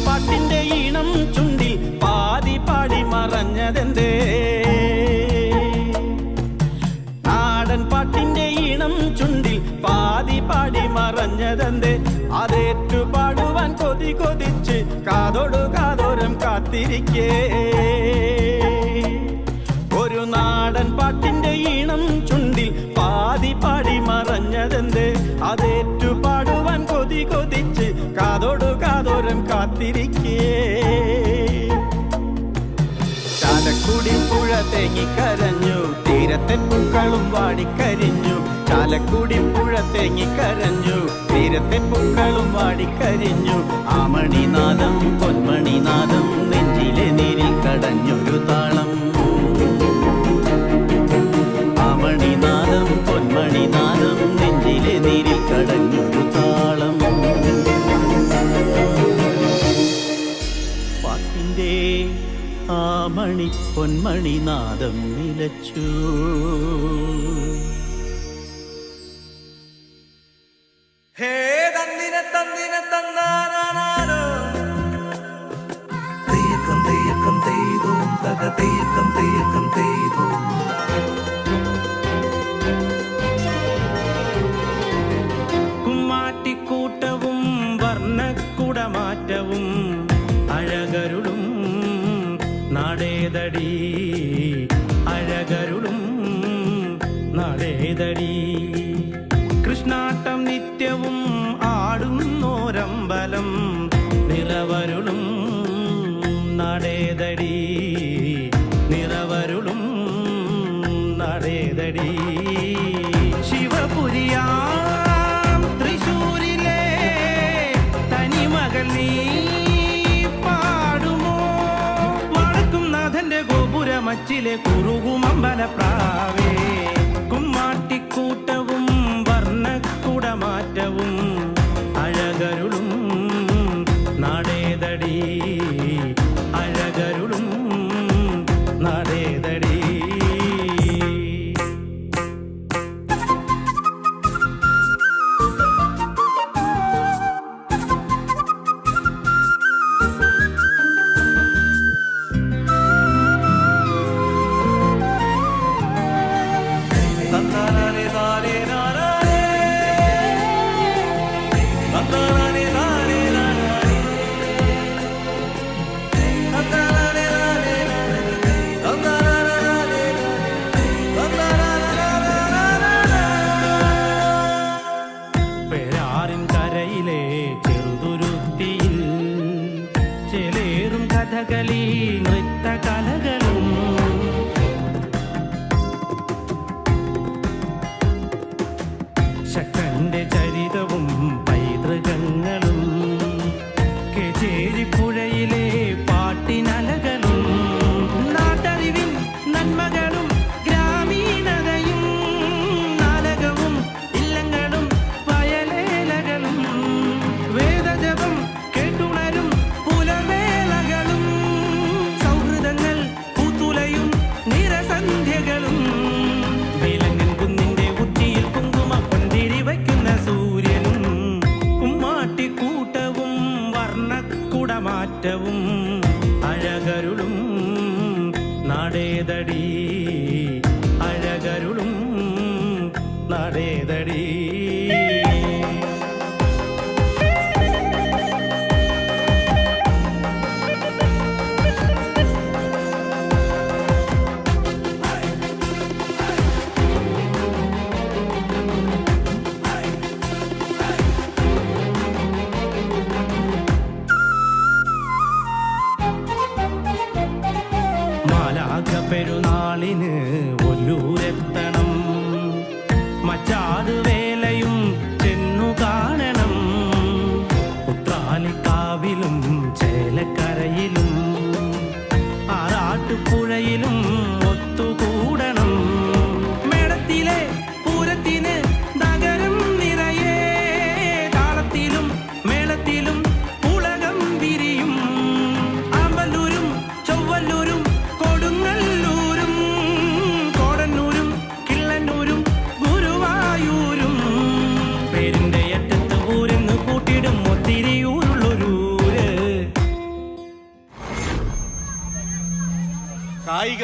പാട്ടിന്റെ ഈണം ചുണ്ടിൽ പാതി പാടി മറഞ്ഞതെന്തേ? നാടൻ പാട്ടിന്റെ ഈണം ചുണ്ടിൽ പാതി പാടി മറഞ്ഞതെന്തേ? അതേറ്റു പാടുവാൻ കൊതി കൊതിച്ച് കാതോടു കാതോരം കാത്തിരിക്കേ. ഒരു നാടൻ പാട്ടിന്റെ ഈണം ചുണ്ടിൽ പാതി പാടി മറഞ്ഞതെന്തേ? അതേറ്റു പാടുവാൻ കൊതി കൊതിച്ച് കാതോടു കാതോരം കാത്തിരിക്കേ. ചാലക്കുടി പുഴ തേങ്ങിക്കരഞ്ഞു, തീരത്തെ പൂക്കളും വാടിക്കരിഞ്ഞു. ചാലക്കുടി പുഴ തേങ്ങിക്കരഞ്ഞു, തീരത്തെ പൂക്കളും വാടിക്കരിഞ്ഞു. ആമണിനാദം പൊന്മണിനാദം നെഞ്ചിലെ നീരിൽ കടഞ്ഞൊരു താളം. ആമണിനാദം പൊന്മണിനാദം നെഞ്ചിലെ നീരിൽ കടഞ്ഞൊരു താളം. പാട്ടിൻ്റെ ആമണി പൊന്മണിനാദം നിലച്ചു. ഹേ തന്നിനെ തന്നിനെ തന്നാനാനോ തെയ്യക്കം തെയ്യക്കം തെയ്തോ തക തെയ്യക്കം തെയ്യക്കം തെയ്തോ. കുമ്മാട്ടിക്കൂട്ടവും വർണ്ണക്കുടമാറ്റവും അഴകരുളും നടേതടി, അഴകരുളും നടേതടി. കൃഷ്ണാട്ടം നിത്യവും ആടുന്നോരമ്പലം നിറവരുളും നടേതടി, നിറവരുളും നടേതടി. ശിവപുരിയാം തൃശൂരിലെ തനിമകൾ നീ പാടുമോ? വടക്കും നാഥന്റെ ഗോപുരമച്ചിലെ കുറുകുമമ്പലപ്രാവേ. കുമ്മാട്ടിക്കൂട്ടവും വർണ്ണക്കുടമാറ്റവും അഴകരുളും നടേതടി, അഴകരുളും നടേതടി.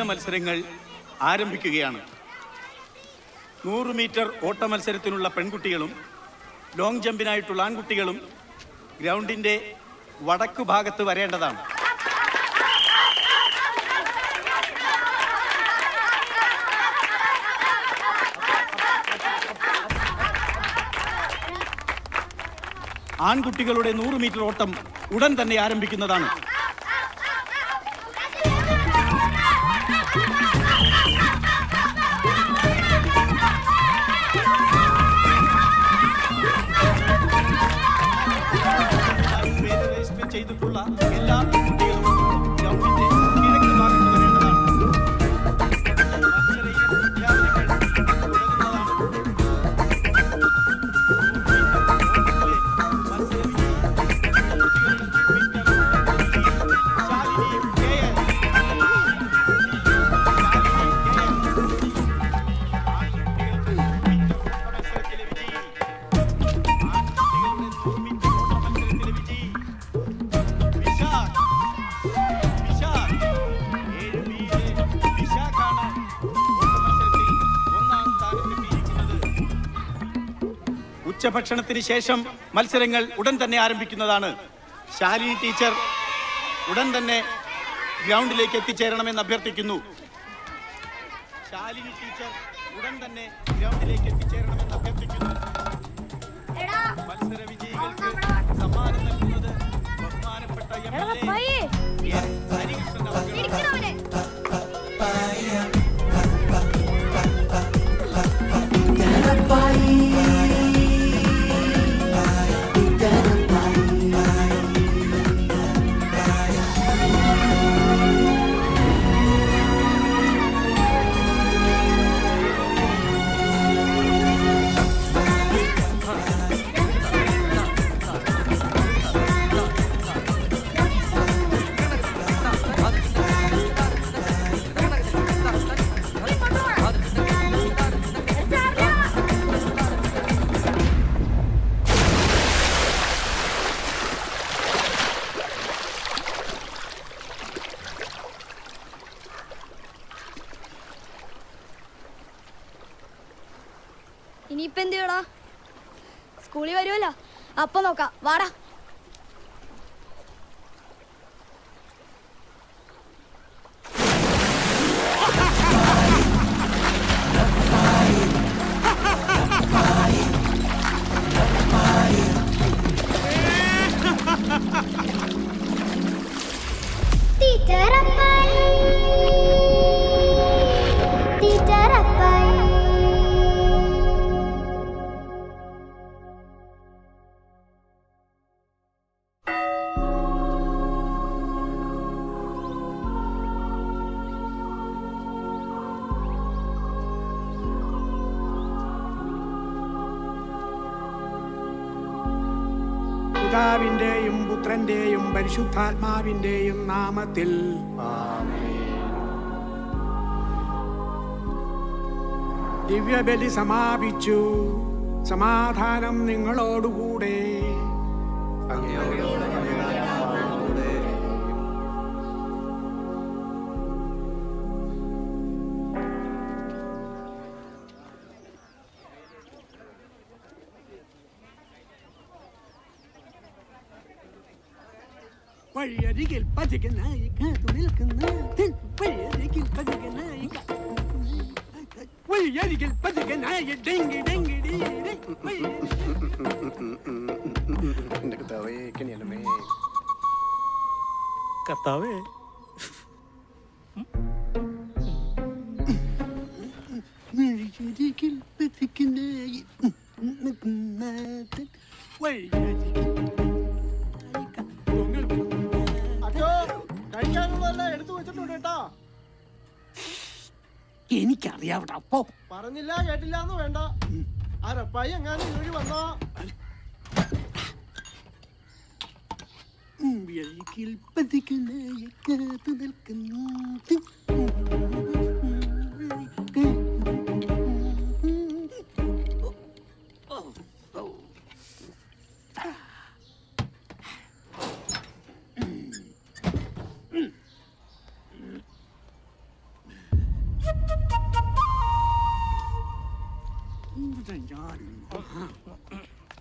മത്സരങ്ങൾ ആരംഭിക്കുകയാണ്. 100 മീറ്റർ ഓട്ട മത്സരത്തിനുള്ള പെൺകുട്ടികളും ലോങ് ജമ്പിനായിട്ടുള്ള ആൺകുട്ടികളും ഗ്രൗണ്ടിൻ്റെ വടക്കു ഭാഗത്ത് വരേണ്ടതാണ്. ആൺകുട്ടികളുടെ 100 മീറ്റർ ഓട്ടം ഉടൻ തന്നെ ആരംഭിക്കുന്നതാണ്. ചെയ്തിട്ടുള്ള എല്ലാ കുട്ടികളും ഗ്രൗണ്ടിന്റെ കിഴക്ക് ഭാഗത്ത് വരേണ്ടതാണ്. ഉച്ചഭക്ഷണത്തിന് ശേഷം മത്സരങ്ങൾ ഉടൻ തന്നെ ആരംഭിക്കുന്നതാണ്. ശാലിനി ടീച്ചർ ഉടൻ തന്നെ ഗ്രൗണ്ടിലേക്ക് എത്തിച്ചേരണമെന്ന് അഭ്യർത്ഥിക്കുന്നു. ശാലിനി ടീച്ചർ ഉടൻ തന്നെ ഗ്രൗണ്ടിലേക്ക് എത്തിച്ചേരണമെന്ന് അഭ്യർത്ഥിക്കുന്നു. മത്സര വിജയികൾക്ക് സമ്മാനം നൽകുന്നത് ബഹുമാനപ്പെട്ട എൻ ഹരികൃഷ്ണൻ അവർകളാണ്. ഇനിയിപ്പോ എന്ത് ചെയ്യടാ? സ്കൂളിൽ വരുമല്ലോ, അപ്പൊ നോക്കാം. വാടാ. പിതാവിന്റെയും പുത്രന്റെയും പരിശുദ്ധാത്മാവിന്റെയും നാമത്തിൽ ദിവ്യബലി സമാപിച്ചു. സമാധാനം നിങ്ങളോടുകൂടെ. വഴിയരികിൽ പതികനായി കാത്തു നിൽക്കുന്ന വഴിയരികിൽ പതികനായി വഴിയരികിൽ പതികനായി ഡെങ്കി ഡെങ്കി എന്റെ കർത്താവേ കനിയണമേ. കർത്താവേ, വഴിയരികിൽ പതികനായി വഴിയരികിൽ എനിക്കറിയാവട്ടെ. അപ്പോ പറഞ്ഞില്ല കേട്ടില്ല എന്ന് വേണ്ട. ആരപ്പായി എങ്ങാനും വീഴി വന്നോ? കാത്തു നിൽക്കുന്നു.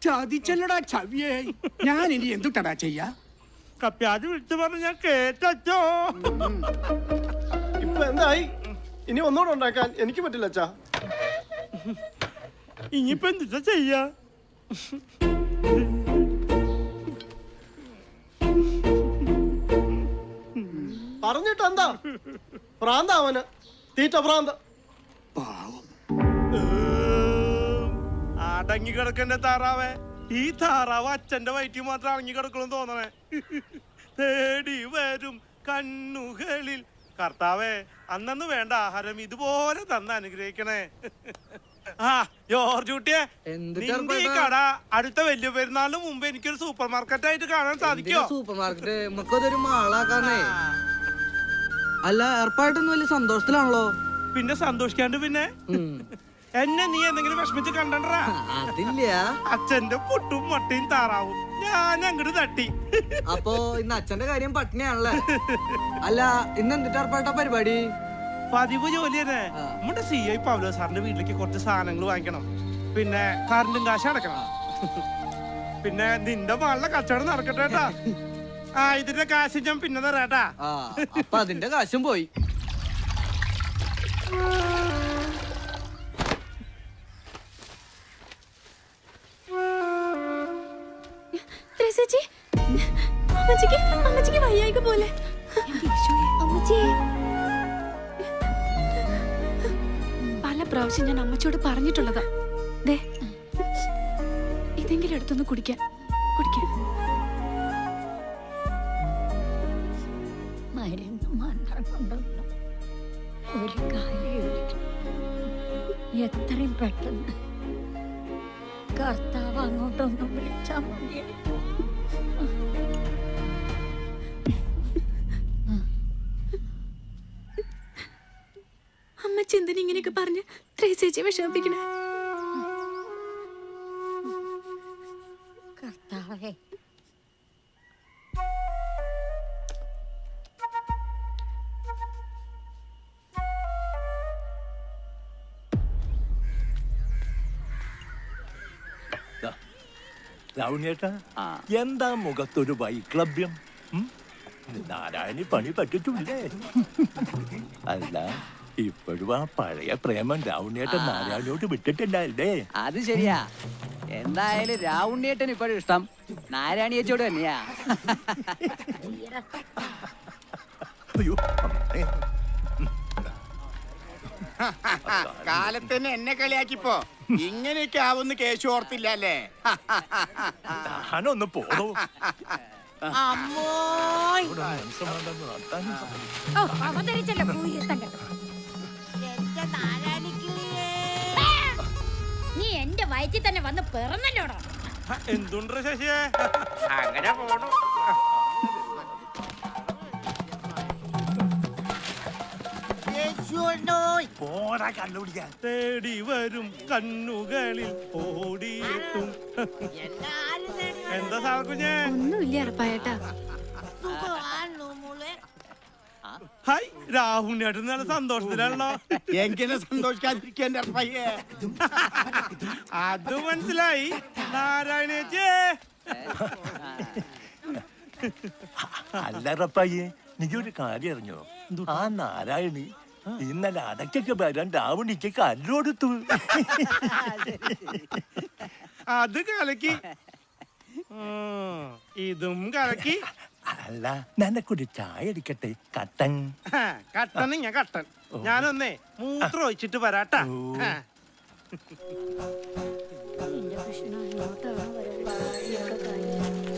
ചതിച്ചല്ലടാ ചവിയേ. ഞാൻ ഇനി എന്തുട്ടടാ ചെയ്യാ? കപ്പ്യാജ് വിളിച്ചു പറഞ്ഞു ഞാൻ കേട്ടോ. ഇപ്പൊ എന്തായി? ഇനി ഒന്നുകൂടെ ഉണ്ടാക്കാൻ എനിക്ക് പറ്റില്ല അച്ഛാ. ഇനിയിപ്പോ എന്താ ചെയ്യാ? പറഞ്ഞിട്ട് എന്താ? ഭ്രാന്ത അവന്, തീറ്റ ഭ്രാന്ത. അടങ്ങി കിടക്കണ്ട താറാവേ. ഈ താറാവ് അച്ഛന്റെ വയറ്റിൽ മാത്രം അടങ്ങി കിടക്കണം തോന്നണേ. തേടി വരും കണ്ണുകളിൽ. കർത്താവേ, അന്നു വേണ്ട ആഹാരം ഇതുപോലെ തന്ന് അനുഗ്രഹിക്കണേ. ആ ജോർജ് കുട്ടിയെ, നിന്റെ ഈ കട അടുത്ത വലിയ പെരുന്നാളിന് മുമ്പ് എനിക്കൊരു സൂപ്പർ മാർക്കറ്റ് ആയിട്ട് കാണാൻ സാധിക്കോ? സൂപ്പർ മാർക്കറ്റ് നമുക്കതൊരു മാളാക്കാന്നേ. അല്ല, ഏർപ്പായിട്ടൊന്നും വലിയ സന്തോഷത്തിലാണല്ലോ. പിന്നെ സന്തോഷിക്കാണ്ട് പിന്നെ എന്നെ നീ എന്തെങ്കിലും വിഷമിച്ച് കണ്ടണ്ടാ? അതില്ല. അച്ഛന്റെ പുട്ടും മട്ടയും താറാവും ഞാൻ അങ്ങോട്ട് തട്ടി. അപ്പൊ ഇന്ന് അച്ഛന്റെ കാര്യം പട്ടിണിയാണല്ലേ? അല്ല, ഇന്ന് എന്തിട്ട് ഏർപ്പാട്ട പരിപാടി? പതിവ് ജോലി തന്നെ. നമ്മുടെ CI പൗലോ സാറിന്റെ വീട്ടിലേക്ക് കുറച്ച് സാധനങ്ങൾ വാങ്ങിക്കണം. പിന്നെ കറണ്ടും കാശ് അടക്കണം. പിന്നെ നിന്റെ മകളുടെ കച്ചവടം നടക്കട്ടെ കേട്ടാ. ആ, ഇതിന്റെ കാശ് ഞാൻ പിന്നെ തരാട്ടാ. അപ്പൊ അതിന്റെ കാശും പോയി. അമ്മച്ചിക്ക് വയ്യായിക പോലെ. പല പ്രാവശ്യം ഞാൻ അമ്മച്ചോട് പറഞ്ഞിട്ടുള്ളതാ. ദേ, ഇതെങ്കിലും എടുത്തൊന്ന് കുടിക്കാൻ. മരുന്ന് മാത്രം കൊണ്ടൊന്നും ഒരു കാര്യമില്ല. എത്രയും പെട്ടെന്ന് കർത്താവ് അങ്ങോട്ടൊന്നും വിളിച്ചാൽ മതിയായി. അമ്മച്ചി എന്തിനാ ഇങ്ങനെയൊക്കെ പറഞ്ഞ് ത്രേസ്യച്ചി വിഷമിപ്പിക്കണേ? കർത്താവേ, രാവുണ്ണേട്ടാ, എന്താ മുഖത്തൊരു വൈക്ലഭ്യം? നാരായണി പണി പറ്റിട്ടില്ലേ? അല്ല, ഇപ്പോഴും ആ പഴയ പ്രേമം രാവുണ്ണേട്ടൻ നാരായണിയോട് വിട്ടിട്ടുണ്ടായില്ലേ? അത് ശരിയാ. എന്തായാലും രാവുണ്ണിയേട്ടൻ ഇപ്പോഴും ഇഷ്ടം നാരായണിയേച്ചോട് തന്നെയാ. അയ്യോ, കാലത്തന്നെ എന്നെ കളിയാക്കിപ്പോ ഇങ്ങനെയൊക്കെ ആവുന്ന കേശു ഓർത്തില്ല അല്ലേ? ഞാനൊന്ന് പോണു. നീ എന്റെ വയറ്റിൽ തന്നെ വന്ന് പിറന്നല്ലോടോ. എന്തുണ്ട് ശശിയെ? അങ്ങനെ പോണു. പോടാ കണ്ടുപിടിക്കാൻ. തേടി വരും കണ്ണുകളിൽ ഓടിയെത്തും. എന്താ സാർക്കുഞ്ഞേ? ഒന്നുമില്ല അറപ്പായേട്ടാ. ഹായ്, രാഹുലിനേട്ടൻ നല്ല സന്തോഷത്തിലാണല്ലോ. എങ്ങനെ സന്തോഷിക്കാതിരിക്കാൻ പയ്യേ? അത് മനസ്സിലായി. നാരായണേച്ചേ, അല്ലറപ്പയ്യേ, നീ ഒരു കാര്യം അറിഞ്ഞോ? ആ നാരായണി ഇന്നലെ അടക്കൊക്കെ വരാൻ രാവണിക്ക് കല്ലോടുത്തു. അത് കലക്കി. ഇതും കലക്കി. അല്ല, നനക്കൊരു ചായ അടിക്കട്ടെ? കട്ടൻ. കട്ടൻ ഞാൻ കട്ടൻ. ഞാനൊന്നേ മൂത്രം ഒഴിച്ചിട്ട് വരാട്ടാ.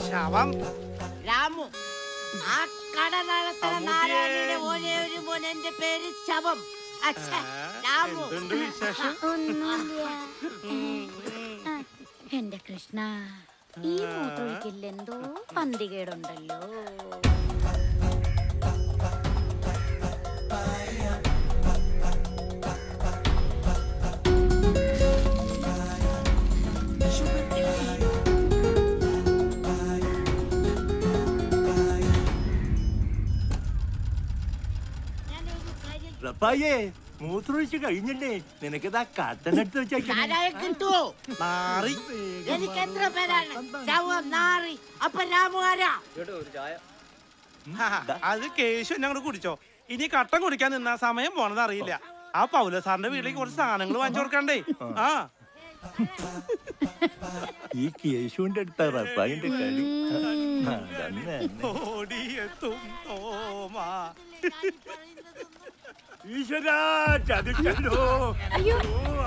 ശവം രാമു, ആ കട നടത്തുന്ന നാരായണിയുടെ ഒരേ ഒരു മോൻ, എന്റെ പേര് ശവം. രാമു, എന്തുണ്ട് വിശേഷം? എന്റെ കൃഷ്ണ, ഈ മൂത്രൊഴിക്കൽ എന്തോ പന്തികേടുണ്ടല്ലോ. റപ്പായേ, മൂത്രമൊഴിച്ച് കഴിഞ്ഞല്ലേ നിനക്കിതാ കട്ടനെടുത്ത് വെച്ചാ നാരായണൻ കിട്ടുവോ? മാറി എനിക്ക് എത്ര പേരാണ്? ശവം, നാറി, അപ്പൊ രാമുകാരാ. അത് കേശു എന്നെ അങ്ങോട്ട് കുടിച്ചോ. ഇനി കട്ടൻ കുടിക്കാൻ നിന്നാ സമയം പോണത് അറിയില്ല. ആ പൗല സാറിന്റെ വീട്ടിലേക്ക് കുറച്ച് സാധനങ്ങൾ വാങ്ങിച്ചു കൊടുക്കണ്ടേ? ആ ഈ കേശുവിന്റെ അടുത്താ റപ്പായിന്റെ കളി. അതന്നെ. ഓടിയെത്തും തോമാ. ഈശ്വരാ, ചതിച്ചല്ലോ. അയ്യോ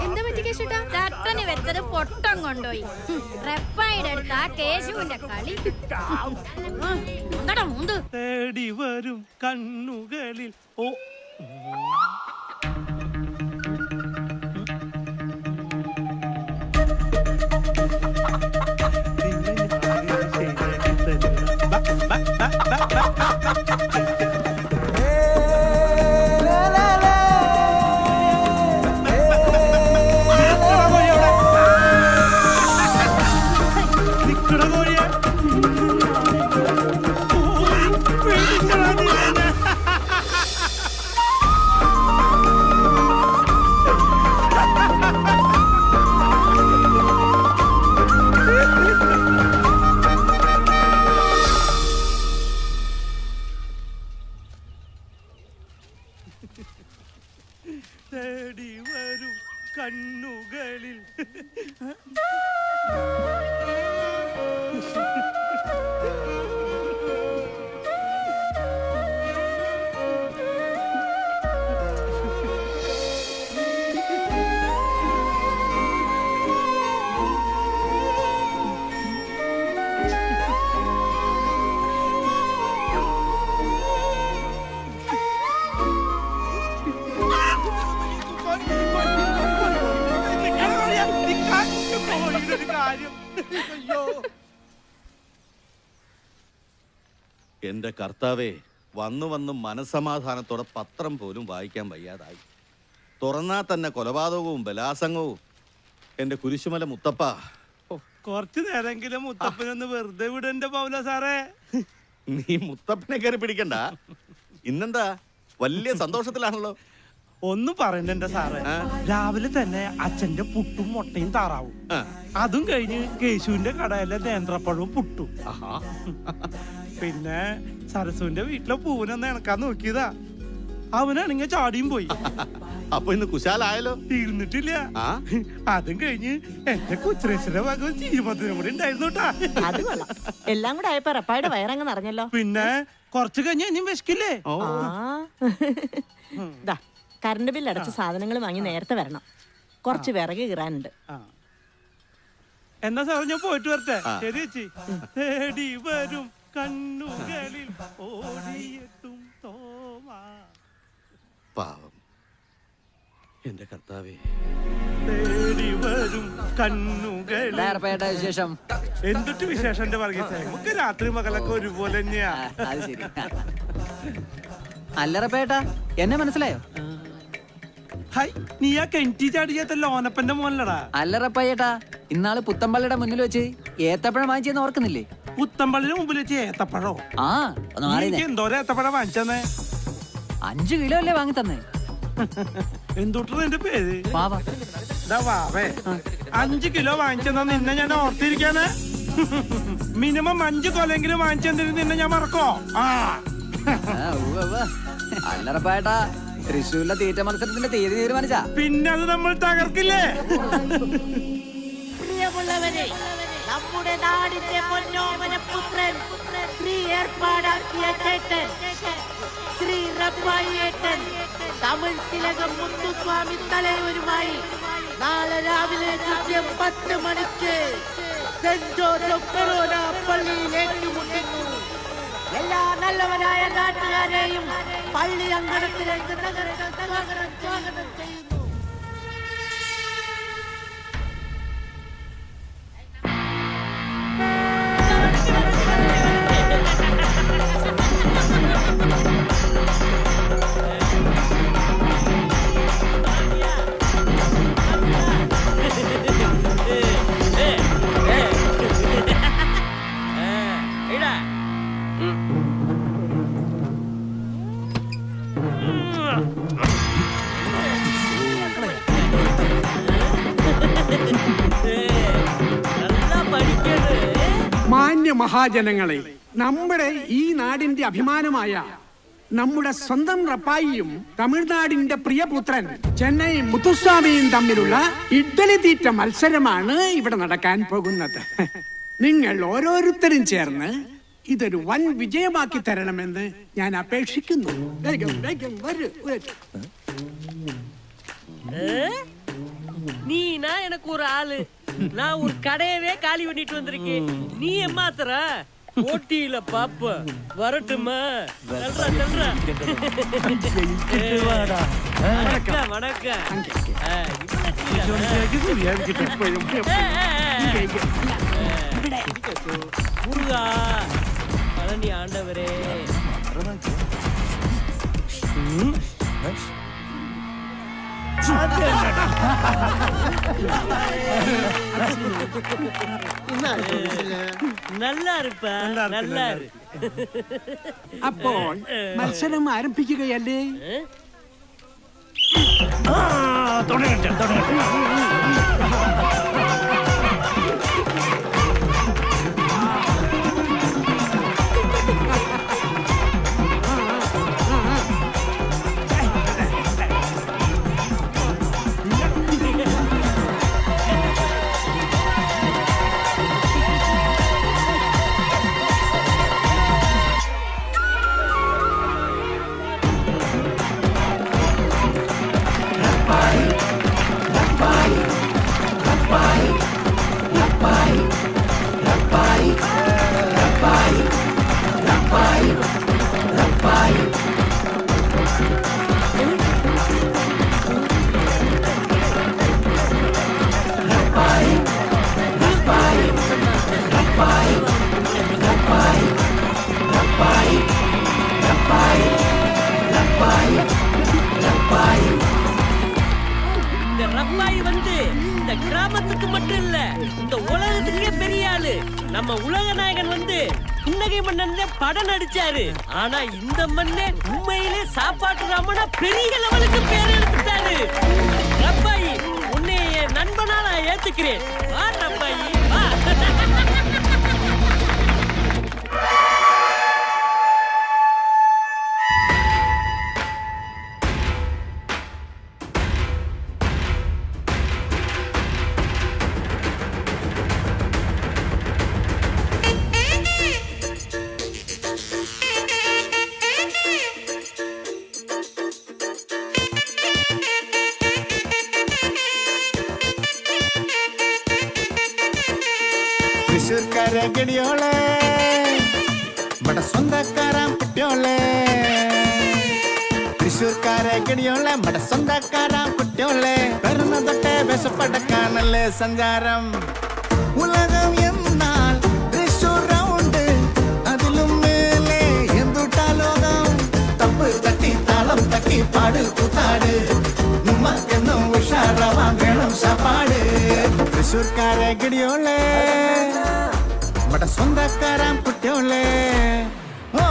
എന്താ പറ്റി കേശുട്ടാ? ചട്ടന് വെച്ചത് പൊട്ടം കൊണ്ടുപോയി. റെപ്പായുടെ അടുത്ത് ആ കേശുവിന്റെ കളി. എന്താടാ മുന്ത്? തേടി വരും കണ്ണുകളിൽ ഓ തേടി വരും കണ്ണുകളിൽ. എന്റെ കർത്താവേ, വന്നു വന്ന് മനസമാധാനത്തോടെ പത്രം പോലും വായിക്കാൻ വയ്യാതായി. തുറന്നാ തന്നെ കൊലപാതകവും ബലാസംഗവും. എന്റെ കുരിശുമല മുത്തപ്പ, കുറച്ചു നേരെങ്കിലും മുത്തപ്പനൊന്ന് വെറുതെ വിടന്റെ പൗല സാറേ. നീ മുത്തപ്പനെ കയറി പിടിക്കണ്ട. ഇന്നെന്താ വലിയ സന്തോഷത്തിലാണല്ലോ. ഒന്നും പറയണ്ട എന്റെ സാറേ. രാവിലെ തന്നെ അച്ഛന്റെ പുട്ടും മുട്ടയും താറാവും. അതും കഴിഞ്ഞ് കേശുവിന്റെ കടയിലെ നേന്ത്രപ്പഴവും പുട്ടും. പിന്നെ സരസുവിന്റെ വീട്ടിലെ പൂവിനൊന്ന് ഇണക്കാൻ നോക്കിയതാ. അവനാണെങ്കിൽ ചാടിയും പോയി. അപ്പൊ ഇന്ന് കുശാലായല്ലോ. തീർന്നിട്ടില്ല. അതും കഴിഞ്ഞ് എന്റെ കൊച്ചുരേശ്വര ഭാഗം ചീമത്തിനും കൂടി ഉണ്ടായിരുന്നു കേട്ടാ. അത് കൊള്ളാം. എല്ലാം കൂടെ ആയപ്പോ റപ്പായുടെ വയറങ്ങ് നിറഞ്ഞല്ലോ. പിന്നെ കുറച്ചു കഴിഞ്ഞ് ഇനിയും വിശക്കില്ലേ? കറണ്ട് ബില്ല് അടച്ച് സാധനങ്ങൾ വാങ്ങി നേരത്തെ വരണം. കുറച്ച് വിറക് കീറാനുണ്ട്. എന്നാ സാറ് ഞാൻ പോയിട്ട് വരട്ടെ. ശരി ചേച്ചി. തേടി വരും കണ്ണുകളിൽ ഓടിയെത്തും തോമാ. പാവം എന്റെ കർത്താവേ. തേടി വരും കണ്ണുകളിൽ. വിശേഷം എന്തൊട്ട് വിശേഷം എന്റെ വർഗീസ? നമുക്ക് രാത്രി മകളൊക്കെ ഒരുപോലെ തന്നെയാ. അത് ശരി. അല്ലറപ്പേട്ട എന്നെ മനസ്സിലായോ? ഹായ്, നീ ആ കെൻറ്റി ചാടിയാത്ത ലോനപ്പന്റെ മോനല്ലടാ. അല്ലറപ്പയ്യേട്ടാ, ഇന്നാള് പുത്തമ്പള്ളിയുടെ മുന്നിൽ വെച്ച് ഏത്തപ്പഴം വാങ്ങിച്ചെന്ന് ഓർക്കുന്നില്ലേ? പുത്തമ്പള്ളിന് മുമ്പിൽ വെച്ച് ഏത്തപ്പഴോ? ആ, എനിക്ക് എന്തോരം ഏത്തപ്പഴം വാങ്ങിച്ചെന്നേ? 5 കിലോ അല്ലേ വാങ്ങി തന്നെ. എന്തൊട്ടാ എന്റെ പേര്? പാവ. വാവേ, 5 കിലോ വാങ്ങിച്ചെന്നാ നിന്നെ ഞാൻ ഓർത്തിരിക്കാന്. മിനിമം 5 കൊലെങ്കിലും വാങ്ങിച്ചെന്നിട്ട് നിന്നെ ഞാൻ മറക്കോ? അല്ലറപ്പേട്ടാ, തൃശ്ശൂരിലെ തീറ്റ മത്സരത്തിന്റെ തീയതി തീരുമാനിച്ചാ? പിന്നെ അത് നമ്മൾ തകർക്കില്ലേ? പ്രിയമുള്ളവരെ, നമ്മുടെ നാടിന്റെ പൊന്നോമന പുത്രൻ ശ്രീ ഏർപ്പാടാക്കിയ ചേട്ടൻ ശ്രീ റപ്പായേട്ടൻ തമിഴ് തിലകം മുത്തുസ്വാമി തലവരുമായി നാളെ രാവിലെ കൃത്യം 10 മണിക്ക് സെന്റ് ജോസഫ് ഫെറോന പള്ളിയിൽ ഏറ്റുമുട്ടുന്നു. എല്ലാ നല്ലവരായ നാട്ടുകാരെയും പള്ളി അങ്കണത്തിലേക്ക് സ്വാഗതം ചെയ്യുന്നു. മാന്യ മഹാജനങ്ങളെ, നമ്മുടെ ഈ നാടിന്റെ അഭിമാനമായ നമ്മുടെ സ്വന്തം റപ്പായിയും തമിഴ്നാടിന്റെ പ്രിയപുത്രൻ ചെന്നൈ മുത്തുസ്വാമിയും തമ്മിലുള്ള ഇഡ്ഡലി തീറ്റ മത്സരമാണ് ഇവിടെ നടക്കാൻ പോകുന്നത്. നിങ്ങൾ ഓരോരുത്തരും ചേർന്ന് ഇതൊരു വൻ വിജയമാക്കി തരണമെന്ന് ഞാൻ അപേക്ഷിക്കുന്നു. വേഗം വേഗം വരൂ. நீனா எனக்கு ஒரு ஆளு, நான் ஒரு கடையவே காலி பண்ணிட்டு வந்திருக்கேன். நீ ஏமாத்துற போட்டியில பாப்ப வரட்டுமா? வணக்கம் வணக்கம். முருகா பழனி ஆண்டவரே. நல்லா இருப்ப நல்லா இரு. അപ്പോൾ മത്സരം ആരംഭിക്കുകയല്ലേ? இந்த ரப்பாய் வந்து இந்த கிராமத்துக்கு மட்டும் இல்ல, இந்த உலகத்துக்கே பெரிய ஆளு. நம்ம உலக நாயகன் வந்து புன்னகை மன்னன் படம் நடிச்சாரு. ஆனா இந்த மன்னன் உண்மையிலே சாப்பாட்டு ராமனா பெரிய லெவலுக்கு பேர் எடுத்துட்டாரு. ரப்பாய், உன்னை என் நண்பனா நான் ஏத்துக்கிறேன். வா ரப்பாய் வா. തൃശ്ശൂർക്കാരെ ഗടിയോളെ ഇവിടെ സ്വന്തക്കാരാം കുട്ടിയോളെ. തൃശ്ശൂർക്കാരെ ഗടിയോളെ ഇവിടെ സ്വന്തക്കാരാം കുട്ടിയോളെ. വരുന്ന തൊട്ടേ വിശപ്പടക്കാനല്ലേ സഞ്ചാരം. ഉലകം എന്നാൽ തൃശ്ശൂർ റൗണ്ട്, അതിലും മേലെ എന്തുട്ടാ ലോകം. തപ്പ് തട്ടി താളം തട്ടി പാട് കൂത്താട്, നമ്മക്കെന്നും ഉഷാറാവാൻ വേണം സാപ്പാട്. തൃശ്ശൂർക്കാരെ ഗടിയോളെ ഇവിടെ സ്വന്തക്കാരാം കുട്ടിയോളെ. ഓ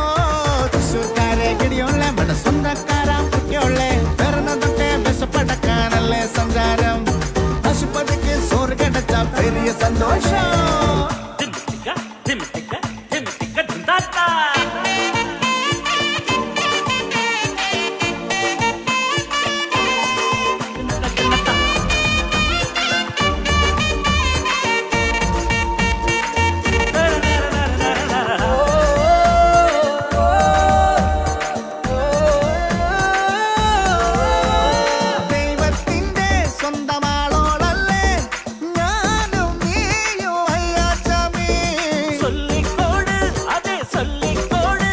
തൃശ്ശൂർക്കാരെ ഗടിയോളെ ഇവിടെ സ്വന്തക്കാരാം കുട്ടിയോളെ. വരുന്ന തൊട്ടേ വിശപ്പടക്കാനല്ലേ സഞ്ചാരം. പശുപതിക്ക് സോറ് കിടച്ച പെരിയ സന്തോഷം. ദൈവത്തിന്റെ സ്വന്തമാളോളല്ലേ ഞാനും നീയും അയ്യാച്ചമേ. சொல்லிக்கோடு அதே சொல்லிக்கோடு,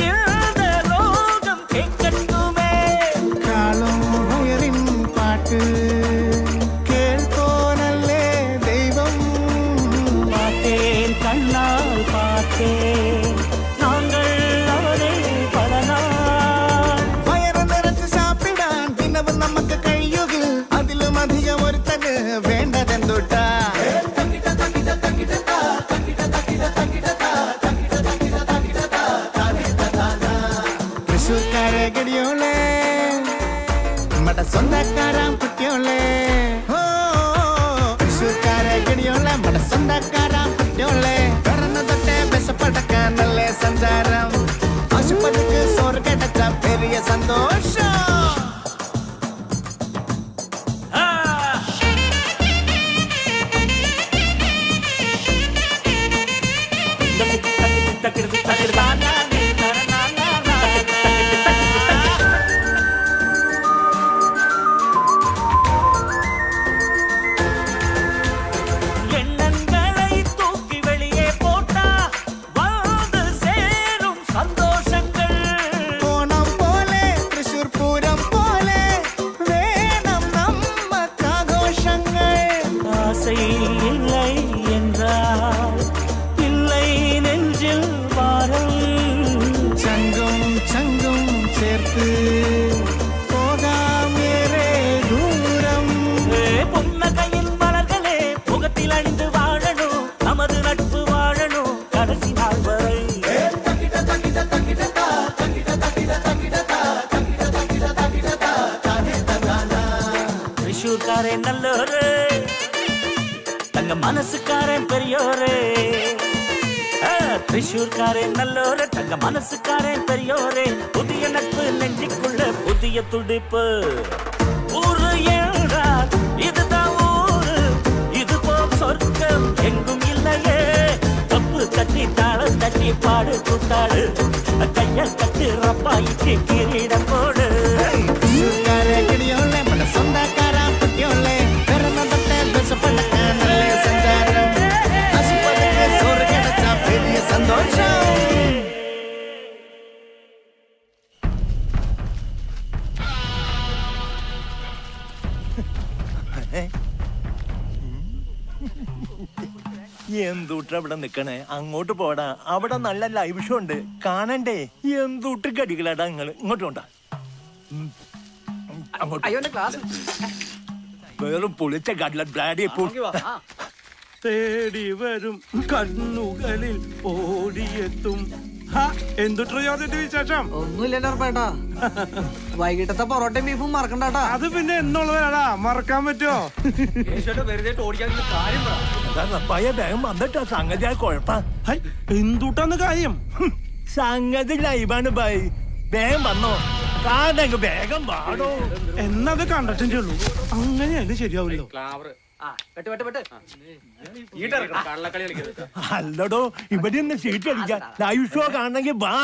இந்த லோகம் கேட்கட்டுமே. കാളും ഉയരിൻ പാട്ട് കേൾക്കോനല്ലേ ദൈവം. பார்த்தேன் கண்ணால் பார்த்தேன், நாங்கள் அவனை பல நாள். വയറ് നിറച്ച് സാപ്പിടാൻ ദിനവും നമുക്ക് കഴിയുകിൽ, അതിലും അധികം ഒരുത്തന് വേണ്ടതെന്തുട്ടാ. തൃശ്ശൂർക്കാരെ ഗടിയോളെ നമ്മുടെ സ്വന്തക്കാരാം കുട്ടിയോളെ. ഓ തൃശ്ശൂർക്കാരെ ഗടിയോളെ നമ്മുടെ സ്വന്തക്കാരാം കുട്ടിയോളെ. சஞ்சாரம் ஆசுப்பதுக்கு சோறு கிடைச்சா பெரிய சந்தோஷம் நல்லோரு தங்க மனசுக்காரன் பெரியோரு திரிசூர்காரன் நல்லோரு தங்க மனசுக்காரன் பெரியோரு புதிய நட்பு நெஞ்சுக்குள்ள புதிய துடிப்பு ஊரு என்றால் இதுதான் ஊரு இது போல் சொர்க்கம் எங்கும் இல்லையே தப்பு தட்டி தாளம் தட்டி பாடு கூத்தாடு கைய கட்டு ரப்பாயிக்கு கிரீடம் போடு சொந்தக்கார பட்டியோலே பிறந்தத்தை பேசப்பட்ட நல்ல சஞ்சாரம் ஆசுப்பதுக்கு சோறு கிடைச்சா பெரிய சந்தோஷம் എന്തൂട്ട ഇവിടെ നിക്കണേ അങ്ങോട്ട് പോടാ അവിടെ നല്ല ലൈവ് ഷോ ഉണ്ട് കാണണ്ടേ എന്തൂട്ട് കടികളാടാ നിങ്ങള് ഇങ്ങോട്ട് കൊണ്ടാ വെറും പൊളിച്ച കട്ലറ്റ് ബ്രാഡി തേടി വരും കണ്ണുകളിൽ ഓടിയെത്തും എന്തുട്ടോ വിശേഷം ഒന്നുമില്ലട്ടാ വൈകിട്ടത്തെ പൊറോട്ടയും ബീഫും മറക്കണ്ടാട്ടാ അത് പിന്നെ എന്നുള്ളതാടാ മറക്കാൻ പറ്റുമോ വേഗം വന്നിട്ടാ സംഗതി ആ കുഴപ്പ എന്തുട്ടാന്ന് കാര്യം സംഗതി ലൈവാണ് ബൈ വേഗം വന്നോ കാണ വേഗം പാടോ എന്നത് കണ്ടിട്ടേ ഉള്ളൂ അങ്ങനെയാണ് ശരിയാവില്ലോ അല്ലടോ ഇവിടെ നിന്ന് സീറ്റ് അടിക്കാം ലൈവ് ഷോ കാണണമെങ്കിൽ വാ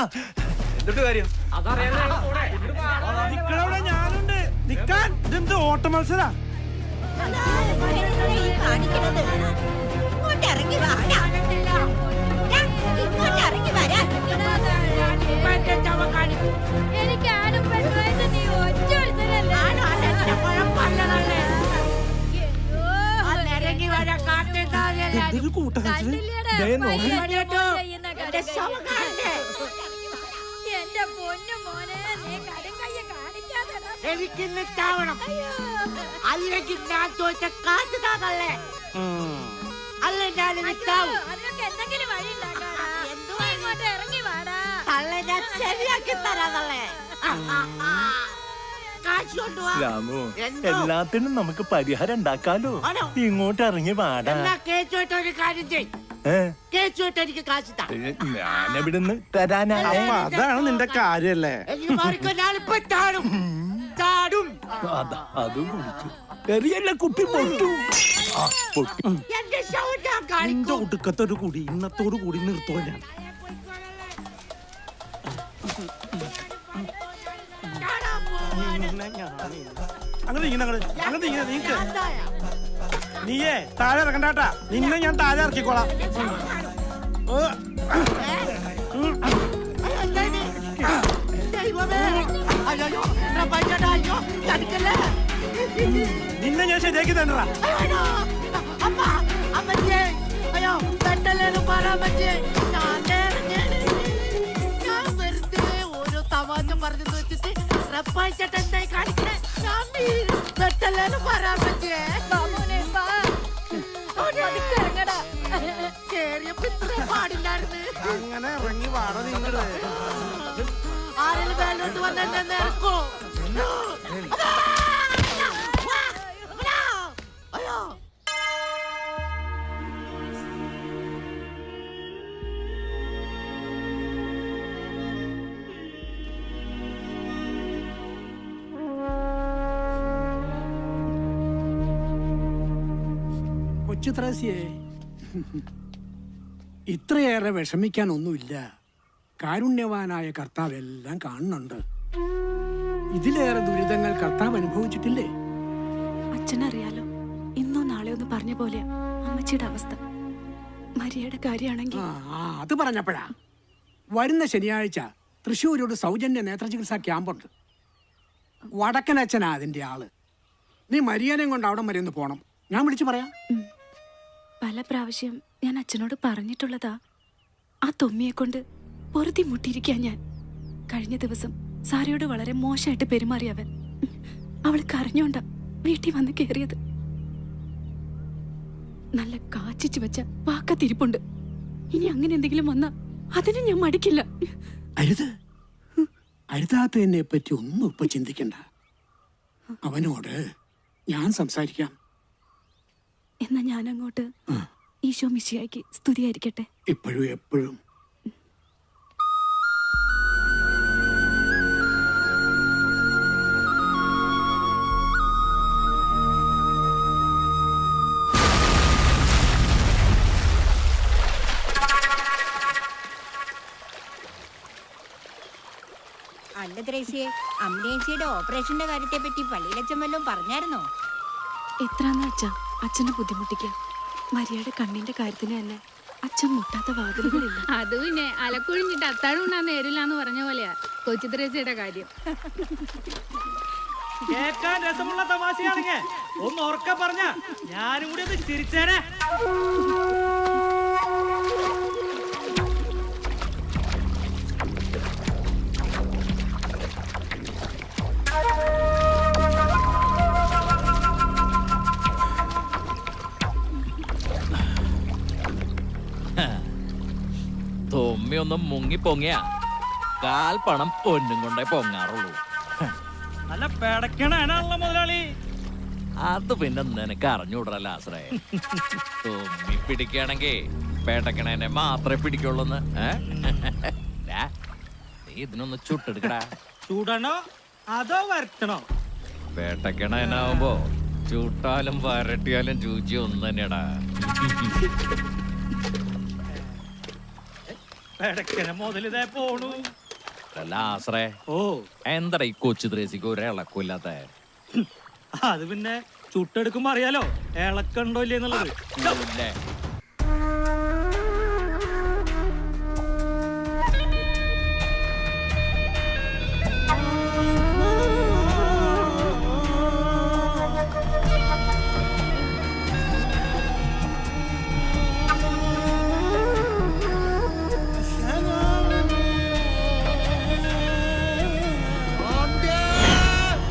നിക്കടവിടെ ഞാനുണ്ട് നിക്കാൻ ഇതെന്ത് ഓട്ട മത്സര എന്റെ പൊന്നു മോനെ നീ കടുങ്കയ്യ കാണിക്കാതെടാ. എനിക്കിന്ന് ചാവണം അല്ലെങ്കിൽ ഞാൻ തോറ്റ കാറ്റ് താതല്ലേ അല്ല ഞാൻ ചാവും അതിനൊക്കെ എന്തെങ്കിലും വഴി ഉണ്ടാക്കാടാ. നീ ഇങ്ങോട്ട് ഇറങ്ങി വാടാ. തള്ളെ ഞാൻ ശരിയാക്കി തരാതല്ലേ കാശ് കൊണ്ടുവാ രാമു എല്ലാത്തിനും നമുക്ക് പരിഹാരം ഉണ്ടാക്കാലോ ഇങ്ങോട്ട് ഇറങ്ങി പാടാ എന്നാ കേച്ചോട്ട് ഒരു കാര്യം ചെയ് കേച്ചോട്ട് എനിക്ക് കാശ് താ ഞാനിവിടുന്ന് തരാനാ അതാണ് നിന്റെ കാര്യല്ലേ എനിക്ക് മാറിക്കോ ഞാനിപ്പോ ചാടും ചാടും അതും കുടിച്ചു ചെറിയല്ല കുപ്പി പൊട്ടു എന്റെ ഷൗട്ട് ഞാൻ നിന്റെ കാണിക്കും ഒടുക്കത്തൊരു കൂടി ഇന്നത്തോടു കൂടി നിർത്തോ ഞാൻ അങ്ങനെ നീക്ക് നീയേ താഴെ ഇറക്കണ്ടാട്ടാ നിന്നെ ഞാൻ താഴെ ഇറക്കിക്കോളാം നിന്നെ ഞാൻ ശരിയാക്കി തന്നതാ ഓരോ തമാശ പറഞ്ഞു വെച്ചിട്ട് റപ്പായിച്ചേട്ടൻ എന്തായി കാണിക്കണേ പെട്ടല്ലേന്ന് പറയാൻ പറ്റിയേ കേറിയപ്പോ ഇത്ര പാടില്ലായിരുന്നു അങ്ങനെ ഇറങ്ങി വാട നിങ്ങള് ആരെങ്കിലും വേണ്ടോട്ട് വന്നെന്നെ ഇറക്കോ അയ്യോ കൊച്ചു ത്രേസ്യേ, ഇത്രയേറെ വിഷമിക്കാനൊന്നുമില്ല. കാരുണ്യവാനായ കർത്താവ് എല്ലാം കാണുന്നുണ്ട്. ഇതിലേറെ ദുരിതങ്ങൾ കർത്താവ് അനുഭവിച്ചിട്ടില്ലേ? അച്ഛനറിയാലോ, ഇന്നോ നാളെയോ ഒന്ന് പറഞ്ഞ പോലെ അമ്മച്ചിയുടെ അവസ്ഥ. മരിയയുടെ കാര്യമാണെങ്കിൽ അത് പറഞ്ഞപ്പോഴാ വരുന്ന ശനിയാഴ്ച തൃശ്ശൂരോട് സൗജന്യ നേത്രചികിത്സാ ക്യാമ്പുണ്ട്. വടക്കനച്ഛനാ അതിന്റെ ആള്. നീ മരിയനെയും കൊണ്ട് അവിടം വരെ ഒന്ന് പോണം. ഞാൻ വിളിച്ചു പറയാം. പല പ്രാവശ്യം ഞാൻ അച്ഛനോട് പറഞ്ഞിട്ടുള്ളതാ. ആ തൊമ്മിയെ കൊണ്ട് പൊറുതി മുട്ടിയിരിക്കാൻ ഞാൻ. കഴിഞ്ഞ ദിവസം സാരയോട് വളരെ മോശമായിട്ട് പെരുമാറിയവൻ. അവൾ കരഞ്ഞോണ്ട വീട്ടിൽ വന്ന് കയറിയത്. നല്ല കാച്ചിച്ചു വെച്ച വാക്കത്തിരിപ്പുണ്ട്. ഇനി അങ്ങനെ എന്തെങ്കിലും വന്നാ അതിന് ഞാൻ മടിക്കില്ല. അരുത്, അരുതാത്തതിനെ പറ്റി ഒന്നും ഇപ്പൊ ചിന്തിക്കണ്ട. അവനോട് ഞാൻ സംസാരിക്കാം. എന്നാ ഞാൻ അങ്ങോട്ട്. ഈശോ മിശിഹായ്ക്ക് സ്തുതിയായിരിക്കട്ടെ. എപ്പോഴും എപ്പോഴും. അല്ല ത്രേസ്യേ, അമ്മേച്ചിയുടെ ഓപ്പറേഷന്റെ കാര്യത്തെ പറ്റി പള്ളിയിലച്ഛൻ വല്ലതും പറഞ്ഞായിരുന്നോ? എത്രാന്ന് വെച്ചാ അച്ഛനെ ബുദ്ധിമുട്ടിക്കുക. മരിയയുടെ കണ്ണിന്റെ കാര്യത്തിന് തന്നെ അച്ഛൻ മുട്ടാത്ത വാതിലുകളില്ല. അത് പിന്നെ അലക്കൊഴിഞ്ഞിട്ട് അത്താഴം ഉണ്ണാൻ നേരില്ലാന്ന് പറഞ്ഞ പോലെയാ കൊച്ചു ത്രേസ്യയുടെ കാര്യം. കേൾക്കാൻ രസമുള്ള തമാശയാണെങ്കിൽ ഒന്ന് ഉറക്കെ പറഞ്ഞ ഞാനും കൂടി ഒന്ന് ചിരിച്ചേനെ. തൊമ്മിയൊന്നും മുങ്ങി പൊങ്ങിയ കാൽ പണം പൊന്നും കൊണ്ടേ പൊങ്ങാറുള്ളൂ. നല്ല പെടക്കണാണല്ലോ മുതലാളി. അത് പിന്നെ നിനക്ക് അറിഞ്ഞൂടല്ല ആശ്രയ. തൊമ്മി പിടിക്കുകയാണെങ്കിൽ പേട്ടക്കണേനെ മാത്രമേ പിടിക്കുള്ളൂന്ന്. നീ ഇതിനൊന്ന് ചുട്ടെടുക്കടാ. ചൂടണോ അതോ വരട്ടണോ? പേട്ടക്കണേനാവുമ്പോ ചുട്ടാലും വരട്ടിയാലും രുചി ഒന്ന് തന്നെയാടാ. പെടക്കണ മുതലിതേ പോണു. അല്ല ആശ്രയ, ഓ എന്താടാ ഈ കൊച്ചു ത്രേസിക്ക് ഒരു ഇളക്കില്ലാത്ത? അത് പിന്നെ ചുട്ടെടുക്കുമ്പോ അറിയാലോ ഇളക്കണ്ടോ ഇല്ലേ എന്നുള്ളത്.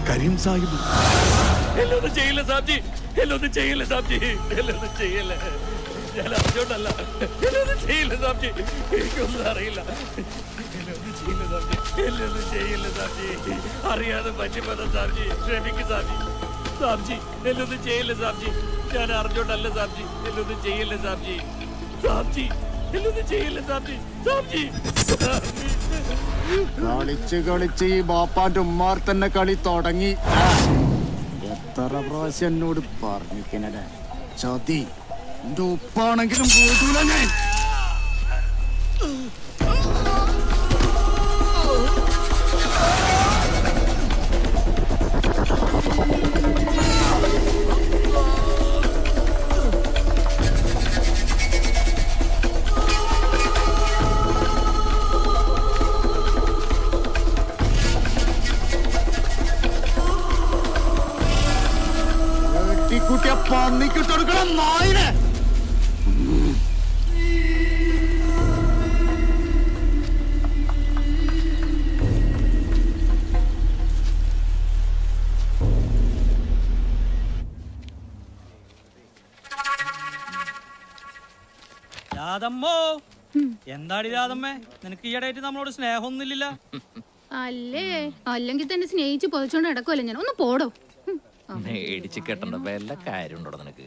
കരീം സാഹിബ്, എന്നൊന്നും ചെയ്യില്ല സാബ്ജി, എന്നൊന്നും ചെയ്യില്ല സാബ്ജി, എന്നൊന്നും ചെയ്യില്ല. ഞാൻ അറിഞ്ഞോണ്ടല്ല, എന്നൊന്നും ചെയ്യില്ല സാബ്ജി, എനിക്കൊന്നും അറിയില്ല. എന്നൊന്നും ചെയ്യില്ല സാബ്ജി, എന്നൊന്നും ചെയ്യില്ല സാബ്ജി, അറിയാതെ പറ്റിപ്പോന്ന സാബ്ജി, ക്ഷമിക്ക് സാബ്ജി. സാബ്ജി എന്നൊന്നും ചെയ്യില്ല സാബ്ജി, ഞാൻ അറിഞ്ഞോണ്ടല്ല സാബ്ജി, എന്നൊന്നും ചെയ്യില്ല സാബ്ജി. സാബ്ജി എന്നൊന്നും ചെയ്യില്ല സാബ്ജി, സാബ്ജി. കളിച്ച് കളിച്ച് ഈ ബാപ്പാന്റെ ഉമ്മാർ തന്നെ കളി തുടങ്ങി. എത്ര പ്രാവശ്യം എന്നോട് പറഞ്ഞിക്കണേ ചതി. എന്റെ ഉപ്പാണെങ്കിലും പോകൂല ഞാൻ. കുട്ടിയെ പന്നിക്കിട്ട് കൊടുക്കണം നായിനെ. രാധമ്മോ, എന്താടി രാധമ്മേ, നിനക്ക് ഈയിടെയായിട്ട് നമ്മളോട് സ്നേഹമൊന്നുമില്ല. അല്ലേ, അല്ലെങ്കിൽ തന്നെ സ്നേഹിച്ച് പൊതിച്ചോണ്ട് നടക്കുമല്ലോ ഞാൻ. ഒന്ന് പോടോ. മേടിച്ച് കെട്ടണ്ട വല്ല കാര്യം ഉണ്ടോ നിനക്ക്?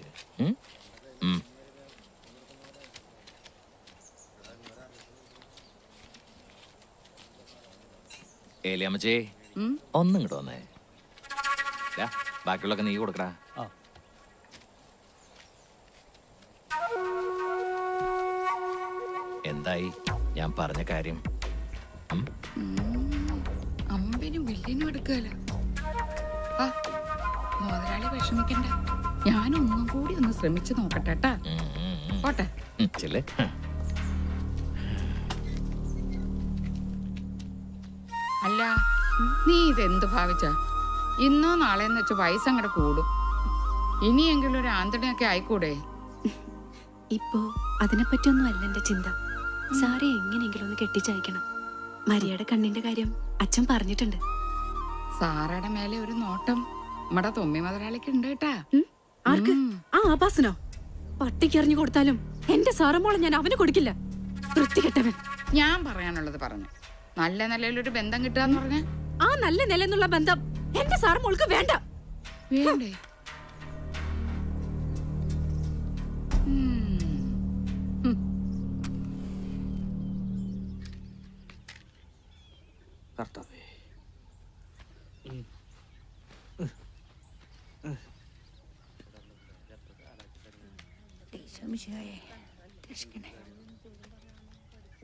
ഏലിയമ്മച്ചേ, ഒന്നും ഇങ്ങോട്ട് വന്നേ. ബാക്കിയുള്ളൊക്കെ നീ കൊടുക്കടാ. എന്തായി ഞാൻ പറഞ്ഞ കാര്യം? അമ്പിനും വില്ലിനും എടുക്കല. മുതലാളി വിഷമിക്കണ്ട, ഞാനൊന്നും കൂടി ഒന്ന് ശ്രമിച്ചു നോക്കട്ടെ. പോട്ടെ. അല്ല, നീ ഇതെന്ത് ഭാവിച്ച? ഇന്നോ നാളെന്ന് വെച്ച് വയസ്സ് അങ്ങോട്ട് കൂടും. ഇനിയെങ്കിലും ഒരു ആന്തണിയൊക്കെ ആയിക്കൂടെ? ഇപ്പോ അതിനെപ്പറ്റിയൊന്നും അല്ല എന്റെ ചിന്ത. സാറെ എങ്ങനെയെങ്കിലും ഒന്ന് കെട്ടിച്ചയക്കണം. മരിയയുടെ കണ്ണിന്റെ കാര്യം അച്ഛൻ പറഞ്ഞിട്ടുണ്ട്. സാറയുടെ മേലെ ഒരു നോട്ടം നമ്മടെ തൊമ്മി മുതലാളിക്ക് ഉണ്ട് കേട്ടാ. ആർക്ക്? ആ ആഭാസനോ? പട്ടിക്ക് കൊടുത്താലും എന്റെ സാറമോളെ ഞാൻ അവന് കൊടുക്കില്ല. വൃത്തികെട്ടവൻ. ഞാൻ പറയാനുള്ളത് പറഞ്ഞു. നല്ല നിലയിലൊരു ബന്ധം കിട്ടാന്ന് പറഞ്ഞ ആ നല്ല നിലന്നുള്ള ബന്ധം എന്റെ സാറമോൾക്ക് വേണ്ട. വേണ്ടേ? കർത്താവേ,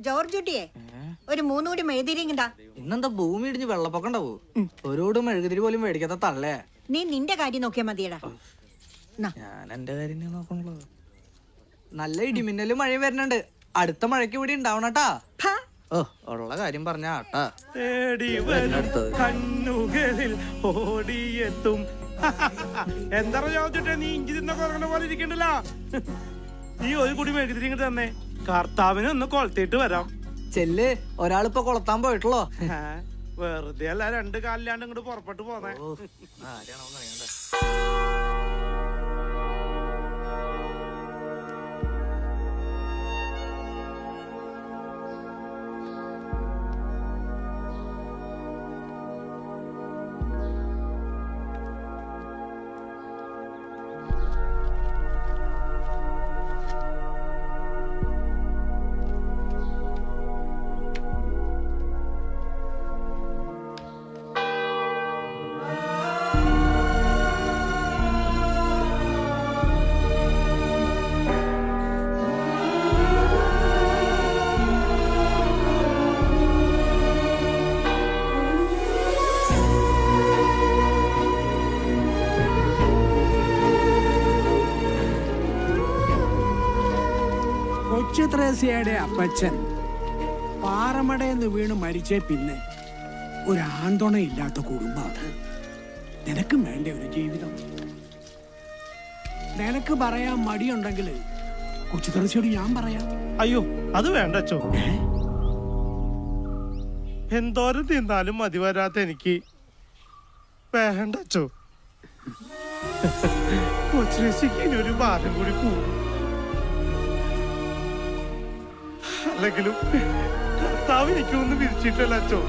ജോർജ് കുട്ടിയെ ഒരു 3 കൂടി മെഴുതിരിങ്ങണ്ടാ. ഇന്നെന്താ ഭൂമി ഇടിഞ്ഞ് വെള്ളപ്പൊക്കം ഉണ്ടാവൂ? ഒരോട് മെഴുകുതിരി പോലും മേടിക്കാത്ത തള്ളേ. നീ നിന്റെ കാര്യം നോക്കിയാ മതിയടാ. ഞാൻ എന്റെ കാര്യം നോക്കണല്ലോ. നല്ല ഇടിമിന്നലും മഴയും വരുന്നുണ്ട്. അടുത്ത മഴയ്ക്ക് ഇവിടെ ഉണ്ടാവണട്ടാ. ഓ, ഉള്ള കാര്യം പറഞ്ഞ ആട്ടാ. തേടി വരും കണ്ണുകളിൽ ഓടിയെത്തും. എന്താ ചോദിച്ചിട്ടേ നീ ഇഞ്ചി തിന്ന കുറങ്ങണ പോലെ ഇരിക്കണ്ടല്ലോ. നീ ഒരു കൂടി മെഴുകുതിരി ഇങ്ങോട്ട് തന്നെ. കർത്താവിനെ ഒന്ന് കൊളത്തിട്ട് വരാം. ചെല്ല്, ഒരാളിപ്പോ കൊളത്താൻ പോയിട്ടുള്ളോ? വെറുതെ അല്ല, 2 കാലിലാണ്ട് ഇങ്ങോട്ട് പുറപ്പെട്ടു പോന്നെ. കൊച്ചുത്രേസ്യയുടെ അപ്പച്ചൻ പാറമടയെന്ന് വീണ് മരിച്ചേ പിന്നെ ഒരു ആന്തോണയില്ലാത്ത കുടുംബം അത്. നിനക്കും വേണ്ട ഒരു ജീവിതം. നിനക്ക് പറയാൻ മടിയുണ്ടെങ്കിൽ കൊച്ചുത്രേസ്യയോട് ഞാൻ പറയാം. അയ്യോ, അത് വേണ്ട അച്ചോ. എന്തോരം തിന്നാലും മതി വരാത്ത എനിക്ക് വേണ്ട അച്ചോ. കൊച്ചുരേശിക്ക് ഇനി ഒരു ഭാരം കൂടി കൂടും. അല്ലെങ്കിലും കർത്താവ് എനിക്കൊന്നും വിരിച്ചിട്ടല്ല അച്ചോ.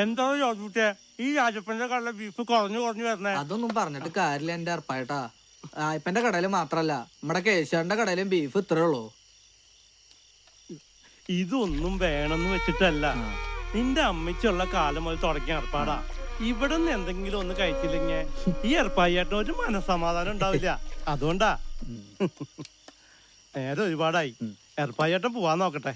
എന്താ ചോദിച്ചേ, ഈ രാജപ്പന്റെ കടല ബീഫ് കുറഞ്ഞു വരണേ? അതൊന്നും പറഞ്ഞിട്ട് കാര്യമില്ല എന്റെ അർപ്പായിട്ടാ. ഇപ്പന്റെ കടയില് മാത്രല്ല, നമ്മുടെ കേശവന്റെ കടയിലും ബീഫ് ഇത്രേ ഉള്ളൂ. ഇതൊന്നും വേണമെന്ന് വെച്ചിട്ടല്ല, നിന്റെ അമ്മയ്ക്കുള്ള കാലം മുതൽ തുടങ്ങിയ ഏർപ്പാടാ. ഇവിടെ നിന്ന് എന്തെങ്കിലും ഒന്ന് കഴിച്ചില്ലെങ്കിൽ ഈ ഏർപ്പായിട്ട് ഒരു മനസ്സമാധാനം ഉണ്ടാവില്ല. അതുകൊണ്ടാ. നേരെ ഒരുപാടായി. ഏർപ്പായിട്ട് പോവാൻ നോക്കട്ടെ.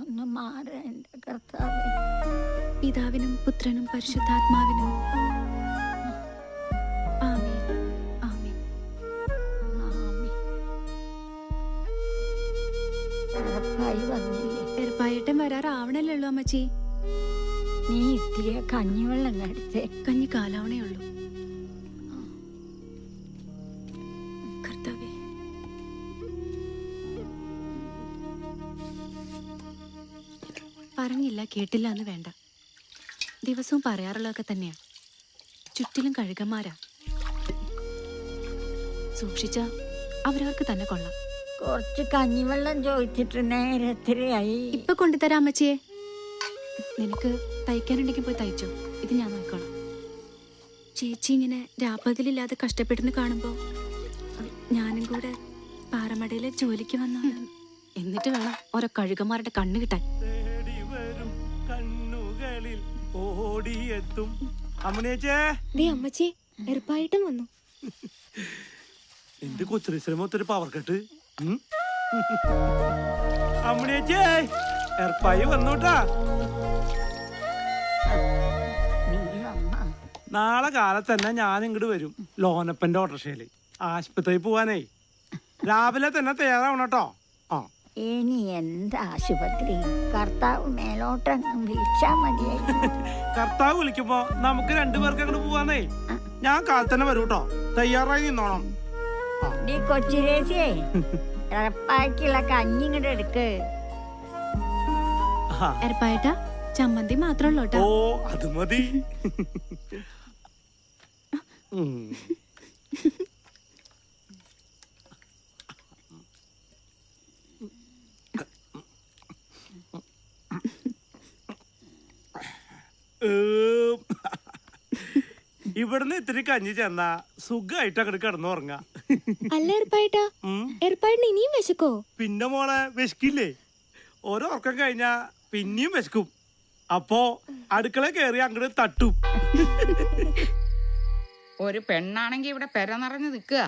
ഒന്ന് മാറേണ്ട കർത്താവേ. പിതാവിനും പുത്രനും പരിശുദ്ധാത്മാവിനും ആമേൻ. ആമേൻ. ഏർപ്പായട്ടൻ വരാറാവണല്ലേ ഉള്ളൂ അമ്മച്ചി. നീ ഇത്തിരി കഞ്ഞിവെള്ളം നടിച്ചേ. കഞ്ഞി കാലാവണേ ഉള്ളൂ. കർത്താവേ, പറഞ്ഞില്ല കേട്ടില്ല എന്ന് വേണ്ട. ദിവസവും പറയാറുള്ളതൊക്കെ തന്നെയാ. ചുറ്റിലും കഴുകന്മാരാ. സൂക്ഷിച്ച അവരവർക്ക് തന്നെ കൊള്ളാം. കുറച്ച് കഞ്ഞിവെള്ളം ചോദിച്ചിട്ട് നേരത്തിലായി. ഇപ്പൊ കൊണ്ടുതരാം അമ്മച്ചിയെ. നിനക്ക് തയ്ക്കാനുണ്ടെങ്കിൽ പോയി തയ്ച്ചോ. ഇത് ഞാൻ നോക്കോളാം. ചേച്ചി ഇങ്ങനെ രാപ്പകലില്ലാതെ കഷ്ടപ്പെടുന്ന കാണുമ്പോ ഞാനും കൂടെ പാറമടയിലെ ജോലിക്ക് വന്നു. എന്നിട്ട് വേണം ഓരോ കഴുകന്മാരുടെ കണ്ണ് കിട്ടാൻ. തേടി വരും കണ്ണുകളിൽ ഓടിയെത്തും. അമ്മണിയച്ചേ, അമ്മച്ചി എറുപ്പായിട്ടും വന്നു. എന്റെ കൊച്ചുശ്രമത്തൊരു പവർ കട്ട്. അമ്മണിയച്ചേ, എർപ്പായി വന്നൂട്ടാ. നാളെ കാലത്ത് തന്നെ ഞാൻ ഇങ്ങോട്ട് വരും. ലോനപ്പന്റെ ഓട്ടോറിക്ഷയില് ആശുപത്രിയിൽ പോവാനേ. രാവിലെ തന്നെ തയ്യാറാവണം കേട്ടോ. ആ, ഇനി എന്താ ആശുപത്രി? കർത്താവ് മേലോട്ടങ്ങ് വിളിച്ചാ മതിയായി. കർത്താവ് വിളിക്കുമ്പോ നമുക്ക് രണ്ടുപേർക്ക് അങ്ങോട്ട് പോവാനേ. ഞാൻ കാലത്ത് തന്നെ വരൂ കേട്ടോ. തയ്യാറായി നിന്നോണം. നീ കൊച്ചിരേശിയേ എറപ്പാക്കിയുള്ള കഞ്ഞി ഇങ്ങോട്ട് എടുക്ക്. എരപ്പായിട്ടാ ചമ്മന്തി മാത്രമല്ലോ കേട്ടോ. ഓ, അത് മതി. ഇവിടുന്ന് ഇത്തിരി കഞ്ഞി ചെന്നാ സുഖമായിട്ട് അങ്ങോട്ട് കിടന്നുറങ്ങാ. അല്ല എറുപ്പായിട്ടാ, എറുപ്പായിട്ടിന് ഇനിയും വിശക്കോ? പിന്നെ മോളെ വിശക്കില്ലേ? ഓരോ ഉറക്കം കഴിഞ്ഞാ പിന്നെയും വിശക്കും. അപ്പോ അടുക്കള കയറി അങ്ങോട്ട് തട്ടും. ഒരു പെണ്ണാണെങ്കി ഇവിടെ പെര നിറഞ്ഞു നിൽക്കുക.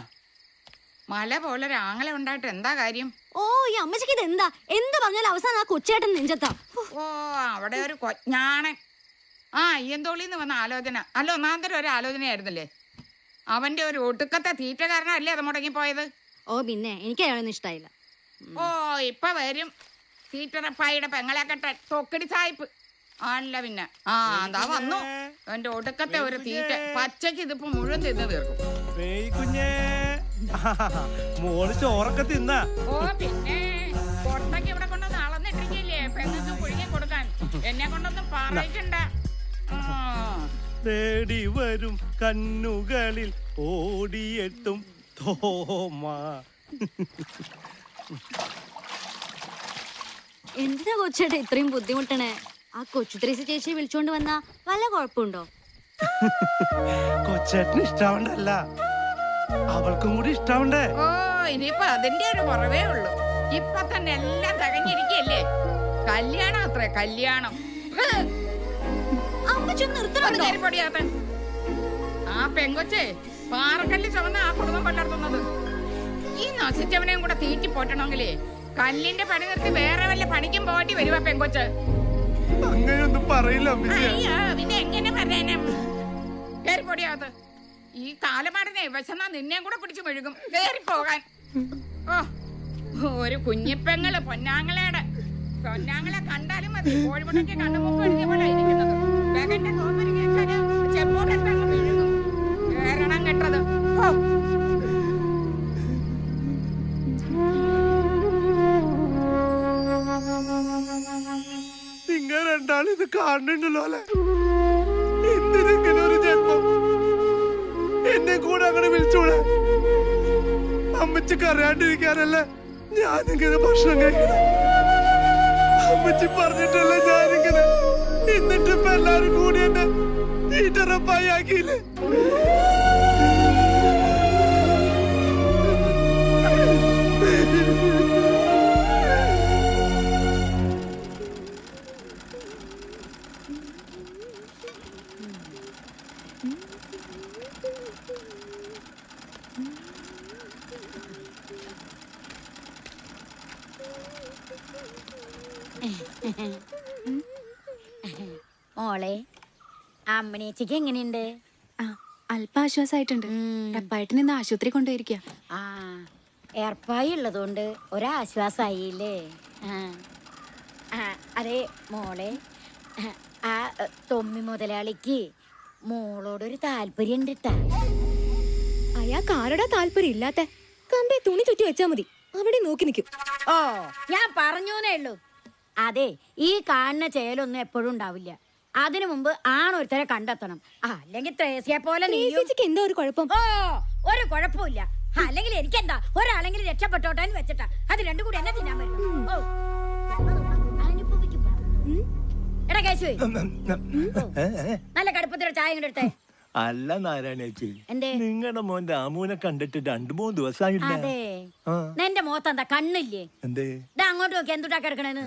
മല പോലെ ഒരു ആങ്ങളെ ഉണ്ടായിട്ട് എന്താ കാര്യം? ഓ, ഈ അമ്മച്ചിക്ക് ഇത് എന്താ? എന്ത് പറഞ്ഞാലും അവസാനം ആ കൊച്ചേട്ടൻ നെഞ്ചത്താ. ഓ, അവിടെ ഒരു കൊഞ്ഞാണൻ. ആ അയ്യന്തോളിന്ന് വന്ന ആലോചന. അല്ല, ഒന്നാന്തരം ഒരു ആലോചനയായിരുന്നല്ലേ. അവന്റെ ഒരു ഒടുക്കത്തെ തീറ്റ കാരണമല്ലേ അത് മുടങ്ങിപ്പോയത്. ഓ പിന്നെ എനിക്ക് അയാളൊന്നും ഇഷ്ടായില്ല. ഓ, ഇപ്പൊ വരും തീറ്ററപ്പായുടെ പെങ്ങളെ കെട്ട തൊക്കടി സായിപ്പ്. അല്ല പിന്നെ ആ എന്താ വന്നു എന്റെ ഒടുക്കത്തെ ഒരു തീറ്റ. പച്ചക്ക് ഇതിപ്പോ മുഴുവൻ തിന്ന് തീർക്കും. കുഞ്ഞേ, മോള് ചോറൊക്കെ തിന്ന. ഓ പിന്നെ പൊട്ടക്ക് ഇവിടെ കൊണ്ടൊന്ന് അളന്നിട്ടിരിക്കില്ലേ പെങ്ങൾക്ക് പുഴുങ്ങി കൊടുക്കാൻ. എന്നെ കൊണ്ടൊന്നും പറയിക്കണ്ട. തേടി വരും കണ്ണുകളിൽ ഓടിയെത്തും തോമാ. എന്തിനാ കൊച്ചേട്ടാ ഇത്രയും ബുദ്ധിമുട്ടണേ? ആ കൊച്ചുത്രേസി ചേച്ചിയെ വിളിച്ചോണ്ട് വന്നാ വല്ല കുഴപ്പമുണ്ടോ? കൊച്ചേട്ടന് ഇഷ്ടാവണ്ടല്ല, അവൾക്കും കൂടി ഇഷ്ടാവണ്ടേ. ഓ, ഇനിയിപ്പൊ അതിന്റെ ഒരു കുറവേ ഉള്ളൂ. ഇപ്പൊ തന്നെ എല്ലാം തകഞ്ഞിരിക്കല്ലേ. കല്യാണം അത്രേ, കല്യാണം. ആ പെങ്കൊച്ചേ പാറക്കല്ല് ചുമന്ന ആ കുടുംബം പലർത്തുന്നത്. ഈ നശിച്ചവനെയും കൂടെ തീറ്റി പോറ്റണമെങ്കിലേ കല്ലിന്റെ പണി നിർത്തി വേറെ വല്ല പണിക്കും പോറ്റി വരുവാ പെങ്കൊച്ച്. അങ്ങനെയൊന്നും പറയില്ല. അയ്യോ, പിന്നെ എങ്ങനെ പറയാനും. കേറിപ്പൊടിയാത് ഈ കാലമാടനെ വിശന്നാ നിന്നെയും കൂടെ പിടിച്ചു മെഴുകും. കേറിപ്പോകാൻ. ഓ, ഒരു കുഞ്ഞിപ്പെങ്ങള് പൊന്നാങ്ങളയുടെ പൊന്നാങ്ങളെ കണ്ടാലും മതി. കോഴിമുട്ടയ്ക്ക് കണ്ണുമുമ്പ് എഴുതിയ പോലെ ഇരിക്കുന്നത്. വേഗന്റെ കോപ്പരി കേൾക്കാന് ചെമ്പോട്ടെടുത്തങ്ങ് മെഴുകും. കേരണം കെട്ടത്. ഓ, നിങ്ങൾ രണ്ടാളും ഇത് കാണുന്നുണ്ടല്ലോ അല്ലെ? എന്തിനെങ്കിലും ഒരു ജന്മം എന്നെ കൂടെ അങ്ങനെ വിളിച്ചോളെ. അമ്മച്ചിക്ക് അറിയാണ്ടിരിക്കാനല്ലേ ഞാനിങ്ങനെ ഭക്ഷണം കഴിക്കണം. അമ്മച്ചി പറഞ്ഞിട്ടല്ലേ ഞാനിങ്ങനെ. എന്നിട്ടിപ്പോ എല്ലാരും കൂടി എന്നെ തീറ്ററപ്പായി ആക്കിയില്ലേ. മോളെ, അമ്മനേച്ചിക്ക് എങ്ങനെയുണ്ട്? അല്പ ആശ്വാസമായിട്ടുണ്ട്. എപ്പായിട്ട് ഇന്ന് ആശുപത്രി കൊണ്ടുപോയിരിക്കുക. ആ, ഏർപ്പായി ഉള്ളതുകൊണ്ട് ഒരാശ്വാസായില്ലേ. അതെ മോളെ, ആ തൊമ്മി മുതലാളിക്ക് മോളോടൊരു താല്പര്യം ഉണ്ട് ട്ടാ. അയാൾക്ക് ആരുടെ താല്പര്യം ഇല്ലാത്ത? കമ്പേ തുണി ചുറ്റി വെച്ചാ മതി, അവിടെ നോക്കി നിൽക്കും. ഓ, ഞാൻ പറഞ്ഞൂന്നേ ഉള്ളൂ. അതെ, ഈ കാണുന്ന ചേലൊന്നും എപ്പോഴും ഉണ്ടാവില്ല. അതിനു മുമ്പ് ആണൊരുത്തരെ കണ്ടെത്തണം. അല്ലെങ്കിൽ ത്രേസ്യയെ പോലെ എന്താ ഒരു കുഴപ്പം? ഓ, ഒരു കുഴപ്പമില്ല. അല്ലെങ്കിൽ എനിക്കെന്താ, ഒരാളെങ്കിലും രക്ഷപ്പെട്ടോട്ടെ എന്ന് വെച്ചിട്ടാ. അത് രണ്ടും കൂടി എന്നെ തിന്നാൻ പറ്റും. ഓ, എടാ കേശുവേ, നല്ല കടുപ്പത്തിലൊരു ചായ ഇങ്ങോട്ട് എടുത്തേ. അല്ല നാരായണേച്ചി, എന്തേ? നിങ്ങളുടെ മോൻ രാമുവിനെ കണ്ടിട്ട് 2-3 ദിവസമായില്ല. അതെ, ആ. നിന്റെ മുഖത്ത് എന്താ കണ്ണില്ലേ? എന്തേ? ഇതാ അങ്ങോട്ട് നോക്കി, എന്തുട്ടാ കിടക്കണേന്ന്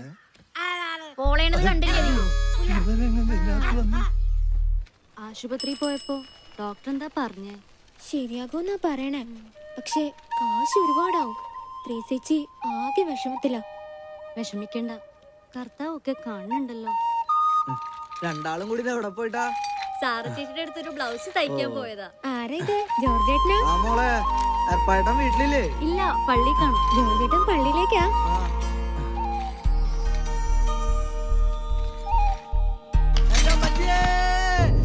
പോളേണത് കണ്ടില്ലേ നീ? ആശുപത്രി പോയപ്പോ ഡോക്ടർ എന്താ പറഞ്ഞേ? ശരിയാകുമെന്നാ പറയണേ, പക്ഷെ കാശ് ഒരുപാടാവും. ത്രേസ്യച്ചി ആകെ വിഷമത്തില. വിഷമിക്കണ്ട, കർത്താവൊക്കെ കാണുന്നുണ്ടല്ലോ. രണ്ടാളും കൂടി എവിടെ പോയിട്ടാ? സാറ ചേച്ചിയുടെ അടുത്തൊരു ബ്ലൗസ് തയ്ക്കാൻ പോയതാ. ആരാ ഇത്? ജോർജേട്ടനാ? ആ മോളെ, ഏർപ്പാട്ടം വീട്ടിലില്ലേ? ഇല്ല, പള്ളി കാണും. ജോർജേട്ടൻ പള്ളിയിലേക്കാ?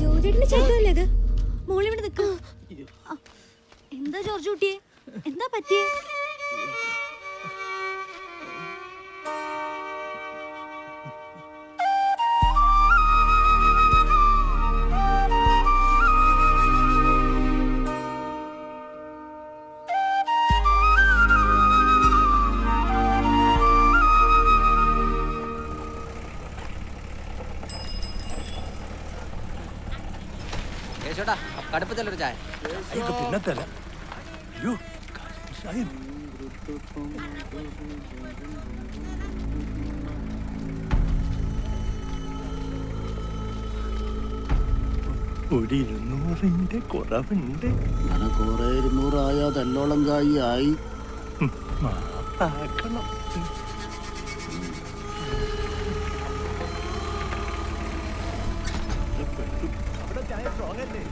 ജോർജേട്ടന് ചേട്ടല്ലേ ഇത്? മോളിവിടെ നിൽക്ക. എന്താ ജോർജ് കുട്ടിയെ, എന്താ പറ്റിയേ? ചേട്ടാ, കടുപ്പത്തിലൊരു ചായ. അയ്യോ, പിന്നെ തരാം. അയ്യോ, ഷാഹിൻ. ഒരു 200ന്റെ കുറവുണ്ട്. അങ്ങനെ കുറെ 200 ആയാ തെല്ലോളം കായി ആയി. മാപ്പാക്കണം. അവിടെ ചായ സ്ട്രോങ് അല്ലേ?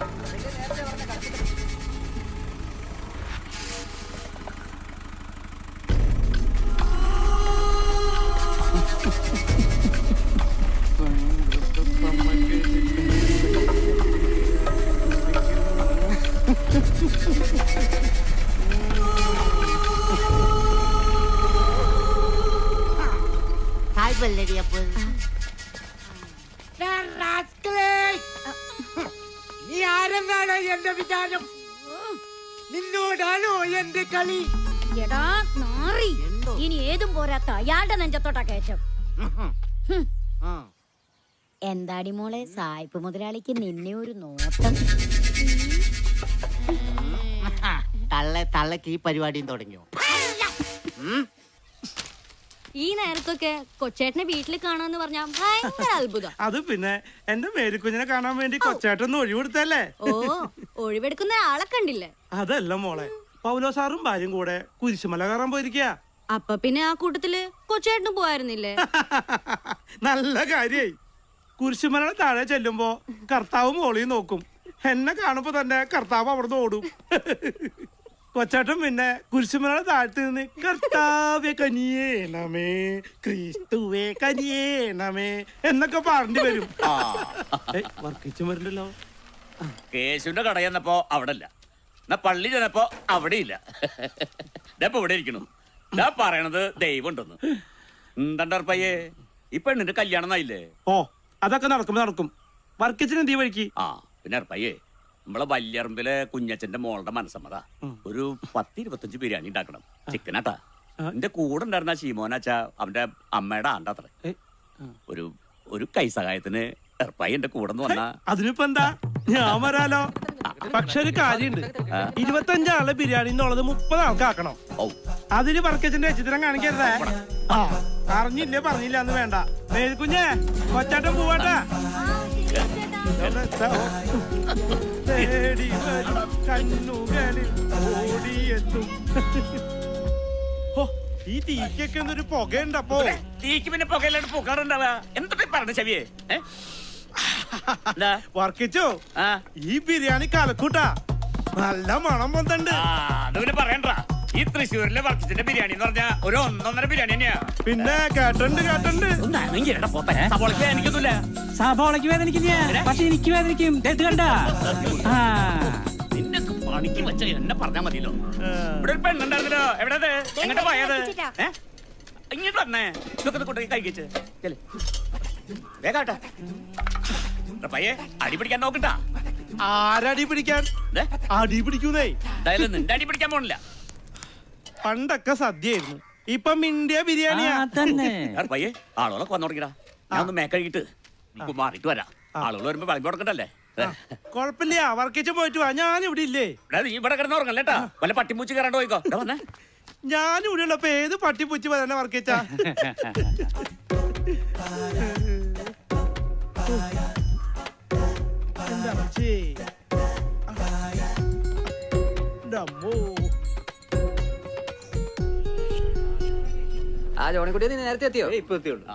നീ ആരെന്നാണ് എന്റെ വിചാരം? നിന്നോടാണോ എന്റെ കളി? എടാ നാറി, ഇനി ഏതും പോരാത്ത അയാളുടെ നെഞ്ചത്തോട്ടാ കയറ്റം. എന്താടി മോളെ, സായിപ്പ് മുതലാളിക്ക് നിന്നെ ഒരു നോട്ടം. തള്ളക്ക് ഈ പരിപാടിയും തുടങ്ങിയോ? ഈ നേരത്തൊക്കെ കൊച്ചേട്ടനെ വീട്ടിൽ കാണാന്ന് പറഞ്ഞാ ഭയങ്കര അത്ഭുതം. അത് പിന്നെ എന്റെ മേരിക്കുഞ്ഞിനെ കാണാൻ വേണ്ടി കൊച്ചേട്ടൊന്ന് ഒഴിവെടുത്തല്ലേ? ഓ, ഒഴിവെടുക്കുന്ന ആളെ കണ്ടില്ലേ? അതല്ല മോളെ, പൗലോ സാറും ഭാര്യയും കൂടെ കുരിശുമല കയറാൻ പോയിരിക്കുക. അപ്പൊ പിന്നെ ആ കൂട്ടത്തില് കൊച്ചേട്ടനും പോവായിരുന്നില്ലേ? നല്ല കാര്യായി. കുരിശുമലയുടെ താഴെ ചെല്ലുമ്പോ കർത്താവ് മോളിയും നോക്കും. എന്നെ കാണുമ്പോ തന്നെ കർത്താവ് അവിടുന്ന് ഓടും. കൊച്ചേട്ടൻ പിന്നെ കുരിശുമലയുടെ താഴത്ത് നിന്ന് കർത്താവേ കനിയേണമേ, ക്രിസ്തുവേ കനിയേണമേ എന്നൊക്കെ പറഞ്ഞു വരും. വർക്കിച്ചു വരണ്ടല്ലോ. കേശുവിന്റെ കട ചെന്നപ്പോ അവിടെ ഇല്ല, എന്നാ പള്ളി ചെന്നപ്പോ അവിടെ ഇല്ല. ഇപ്പൊ ഇവിടെ ഇരിക്കണു. ഇതാ പറയണത് ദൈവം ഉണ്ടെന്ന്. എന്താണ്ടർപ്പയ്യേ, ഈ പെണ്ണിന്റെ കല്യാണം ആയില്ലേ? ഓ, അതൊക്കെ നടക്കും. വർക്കിച്ചിന് എന്ത് വഴിക്ക്? ആ പിന്നെ അർപ്പയ്യേ, നമ്മളെ വല്യറമ്പിലെ കുഞ്ഞച്ചന്റെ മോളുടെ മനസ്സമ്മത ഒരു 10-25 ബിരിയാണി ഉണ്ടാക്കണം. ചിക്കനാട്ടാ. എന്റെ കൂടെ ഉണ്ടായിരുന്ന ശീമോനാച്ചാ അവന്റെ അമ്മയുടെ ആണ്ടാത്രേ. ഒരു കൈസഹായത്തിന് എർപ്പായി എന്റെ കൂടെ വന്നാ. അതിനിപ്പോ എന്താ, ഞാൻ വരാലോ. പക്ഷെ ഒരു കാര്യണ്ട്, 25 ആളെ ബിരിയാണി എന്നുള്ളത് 30 ആൾക്കാക്കണം. അതിന് വർക്കച്ചിന്റെ ചിത്രം കാണിക്കരുതേ. അറിഞ്ഞില്ലേ പറഞ്ഞില്ല എന്ന് വേണ്ട. മേൽക്കുഞ്ഞേ, കൊച്ചാട്ടം പോവാട്ടാ. തേടി വരും കണ്ണുകളിൽ ഓടിയെത്തും. ഈ തീക്കൊക്കെ ഒരു പുകയുണ്ടപ്പോ. തീക്ക് പിന്നെ പുകയില്ലാണ്ട് പുകാറുണ്ടാവുക. എന്തൊക്കെ പറഞ്ഞു ചെവിയെ? വർക്കിച്ചോ, ഈ ബിരിയാണി കലക്കൂട്ടാ. നല്ല മണം വന്നിട്ടുണ്ട്. അതുപോലെ പറയണ്ട. ഈ തൃശ്ശൂരിലെ വർക്കിച്ചിന്റെ ബിരിയാണി എന്ന് പറഞ്ഞാ ഒരു 1.5 ബിരിയാണി തന്നെയാ. പിന്നെ കേട്ടുണ്ട്. സബോളക്ക് വേദനിക്കൊന്നുമില്ല. സബോളക്ക് വേദനിക്കില്ല, പക്ഷെ എനിക്ക് വേദനിക്കും. കണ്ട നിന്നൊക്കെ പണിക്ക് വെച്ച എന്നെ പറഞ്ഞാ മതിയല്ലോ. ഇവിടെ ഒരു പെണ്ണുണ്ടായിരുന്നല്ലോ, എവിടെ എങ്ങോട്ട് പോയത്? ഇങ്ങോട്ട് വന്നേ, ഇതൊക്കെ കൊണ്ടുപോയി കഴിക്കച്ച് വേഗാട്ടെ. പയ്യെ അടി പിടിക്കാൻ നോക്കട്ടാ. ആരടി പിടിക്കാൻ? അടി പിടിക്കുന്നേ. എന്തായാലും നിന്റെ അടി പിടിക്കാൻ പോണില്ല. പണ്ടൊക്കെ സദ്യയായിരുന്നു, ഇപ്പൊ ഇന്ത്യ ബിരിയാണിയാ തന്നെ. പയ്യെ ആളുകളൊക്കെ വന്നു തുടങ്ങിടാ. ഞാൻ ഒന്ന് മേക്കഴിട്ട് മാറിയിട്ട് വരാം. ആളുകൾ വരുമ്പോ വിളമ്പി കൊടുക്കണ്ടല്ലേ. കൊഴപ്പില്ല വർക്കിച്ച് പോയിട്ട് വാ, ഞാൻ ഇവിടെ ഇല്ലേ. നീ ഇവിടെ കിടന്നുറങ്ങല്ലേട്ടാ, വല്ല പട്ടിമൂച്ച് കയറാണ്ട് പോയിക്കോ. വന്നേ, ഞാൻ ഇവിടെ ഉള്ളപ്പോ ഏത് പട്ടി പൂച്ചി തന്നെ വർക്കിച്ചാ. ആ ജോണിക്കുട്ടി നീ നേരത്തെ എത്തിയോ? ഇപ്പൊ എത്തിയുള്ളൂ.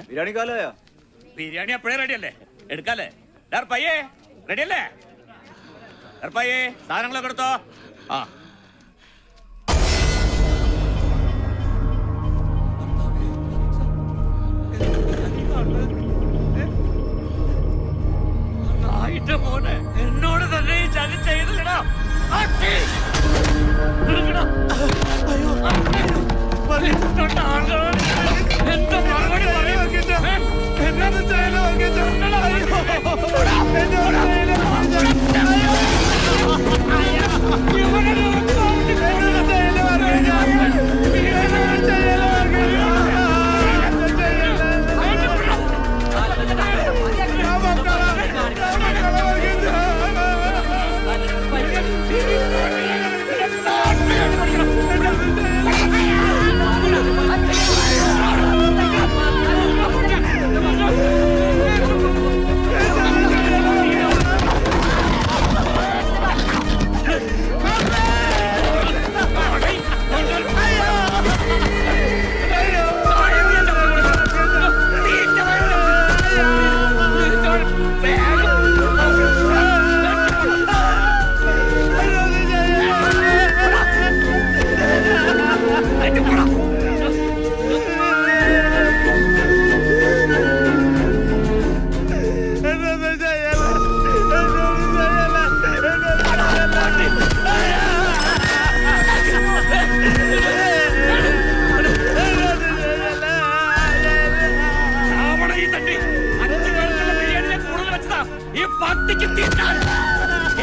ബിരിയാണി കാലോ? ബിരിയാണി എപ്പോഴേ റെഡി അല്ലേ? എടുക്കാല്ലേ? പയ്യേ റെഡി അല്ലേ? പയ്യേ സാധനങ്ങളൊക്കെ എടുത്തോ. ആ മോനെ, എന്നോട് തന്നെ ഈ ചതി ചെയ്തില്ലടാ. എന്താ മറുപടി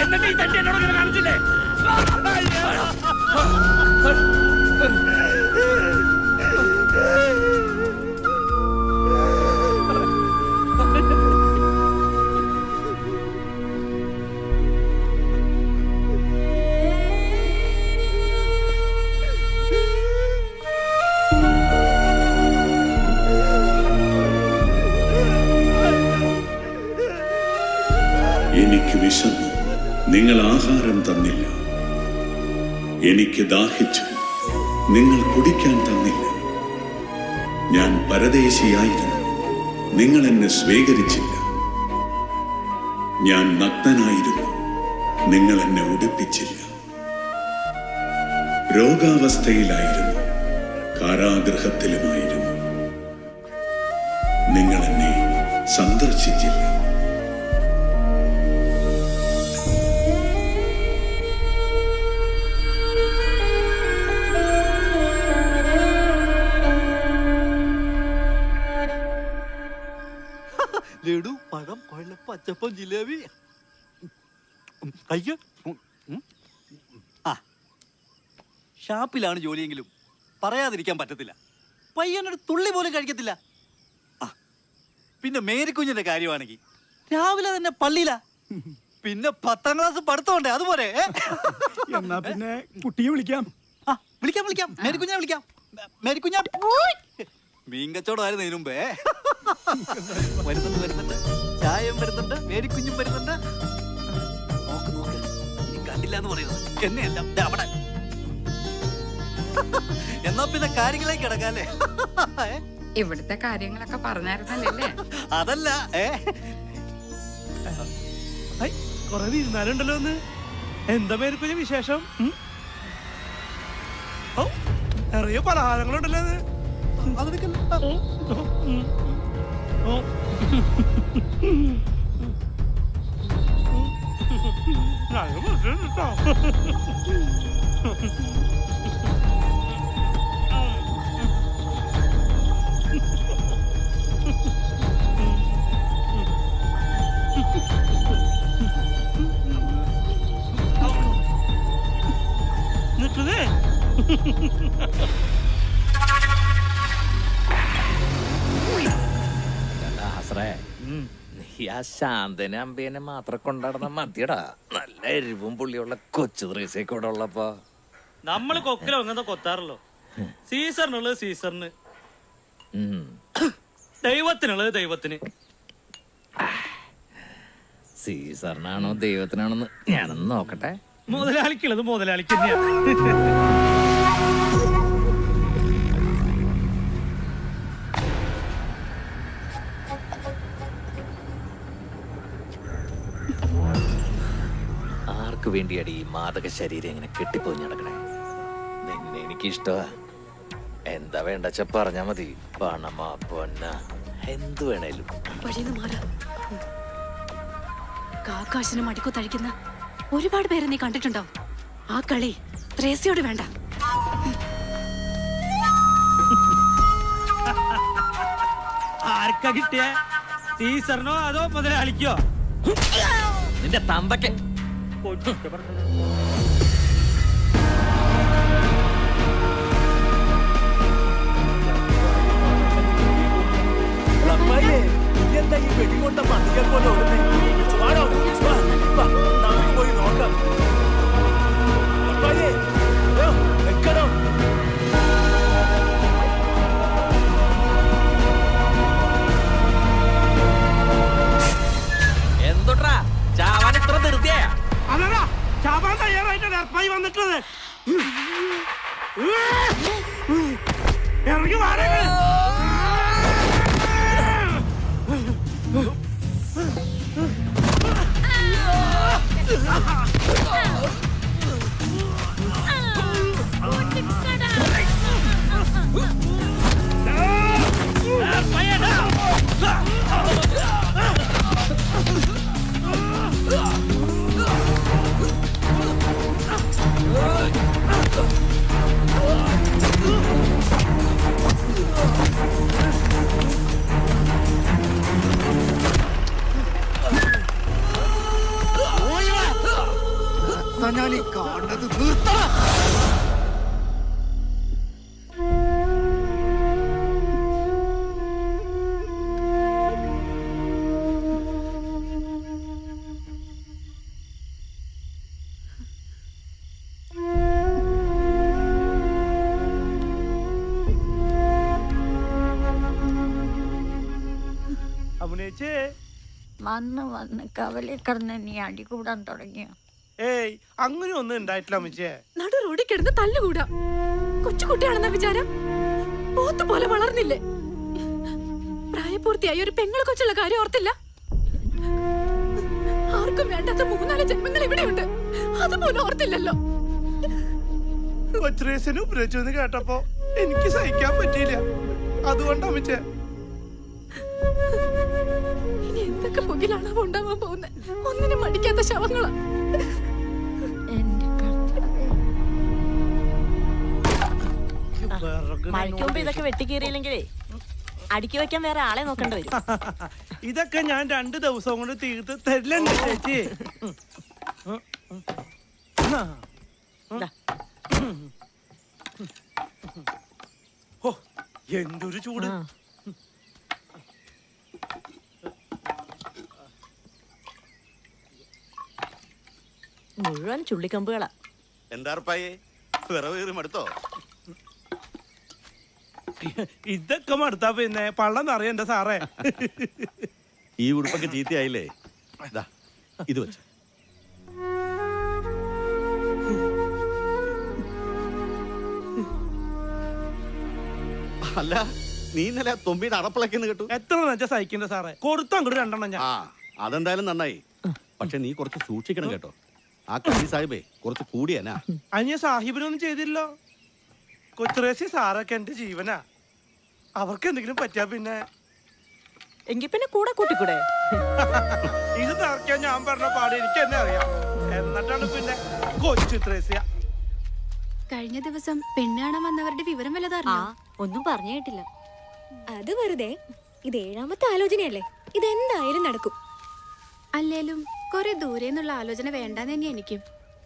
എന്നിട്ട് ഈ തട്ടി എന്നോട് ഇങ്ങനെ കാണിച്ചില്ലേ? എനിക്ക് വിശന്നു, നിങ്ങൾ ആഹാരം തന്നില്ല. എനിക്ക് ദാഹിച്ചു, നിങ്ങൾ കുടിക്കാൻ തന്നില്ല. ഞാൻ പരദേശിയായിരുന്നു, നിങ്ങൾ എന്നെ സ്വീകരിച്ചില്ല. ഞാൻ നഗ്നനായിരുന്നു, നിങ്ങൾ എന്നെ ഉടുപ്പിച്ചില്ല. രോഗാവസ്ഥയിലായിരുന്നു, കാരാഗൃഹത്തിലുമായിരുന്നു, നിങ്ങൾ എന്നെ സന്ദർശിച്ചില്ല. ലഡു, പഴം, കൊഴലപ്പം, അച്ചപ്പം, ജിലേബി. അയ്യോ, ആ ഷാപ്പിലാണ് ജോലിയെങ്കിലും പറയാതിരിക്കാൻ പറ്റത്തില്ല. പയ്യനൊരു തുള്ളി പോലും കഴിക്കത്തില്ല. ആ പിന്നെ മേരിക്കുഞ്ഞിന്റെ കാര്യമാണെങ്കിൽ രാവിലെ തന്നെ പള്ളിയില. പിന്നെ 10ാം ക്ലാസ് പഠിത്തമുണ്ടേ, അതുപോലെ. എന്നാ പിന്നെ കുട്ടിയെ വിളിക്കാം. ആ വിളിക്കാം വിളിക്കാം, മേരിക്കുഞ്ഞെ വിളിക്കാം. മേരിക്കുഞ്ഞ മീൻ കച്ചവടമായിരുന്നു ഇതിനു മുമ്പേ. വരുന്നുണ്ട് വരുന്നുണ്ട്, ചായയും വരുന്നുണ്ട്, മേരിക്കുഞ്ഞും വരുന്നുണ്ട്. നോക്ക് നോക്ക്, ഇനി കണ്ടില്ല എന്ന് പറയുന്നത് എന്നെയല്ല, അവിടെ. എന്നാ പിന്നെ കാര്യങ്ങളിലേക്ക് കിടക്കാല്ലേ? ഇവിടുത്തെ കാര്യങ്ങളൊക്കെ പറഞ്ഞായിരുന്നല്ലേ? അതല്ല, കൊറേ ഇരുന്നാലുണ്ടല്ലോ ഒന്ന്. എന്താ മേരിക്കുഞ്ഞ വിശേഷം? ഓ നിറയെ പലഹാരങ്ങളുണ്ടല്ലോ അത്. നിൽക്കുന്നേ. ഈ ആ ശാന്തനെ അമ്പേനെ മാത്രം കൊണ്ടാടുന്ന മതിയടാ. നല്ല എരിവും പുള്ളിയുള്ള കൊച്ചു ത്രേസ്യൊക്കെ ഇവിടെ ഉള്ളപ്പോ നമ്മള് കൊക്കിലോ അങ്ങനെ കൊത്താറല്ലോ. സീസറിനുള്ളത് സീസറിന്, ദൈവത്തിനുള്ളത് ദൈവത്തിന്. സീസറിനാണോ ദൈവത്തിനാണോന്ന് ഞാനൊന്ന് നോക്കട്ടെ. മുതലാളിക്കുള്ളത് മുതലാളിക്ക് തന്നെയാണ്. ആർക്ക് വേണ്ടിയാണ് ഈ മാദക ശരീരം ഇങ്ങനെ കെട്ടിപ്പോഞ്ഞ് നടക്കണേ? നിന്നെ എനിക്കിഷ്ടമാ. എന്താ വേണ്ടച്ച പറഞ്ഞാ മതി. പണമാ പൊന്ന എന്ത് വേണേലും. വഴിന്ന് മാറ. കാക്കാശിനും അടിക്കു തഴിക്കുന്ന ഒരുപാട് പേരെ നീ കണ്ടിട്ടുണ്ടാവും. ആ കളി ത്രേസ്യോട് വേണ്ട. ആർക്കാ കിട്ടിയ? സീസറിനോ അതോ മുതലാളിക്കോ? നിന്റെ തന്തയ്ക്ക്. എന്താ ഈ വെടികൊണ്ട മതിയെ പോലെ ഓടുന്നേ? വാടോ, വാ, നമുക്ക് പോയി നോക്കാം. അപ്പായേ, വെക്കണം. എന്തൊട്രാ ചാവാൻ ഇത്ര ധൃതിയാ? അതാ ചാവാൻ തയ്യാറായിട്ടാണ് അപ്പായി വന്നിട്ടുള്ളത്. ഇറങ്ങി മാറി. ഞാൻ ഈ കാണുന്നത് നിർത്തണം. അഭിനയിച്ചേ വന്ന് കവലി കിടന്ന് നീ അടി കൂടാൻ തുടങ്ങിയോ? ഏയ് അങ്ങനെ ഒന്നും ഉണ്ടായിട്ടില്ല അമ്മച്ചേ. നടു റോഡിൽ കിടന്ന് തല്ലുകൂടാ. കൊച്ചുകുട്ടിയാണെന്ന വിചാരം? പോത്ത് പോലെ വളർന്നില്ലേ? പ്രായപൂർത്തിയായ ഒരു പെങ്ങളെ കൊച്ചുള്ള കാര്യം ഓർത്തില്ല? ആർക്കും വേണ്ടാത്ത 3-4 ജന്മങ്ങൾ ഇവിടെയുണ്ട്. അതുപോലെ ഓർത്തില്ലല്ലോ. കൊച്ചുരേശന് ഉപയോഗിച്ചെന്ന് കേട്ടപ്പോ എനിക്ക് സഹിക്കാൻ പറ്റിയില്ല. അതുകൊണ്ടാ അമ്മച്ചേ. ഇനി എന്തൊക്കെ പുകിലാണ് ഉണ്ടാവാൻ പോകുന്നത്? ഒന്നിനും മടിക്കാത്ത ശവങ്ങളാ. മഴയ്ക്ക് മുമ്പ് ഇതൊക്കെ വെട്ടിക്കീറിയില്ലെങ്കിലേ അടുക്കി വെക്കാൻ വേറെ ആളെ നോക്കേണ്ടി വരും. ഇതൊക്കെ ഞാൻ 2 ദിവസം കൊണ്ട് തീർത്ത് തരില്ലേ ചേച്ചി? ഓ എന്തൊരു ചൂട്. മുഴുവൻ ചുള്ളിക്കമ്പുകളാ. എന്താ വിറവേറി മടുത്തോ? ഇതൊക്കെ മടുത്താ പിന്നെ പള്ളം നിറയണ്ട സാറേ. ഈ ഉടുപ്പൊക്കെ ചീത്തയായില്ലേ? ഇത് വെച്ച് അല്ല നീ ഇന്നലെ തൊമ്പിയുടെ അടപ്പിളക്കെന്ന് കേട്ടു. എത്ര നെച്ച സഹിക്കണ്ട സാറേ? കൊടുത്തു അങ്ങോട്ട് 2 എണ്ണം ഞാൻ. അതെന്തായാലും നന്നായി. പക്ഷെ നീ കുറച്ച് സൂക്ഷിക്കണം കേട്ടോ. ആ കവി സാഹിബേ കുറച്ച് കൂടിയാനാ. അനിയ സാഹിബിനൊന്നും ചെയ്തില്ലോ. കൊച്ചുറേശി സാറൊക്കെ എന്റെ ജീവനാ. അവർക്ക് എന്തെങ്കിലും പറ്റിയാ പിന്നെ എങ്കിൽ പിന്നെ കൂടെ കൂട്ടിക്കൂടെ? ഇത് നിറയ്ക്കാൻ ഞാൻ പറഞ്ഞ പാട് എനിക്ക് തന്നെ അറിയാം. എന്നിട്ടാണ് പിന്നെ കൊച്ചു ത്രേസ്യ. കഴിഞ്ഞ ദിവസം പെണ്ണ് കാണാൻ വന്നവരുടെ വിവരം വല്ലതറിഞ്ഞോ? ഒന്നും പറഞ്ഞു കേട്ടില്ല. അത് വെറുതെ. ഇത് 7ാമത്തെ ആലോചനയല്ലേ? ഇതെന്തായാലും നടക്കും. അല്ലേലും കുറെ ദൂരെ നിന്നുള്ള ആലോചന വേണ്ടെന്ന് തന്നെ എനിക്കും.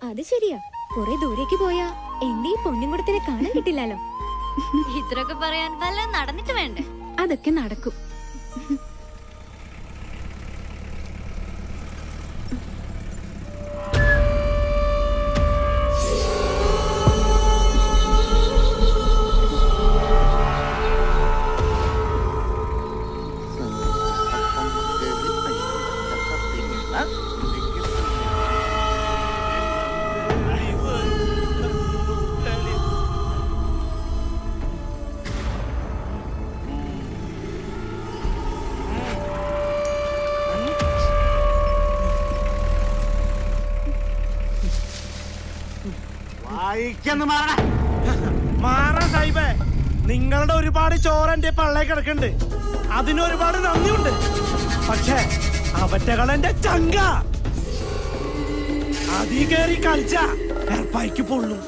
അത് ശരിയാ. കുറെ ദൂരേക്ക് പോയാ എന്റെ ഈ പൊന്നുംകുടത്തിനെ കാണാൻ കിട്ടില്ലല്ലോ. ഇത്രയൊക്കെ പറയാൻ വല്ല നടന്നിട്ട് വേണ്ടേ? അതൊക്കെ നടക്കും. വായിക്കെന്ന് മാറ മാറാ സാഹിബേ, നിങ്ങളുടെ ഒരുപാട് ചോറ് എന്റെ പള്ളേ കിടക്കുന്നുണ്ട്. അതിനൊരുപാട് നന്ദിയുണ്ട്. പക്ഷേ അവറ്റകളെന്റെ ചങ്ക അതീ കയറി കളിച്ച എർപ്പായിക്ക് പൊള്ളും.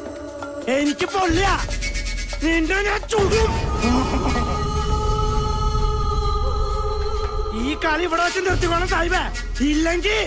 എനിക്ക് പൊള്ളിയ നിന്റെ ഞാൻ ചുടും. ഈ കളി ഇവിടെ വെച്ച് നിർത്തിക്കോണം സാഹിബേ, ഇല്ലെങ്കിൽ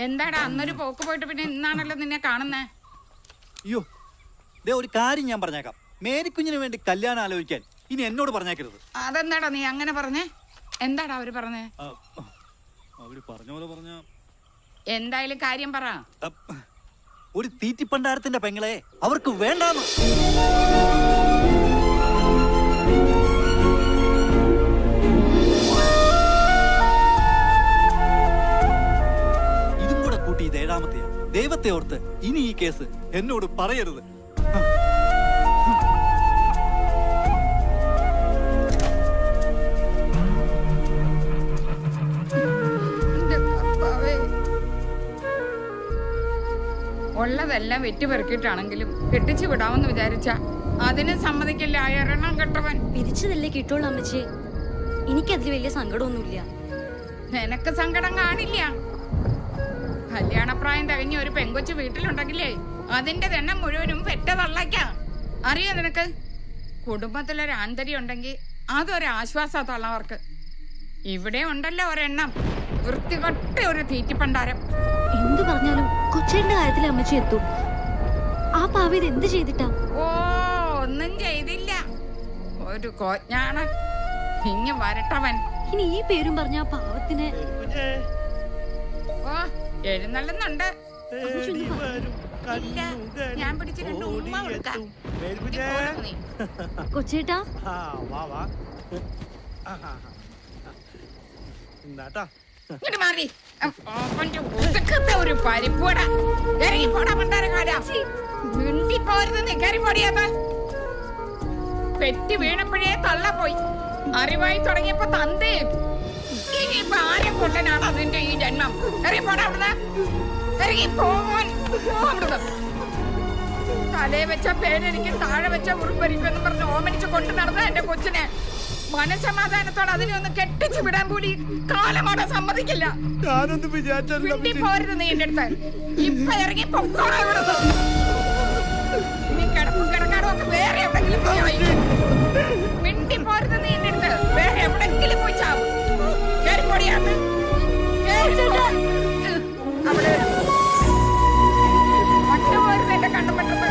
എന്താടാ അന്നൊരു പോക്ക് പോയിട്ട് പിന്നെ ഇന്നാണല്ലോ നിന്നെ കാണുന്നേ? അയ്യോ, ദേ ഒരു കാര്യം ഞാൻ പറഞ്ഞേക്കാം. മേരിക്കുഞ്ഞിന് വേണ്ടി കല്യാണം ആലോചിക്കാൻ ഇനി എന്നോട് പറഞ്ഞേക്കരുത്. അതെന്താടാ നീ അങ്ങനെ പറഞ്ഞേ? എന്താടാ അവര് പറഞ്ഞേ? അവര് പറഞ്ഞ പോലെ പറഞ്ഞ എന്തായാലും കാര്യം പറ. ഒരു തീറ്റിപ്പണ്ടാരത്തിന്റെ പെങ്ങളെ അവർക്ക് വേണ്ടാന്ന്. ഇതും കൂടെ കൂട്ടി ഇത് 7ാമത്തെയാ. ദൈവത്തെ ഓർത്ത് ഇനി ഈ കേസ് എന്നോട് പറയരുത്. ഉള്ളതെല്ലാം വെറ്റിപ്പെറുക്കിയിട്ടാണെങ്കിലും കെട്ടിച്ചു വിടാമെന്ന് വിചാരിച്ച അതിന് സമ്മതിക്കില്ല. എണ്ണം കെട്ടവൻ. പിരിച്ചതല്ലേ കിട്ടുള്ളൂ അമ്മച്ചി. എനിക്കതിൽ വലിയ സങ്കടമൊന്നുമില്ല. നിനക്ക് സങ്കടം കാണില്ല. കല്യാണപ്രായം തികഞ്ഞ ഒരു പെങ്കൊച്ചു വീട്ടിലുണ്ടെങ്കിലേ അതിന്റെ എണ്ണം മുഴുവനും പെറ്റ തള്ളയ്ക്കാം. അറിയോ നിനക്ക്? കുടുംബത്തിലൊരു ആന്തര്യം ഉണ്ടെങ്കിൽ അതൊരാശ്വാസം തള്ളവർക്ക്. ഇവിടെ ഉണ്ടല്ലോ ഒരെണ്ണം, വൃത്തികെട്ട ഒരു തീറ്റിപ്പണ്ടാരം. എന്തു പറഞ്ഞാലും കൊച്ചേന്റെ കാര്യത്തിൽ അമ്മച്ചി എത്തും. ആ പാവ ഇത് എന്ത് ചെയ്തിട്ടാ? ഓ, ഒന്നും ചെയ്തില്ല. ഒരു കോജ്ഞാണ് ഇങ്ങ് വരട്ടവൻ. ഇനി ഈ പേരും പറഞ്ഞ ആ പാവത്തിന് ഓ എഴുന്നള്ളുന്നുണ്ട്. ഇല്ല, ഞാൻ പിടിച്ച് 2 ഉമ്മ കൊടുക്കാം. കൊച്ചേട്ടാ ഇങ്ങോട്ട് മാറി. അവന്റെ ഒതുക്കത്തെ ഒരു പരിപ്പൂട. ഇറങ്ങി പോടാ പണ്ടാരക്കാരാ. മിണ്ടി പോരുന്ന് കയറി പോടിയാത്ത. പെറ്റി വീണപ്പോഴേ തള്ള പോയി. അറിവായി തുടങ്ങിയപ്പോ തന്തേ. ഇനിയിപ്പൊ ആരെ കൊണ്ടനാണ് അതിന്റെ ഈ ജന്മം? ഇറങ്ങി പോടാ അവിടുന്ന്. ഇറങ്ങി പോവാൻ അവിടുന്ന്. തലേ വെച്ച പേരെനിക്ക് താഴെ വെച്ച ഉറുപ്പരിക്കുമെന്ന് പറഞ്ഞ് ഓമനിച്ച് കൊണ്ടു നടന്ന എന്റെ കൊച്ചിനെ മനസമാധാനത്തോടെ അതിനെ ഒന്ന് കെട്ടിച്ചു വിടാൻ കൂടി കാലമാണ് സമ്മതിക്കില്ല. ഞാനൊന്നും വിചാരിച്ചു പോരുത് നീ എന്റെ അടുത്ത്. ഇപ്പൊ ഇറങ്ങി പൊക്കോളാം ഇവിടുന്ന്. നീ കിടപ്പും കിടക്കാടും ഒക്കെ വേറെ എവിടെങ്കിലും പോയി. മിണ്ടി പോരുത് നീ എന്റെ അടുത്ത്. വേറെ എവിടെങ്കിലും പോയി ചാവും. കേറിപ്പൊടിയാന്ന് അവിടെ ഒറ്റ പോരുത് എന്റെ കണ്ടുപെട്ടത്.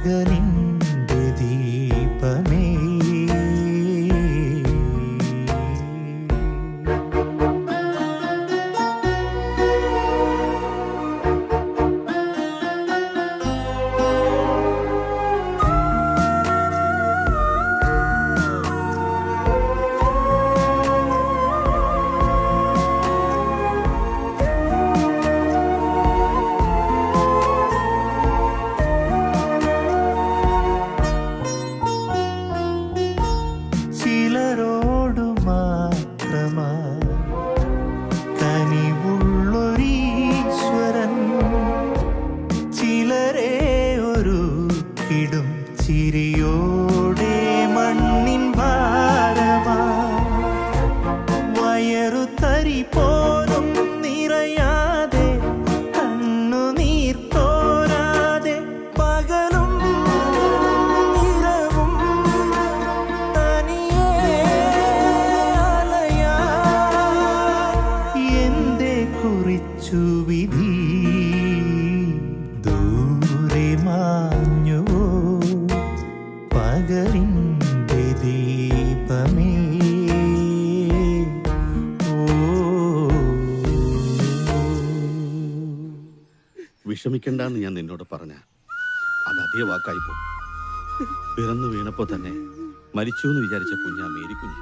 പകലിൻ്റെ ദീപമേ ചിലരോടു മാത്രമാ കനിവുള്ളൊരീശ്വരൻ ചിലരെ ഒരുക്കിടും ചിരിയോടെ മണ്ണിൻ ഭാരമാ വയറു തരി പോലും നിറയാതെ കണ്ണുനീർ തോരാതെ പകലും നിറവും എന്റെ കുറിച്ചു വിധി ദൂരെ മാഞ്ഞുവോ പകലിൻ്റെ ദീപമേ വിഷമിക്കണ്ടെന്ന് ഞാൻ നിന്നോട് പറഞ്ഞ അത് അതേ വാക്കായി പോകും. പിറന്നു വീണപ്പോ തന്നെ മരിച്ചു എന്ന് വിചാരിച്ച കുഞ്ഞാ മേരിക്കുഞ്ഞ്.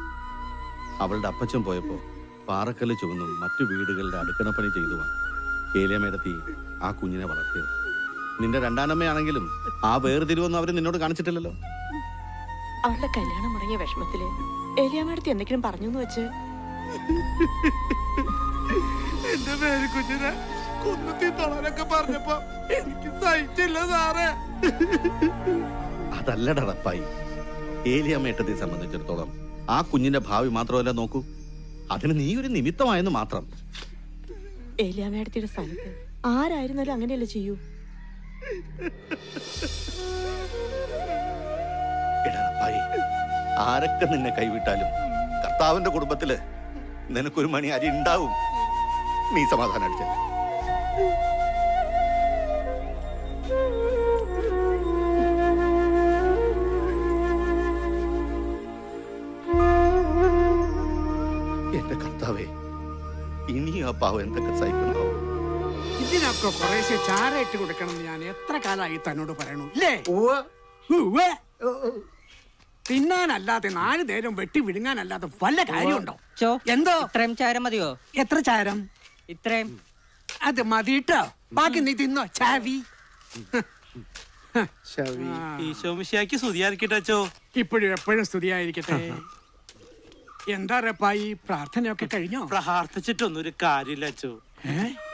അവളുടെ അപ്പച്ചൻ പോയപ്പോ പാറക്കല്ല് ചുവന്നും മറ്റു വീടുകളുടെ അടുക്കളപ്പണി ചെയ്തുവാ കേലിയമേടത്തി ആ കുഞ്ഞിനെ വളർത്തിയത്. നിന്റെ രണ്ടാനമ്മയാണെങ്കിലും ആ വേർതിരിവൊന്നും അവര് നിന്നോട് കാണിച്ചിട്ടില്ലല്ലോ. അവളുടെ കല്യാണം മുടങ്ങിയ വിഷമത്തില് ഏലിയാമ്മടുത്ത് എന്തെങ്കിലും പറഞ്ഞു എന്ന് വെച്ച് എന്റെ പേര് കുഞ്ഞിനെ കുന്നത്തി തൊളാനൊക്കെ പറഞ്ഞപ്പോ എനിക്ക് സഹിച്ചില്ല സാറേ. അതല്ലട റപ്പായി. ഏലിയമ്മേട്ടത്തെ സംബന്ധിച്ചിടത്തോളം ആ കുഞ്ഞിന്റെ ഭാവി മാത്രമല്ല നോക്കൂ, അതിന് നീ ഒരു നിമിത്തമായെന്ന് മാത്രം. ഏലിയാമ്മടുത്തിയുടെ സ്ഥാനത്ത് ആരായിരുന്നാലും അങ്ങനെയല്ലേ ചെയ്യൂ. എടാ റപ്പായി, ആരൊക്കെ നിന്നെ കൈവിട്ടാലും കർത്താവിന്റെ കുടുംബത്തില് നിനക്കൊരു മണി അരി ഉണ്ടാവും. നീ സമാധാനം അടിച്ചല്ല. എന്റെ കർത്താവേ, ഇനി ആ പാവം എന്തൊക്കെ സഹിക്കണോ. ഇതിനൊക്കെ കുറേശ്ശെ ചാരയിട്ട് കൊടുക്കണം എന്ന് ഞാൻ എത്ര കാലമായി തന്നോട് പറയണു ഇല്ലേ? ഉവ്വ്. തിന്നാനല്ലാതെ 4 നേരം വെട്ടി വിഴുങ്ങാനല്ലാതെ വല്ല കാര്യമുണ്ടോ? എന്തോ ഇത്രയും ചാരം മതിയോ? എത്ര ചാരം? ഇത്രയും. അത് മതിട്ടോ, ബാക്കി നീ തിന്നോ. ചാവി ഈശോമിശിയാക്കി സ്തുതിയായിരിക്കട്ടെ അച്ചോ. ഇപ്പോഴും എപ്പോഴും സ്തുതിയായിരിക്കട്ടെ. എന്താ റപ്പായി, പ്രാർത്ഥനയൊക്കെ കഴിഞ്ഞോ? പ്രാർത്ഥിച്ചിട്ടൊന്നും ഒരു കാര്യമില്ല അച്ചോ.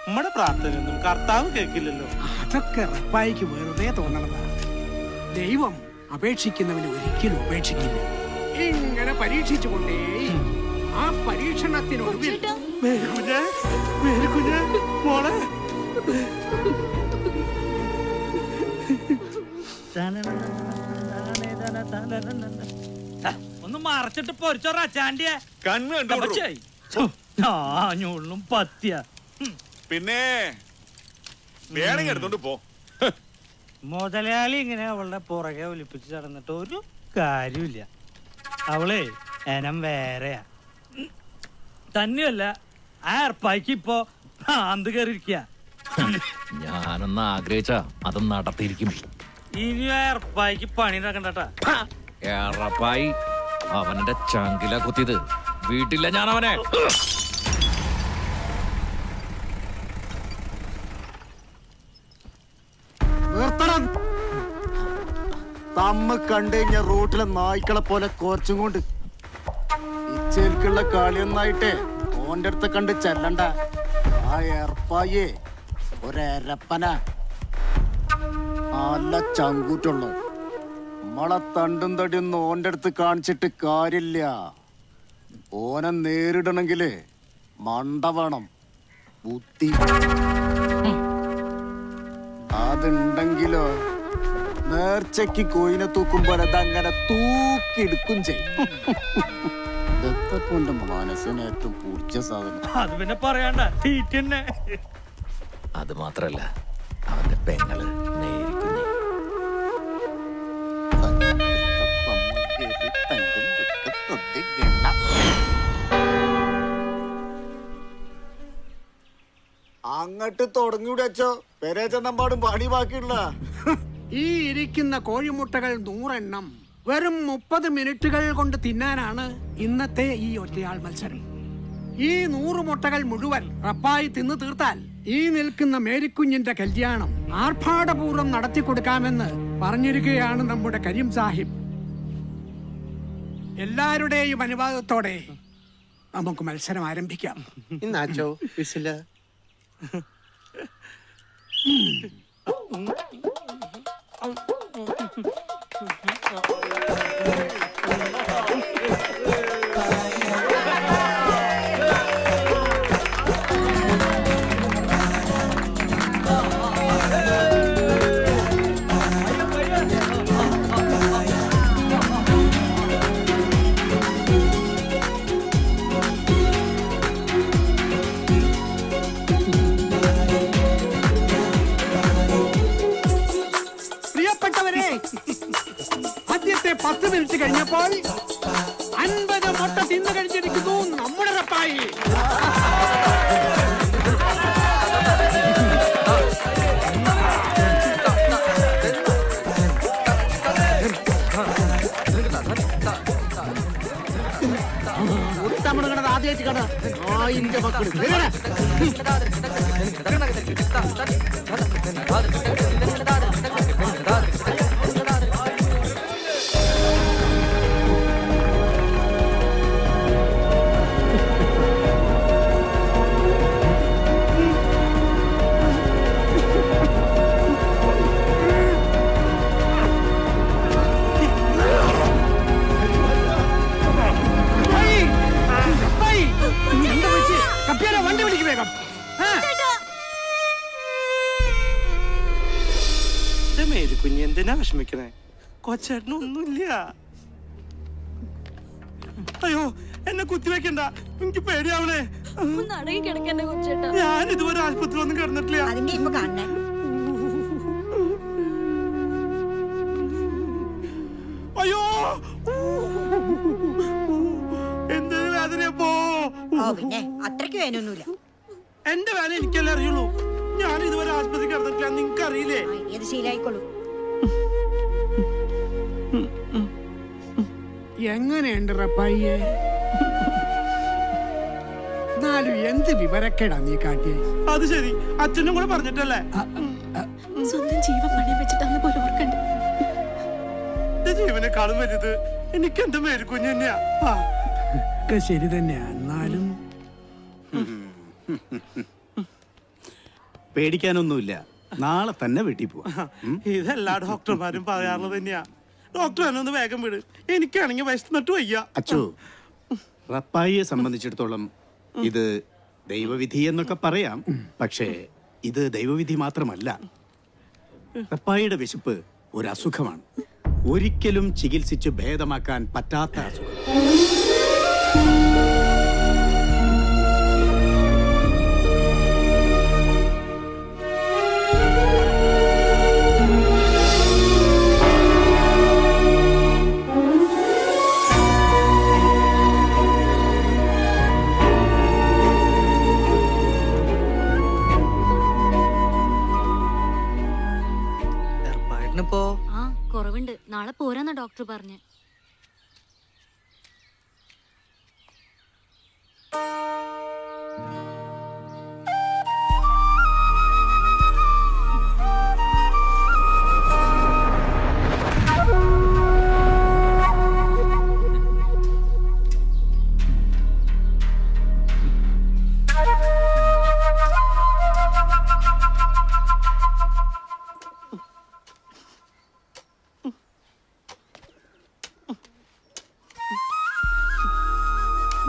നമ്മുടെ പ്രാർത്ഥനയൊന്നും കർത്താവ് കേൾക്കില്ലല്ലോ. അതൊക്കെ റപ്പായിക്ക് വെറുതെ തോന്നണതാ. ദൈവം അപേക്ഷിക്കുന്നവന് ഒരിക്കലും ഉപേക്ഷിക്കില്ല. ഇങ്ങനെ പരീക്ഷിച്ചുകൊണ്ടേ ആ പരീക്ഷണത്തിനൊടുവിൽ മോളെ ഒന്ന് മറച്ചിട്ട് പൊരിച്ചോറാ ചാണ്ടിയെ ഞാഞ്ഞുള്ളും പത്തിയ. പിന്നെ വേണമെങ്കിൽ എടുത്തോണ്ട് പോ. മുതലാളി ഇങ്ങനെ അവളുടെ പുറകെ ഒലിപ്പിച്ച് നടന്നിട്ട് ഒരു കാര്യമില്ല. അവളെ എനം വേറെയാ. തന്നെയല്ല, ആ ഏർപ്പായ്ക്ക് ഇപ്പൊ ഭ്രാന്ത് കയറിയിരിക്കുക. ഞാനൊന്ന് ആഗ്രഹിച്ച അത് നടത്തിയിരിക്കും. ഇനി ആ ഏർപ്പായ്ക്ക് പണി നടക്കണ്ടട്ടാ. ഏറപ്പായി അവന്റെ ചങ്കില കുത്തിയത് വീട്ടില്ല ഞാൻ അവനെ. തമ്മ കണ്ടു കഴിഞ്ഞ റോട്ടിലെ നായ്ക്കളെ പോലെ കുറച്ചും കൊണ്ട് ഇച്ചേൽക്കുള്ള കളിയൊന്നായിട്ടേ ഓന്റെ അടുത്ത് കണ്ട് ചെല്ലണ്ട. ആ ഏർപ്പായേ ഒരപ്പന നല്ല ചങ്കൂറ്റുള്ള നമ്മളെ തണ്ടും തടിയൊന്നും ഓന്റെ അടുത്ത് കാണിച്ചിട്ട് കാര്യമില്ല. ഓനെ നേരിടണെങ്കില് മണ്ട വേണം, ബുദ്ധി. അതുണ്ടെങ്കിലോ നേർച്ചയ്ക്ക് കോയിനെ തൂക്കുമ്പോൾ അതങ്ങനെ തൂക്കിയെടുക്കും ചെയ്യും. ഇതൊക്കെ മനസ്സിന് ഏറ്റവും പൂർച്ച സാധനം. അത് പിന്നെ പറയണ്ട, തീറ്റന്നെ. അത് മാത്രല്ല അവന്റെ പെങ്ങള് നേരിക്കുന്നേ. അങ്ങട്ട് തുടങ്ങിയൂടെ അച്ഛോ പെരേ ചെന്നമ്പാടും പണി ബാക്കിയുള്ള. ഈ ഇരിക്കുന്ന കോഴിമുട്ടകൾ 100 എണ്ണം വെറും 30 മിനിറ്റുകൾ കൊണ്ട് തിന്നാനാണ് ഇന്നത്തെ ഈ ഒറ്റയാൾ മത്സരം. ഈ 100 മുട്ടകൾ മുഴുവൻ റപ്പായി തിന്നു തീർത്താൽ ഈ നിൽക്കുന്ന മേരിക്കുഞ്ഞിന്റെ കല്യാണം ആർഭാടപൂർവ്വം നടത്തി കൊടുക്കാമെന്ന് പറഞ്ഞിരിക്കുകയാണ് നമ്മുടെ കരീം സാഹിബ്. എല്ലാവരുടെയും അനുവാദത്തോടെ നമുക്ക് മത്സരം ആരംഭിക്കാം. ഇന്നാച്ചോ വിസില് പ്രിയപ്പെട്ടവരെ, ആദ്യത്തെ 10 മിനിറ്റ് കഴിഞ്ഞപ്പോൾ 50 മുട്ട തിന്നു കഴിഞ്ഞിരിക്കുന്നു നമ്മുടെ റപ്പായി. ആദ്യമായിട്ട് കഥ ആയിന്റെ മക്കൾ വണ്ടി വിളിക്ക് വേഗം. മേരിക്കുഞ്ഞ് എന്തിനാ വിഷമിക്കണേ? കൊച്ചേട്ടനൊന്നുമില്ല. അയ്യോ എന്നെ കുത്തിവെക്കണ്ട, എനിക്ക് പേടിയാവണേ. ഞാൻ ഇതുവരെ ആശുപത്രി ഒന്നും കിടന്നിട്ടില്ല. അയ്യോ എന്തൊരു വേദനയപ്പോ. അത്രയ്ക്ക് വേനൊന്നുമില്ല. എന്റെ വേല എനിക്കല്ലേ അറിയുള്ളൂ. ഞാൻ ഇതുവരെ ആശുപത്രി കിടന്നിട്ടില്ല, നിങ്ങക്ക് അറിയില്ലേ? ഏത് ശീലായിക്കോളൂ. എങ്ങനെയുണ്ട് റപ്പായിയെ? എന്നാലും എന്ത് വിവരക്കേടാ നീ കാട്ടിയേ? അത് ശരി, അച്ഛനും കൂടെ പറഞ്ഞിട്ടല്ലേ? സ്വന്തം ജീവൻ പണയം വെച്ചിട്ട് അന്ന് പോലെ ഓർക്കണ്ട. ജീവനെക്കാളും വലുത് എനിക്ക് എന്റെ മേരിക്കുഞ്ഞ് തന്നെയാ. ഒക്കെ ശരി തന്നെയാ. എന്നാലും പേടിക്കാനൊന്നുമില്ല, നാളെ തന്നെ വീട്ടിൽ പോവാ. ഇതെല്ലാ ഡോക്ടർമാരും പറയാറുള്ളത് തന്നെയാ. ഡോക്ടർ എന്നെ ഒന്ന് വേഗം വിട്, എനിക്കാണെങ്കിൽ വിശന്നിട്ട് വയ്യ. അച്ചോ, റപ്പായിയെ സംബന്ധിച്ചിടത്തോളം ഇത് ദൈവവിധി എന്നൊക്കെ പറയാം. പക്ഷേ ഇത് ദൈവവിധി മാത്രമല്ല. റപ്പായിയുടെ വിശപ്പ് ഒരു അസുഖമാണ്, ഒരിക്കലും ചികിത്സിച്ച് ഭേദമാക്കാൻ പറ്റാത്ത അസുഖം. കുറവുണ്ട്, നാളെ പോരാന്ന ഡോക്ടർ പറഞ്ഞു.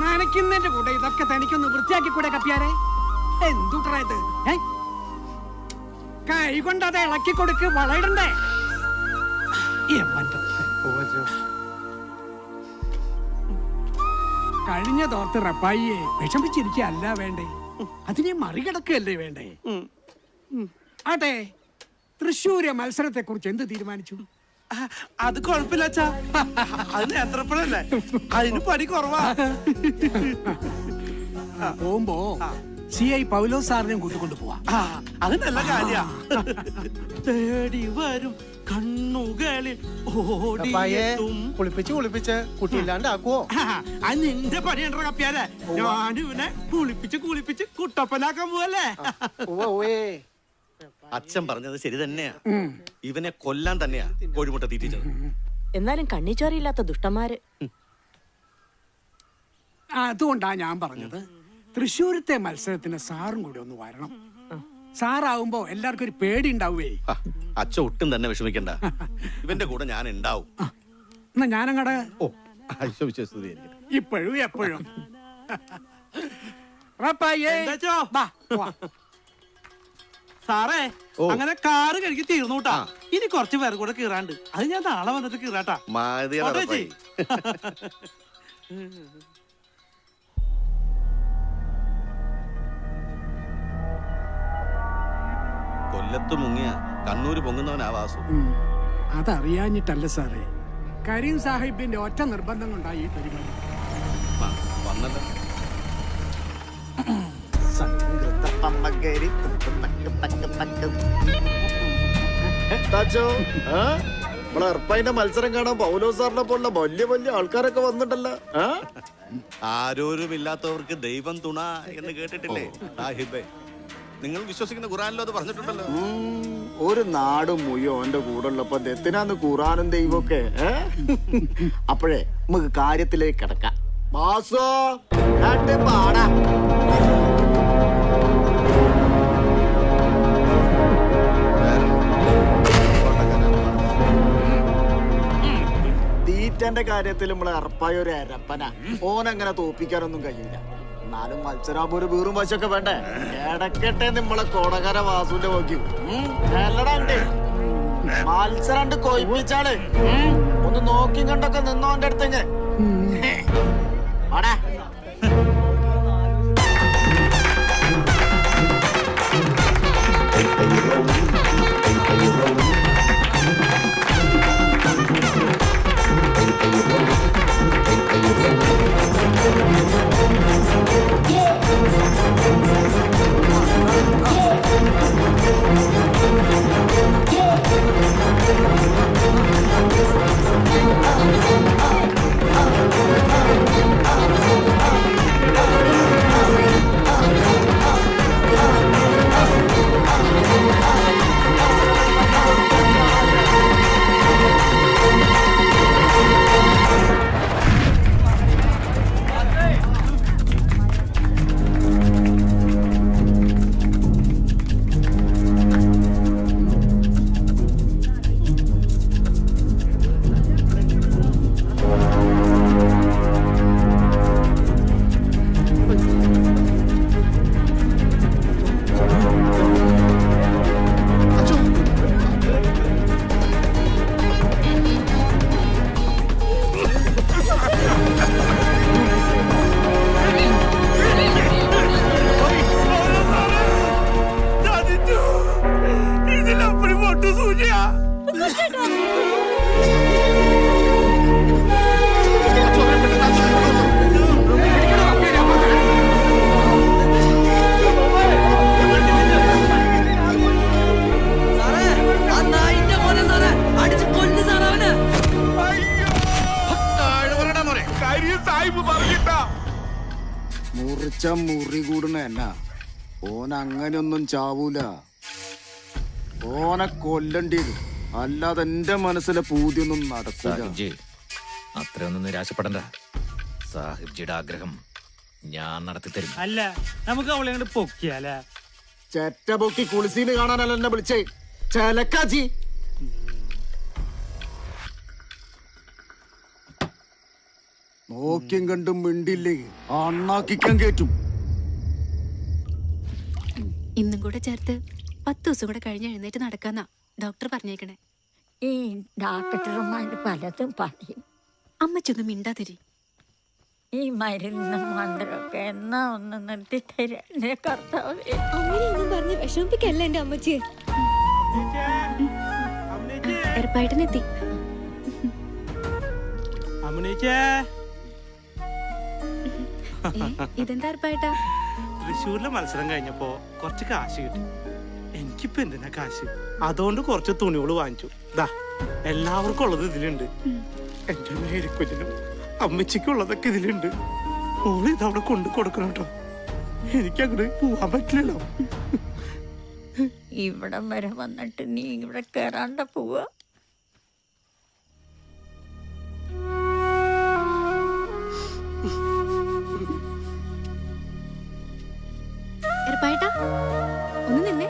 നനയ്ക്കുന്നതിന്റെ കൂടെ ഇതൊക്കെ തനിക്കൊന്ന് വൃത്തിയാക്കി കൂടെ കപ്പിയാരെ? എന്തുട്രാ ഇത്? കൈ കൊണ്ട് അത് ഇളക്കി കൊടുക്ക്, വളയിടണ്ടേ? കഴിഞ്ഞ തോർത്ത് റപ്പായിയെ വിഷമിച്ചിരിക്കല്ല വേണ്ടേ, അതിനെ മറികടക്കുകയല്ലേ വേണ്ടേ? ആട്ടെ, തൃശ്ശൂര് മത്സരത്തെ കുറിച്ച് എന്ത് തീരുമാനിച്ചു? അത് കുഴപ്പമില്ല അച്ഛാ, അത് നേത്രപ്പഴല്ലേ, അതിന് പണി കുറവാ. പോകുമ്പോ CI പൗലോസ് സാറിനെയും കൂട്ടിക്കൊണ്ടു പോവാ. അത് നല്ല കാര്യ. തേടി വരും കണ്ണുകളിൽ ഓടിയെത്തും. കുളിപ്പിച്ച് കുട്ടിയില്ലാണ്ടാക്കുവോ? അത് നിന്റെ പണിയണ്ട കപ്പിയാലേ. ഞാനിവനെ കുളിപ്പിച്ച് കുട്ടപ്പനാക്കാൻ പോവല്ലേ. അച്ഛൻ പറഞ്ഞത് ശരി തന്നെയാ. ഇവനെ കൊല്ലാൻ തന്നെയാ കോഴിമുട്ട തീറ്റിച്ചത്. എന്നാലും കണ്ണിച്ചോറിയില്ലാത്ത ദുഷ്ടന്മാര്. അതുകൊണ്ടാ ഞാൻ പറഞ്ഞത് തൃശ്ശൂരത്തെ മത്സരത്തിന് സാറും കൂടി ഒന്ന് വരണം. സാറാവുമ്പോ എല്ലാവർക്കും ഒരു പേടി ഉണ്ടാവേ. അച്ഛൻ ഒട്ടും തന്നെ വിഷമിക്കണ്ട. ഇവന്റെ കൂടെ ഞാൻ ഉണ്ടാവും. എന്നാ ഞാനങ്ങടെ ഇപ്പോഴും എപ്പോഴും സാറേ അങ്ങനെ കാറ് കഴുകി തീർന്നു കേട്ടാ. ഇനി കുറച്ച് പേർ കൂടെ കീറാണ്ട്. അത് ഞാൻ നാളെ വന്നിട്ട് കീറാട്ടാ. കൊല്ലത്ത് മുങ്ങിയ കണ്ണൂര് പൊങ്ങുന്നവനാ വാസു. അതറിയാഞ്ഞിട്ടല്ല സാറേ, കരീം സാഹിബിന്റെ ഒറ്റ നിർബന്ധം കൊണ്ടായി ഈ പരിപാടി. വന്നല്ലോ. നമ്മളെ മത്സരം കാണാൻ പൗലോസ് സാറിനെ പോലുള്ള വലിയ വലിയ ആൾക്കാരൊക്കെ വന്നിട്ടല്ലോ. ആരോരുമില്ലാത്തവർക്ക് ദൈവം തുണ എന്ന് കേട്ടിട്ടില്ലേ സാഹിബേ? നിങ്ങൾ വിശ്വസിക്കുന്ന ഖുറാനിലോ അത് പറഞ്ഞിട്ടുണ്ടല്ലോ. ഒരു നാടും മുയ്യോ എന്റെ കൂടെ ഉള്ളപ്പോ എത്തിനാന്ന് ഖുറാനും ദൈവമൊക്കെ. അപ്പോഴേ നമുക്ക് കാര്യത്തിലേക്ക് കിടക്കാം. മാസോ പാടാ. തീറ്റന്റെ കാര്യത്തിൽ നമ്മളെ അറപ്പായ ഒരു അരപ്പന. ഓനങ്ങനെ തോപ്പിക്കാനൊന്നും കഴിയില്ല. എന്നാലും മത്സരാകുമ്പോ ഒരു വീറും വശമൊക്കെ വേണ്ടേ? ഇടക്കട്ടെ നമ്മളെ കൊടകര വാസുവിന്റെ നോക്കി എല്ലടാണ്ട് മത്സരം കൊയ്പ്പിച്ചാള്. ഒന്ന് നോക്കി കണ്ടൊക്കെ നിന്നോ എന്റെ അടുത്തേക്ക്. ആടാ മുറിച്ച മുറി കൂടണ എന്നാ. ഓൻ അങ്ങനെയൊന്നും ചാവൂല. ഓനെ കൊല്ലണ്ടി വരും. അല്ലാതെ എന്റെ മനസ്സിലെ പൂതിയൊന്നും നടക്കൂല. അത്രയൊന്നും നിരാശപ്പെടണ്ട. സാഹിബ്ജിയുടെ ആഗ്രഹം ഞാൻ നടത്തി തരും. അല്ല നമുക്ക് അവളെ അങ്ങോട്ട് പൊക്കിയാലേ? ചെറ്റ പൊക്കി കുളിസീന് കാണാനല്ല എന്നെ വിളിച്ചേ. ചെലക്കാച്ചി നോക്കിയും കണ്ടും മിണ്ടില്ലേ അണ്ണാക്കിക്കാൻ കേറ്റും. ഇന്നും കൂടെ ചേർത്ത് 10 ദിവസം കൂടെ കഴിഞ്ഞ് എഴുന്നേറ്റ് നടക്കാന്നാ ഡോക്ടർ പറഞ്ഞേക്കണേ. ഈ ഡോക്ടർമാര് പലതും പറയും. അമ്മച്ചൊന്നും മിണ്ടാതിരി. ഈ മരുന്ന് മന്ത്രമൊക്കെ എന്നാ ഒന്ന് നിർത്തി തരാ കർത്താവേ. അങ്ങനെയൊന്നും പറഞ്ഞ് വിഷമിപ്പിക്കല്ല എന്റെ അമ്മച്ചിയെ. ഏർപ്പായിട്ടെത്തി. അമ്മണിച്ചേ ഇതെന്താ ഏർപ്പായിട്ടാ? തൃശ്ശൂരിലെ മത്സരം കഴിഞ്ഞപ്പോ കുറച്ച് കാശ് കിട്ടി. എനിക്കിപ്പോ എന്തിനാ കാശ്? അതുകൊണ്ട് കുറച്ച് തുണികൾ വാങ്ങിച്ചു. ദാ എല്ലാവർക്കും ഉള്ളത് ഇതിലുണ്ട്. എന്റെ മേരിക്കുഞ്ഞിനും അമ്മച്ചിക്കുള്ളതൊക്കെ ഇതിലുണ്ട്. മോള് ഇതവിടെ കൊണ്ടു കൊടുക്കണം കേട്ടോ. എനിക്കങ്ങോട്ട് പോവാൻ പറ്റില്ലല്ലോ. ഇവിടം വരെ വന്നിട്ട് നീ ഇവിടെ കേറാണ്ട പോവാ. എറപ്പായേട്ടാ, ഒന്ന് നിന്നേ.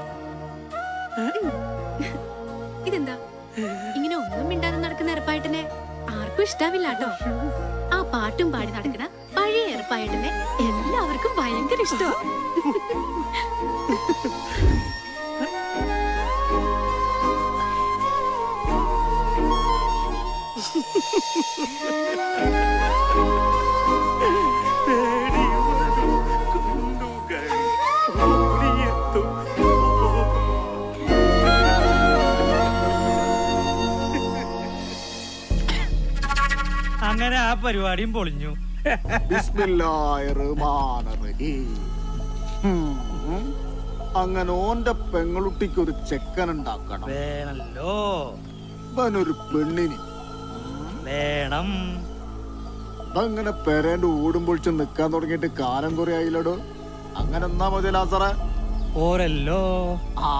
ഇതെന്താ ഇങ്ങനെ ഒന്നും മിണ്ടാതെ നടക്കുന്ന എറപ്പായേട്ടനെ ആർക്കും ഇഷ്ടാവില്ല കേട്ടോ. ആ പാട്ടും പാടി നടക്കുന്ന പഴയ എറപ്പായേട്ടനെ എല്ലാവർക്കും ഭയങ്കര ഇഷ്ടമാണ്. അങ്ങനെ ആ പരിപാടിയും പൊളിഞ്ഞു. അങ്ങനെ ഓന്റെ പെങ്ങളുട്ടിക്ക് ഒരു ചെക്കൻ ഉണ്ടാക്കണം. വേണല്ലോ. ഒരു പെണ്ണിന് വേണം. അതങ്ങനെ പെരേന്റെ ഓടുമ്പോൾ നിക്കാൻ തുടങ്ങിയിട്ട് കാലം കുറെ ആയില്ലടോ. അങ്ങനെ എന്നാ മതി ലാസറ. ഓരല്ലോ ആ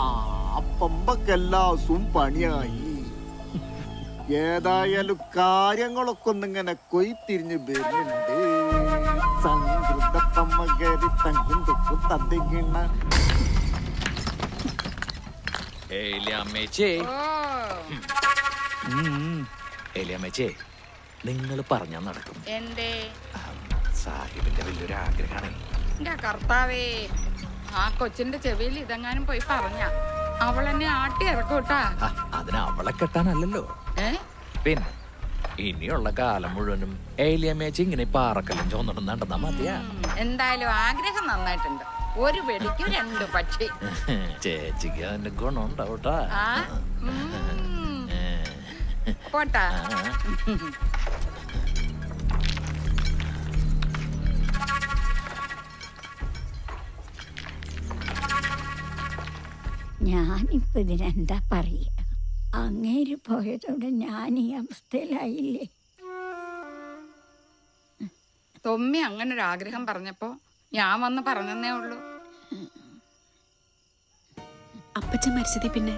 പമ്പക്കെല്ലാ ദിവസവും പണിയായി. ഏതായാലും കാര്യങ്ങളൊക്കെ ഒന്നിങ്ങനെ കൊയ്ത്തിരിഞ്ഞ് വരുന്നുണ്ട്. സംഗൃത പമ്മകരി തങ്കും തൊക്കും തന്നിങ്ങണ. ഏലിയമ്മച്ചേ, നിങ്ങൾ പറഞ്ഞാ നടക്കും. എന്തേ? സാഹിബിന്റെ വലിയൊരു ആഗ്രഹമാണ്. എന്റെ കർത്താവേ, ആ കൊച്ചിന്റെ ചെവിയിൽ ഇതെങ്ങാനും പോയി പറഞ്ഞ അവളെന്നെ ആട്ടി ഇറക്കൂട്ടാ. അതിന് അവളെ കെട്ടാനല്ലല്ലോ. പിന്നെ ഇനിയുള്ള കാലം മുഴുവനും ഏലിയമ്മേച്ചി ഇങ്ങനെ പാറക്കല്ലും ചോന്നിടും നടന്നാ മതിയാ. എന്തായാലും ആഗ്രഹം നന്നായിട്ടുണ്ട്. ഒരു വെടിക്ക് 2 പക്ഷി. ചേച്ചിക്ക് അതിന്റെ ഗുണം ഉണ്ടാവട്ടാ. പോട്ടാ. ഞാനിപ്പോ ഇതിനെന്താ പറയാ? അങ്ങേര് പോയതോടെ ഞാൻ ഈ അവസ്ഥയിലായില്ലേ. തൊമ്മി അങ്ങനെ ഒരു ആഗ്രഹം പറഞ്ഞപ്പോ ഞാൻ വന്ന് പറഞ്ഞതേ ഉള്ളൂ. അപ്പച്ചൻ മരിച്ചതി പിന്നെ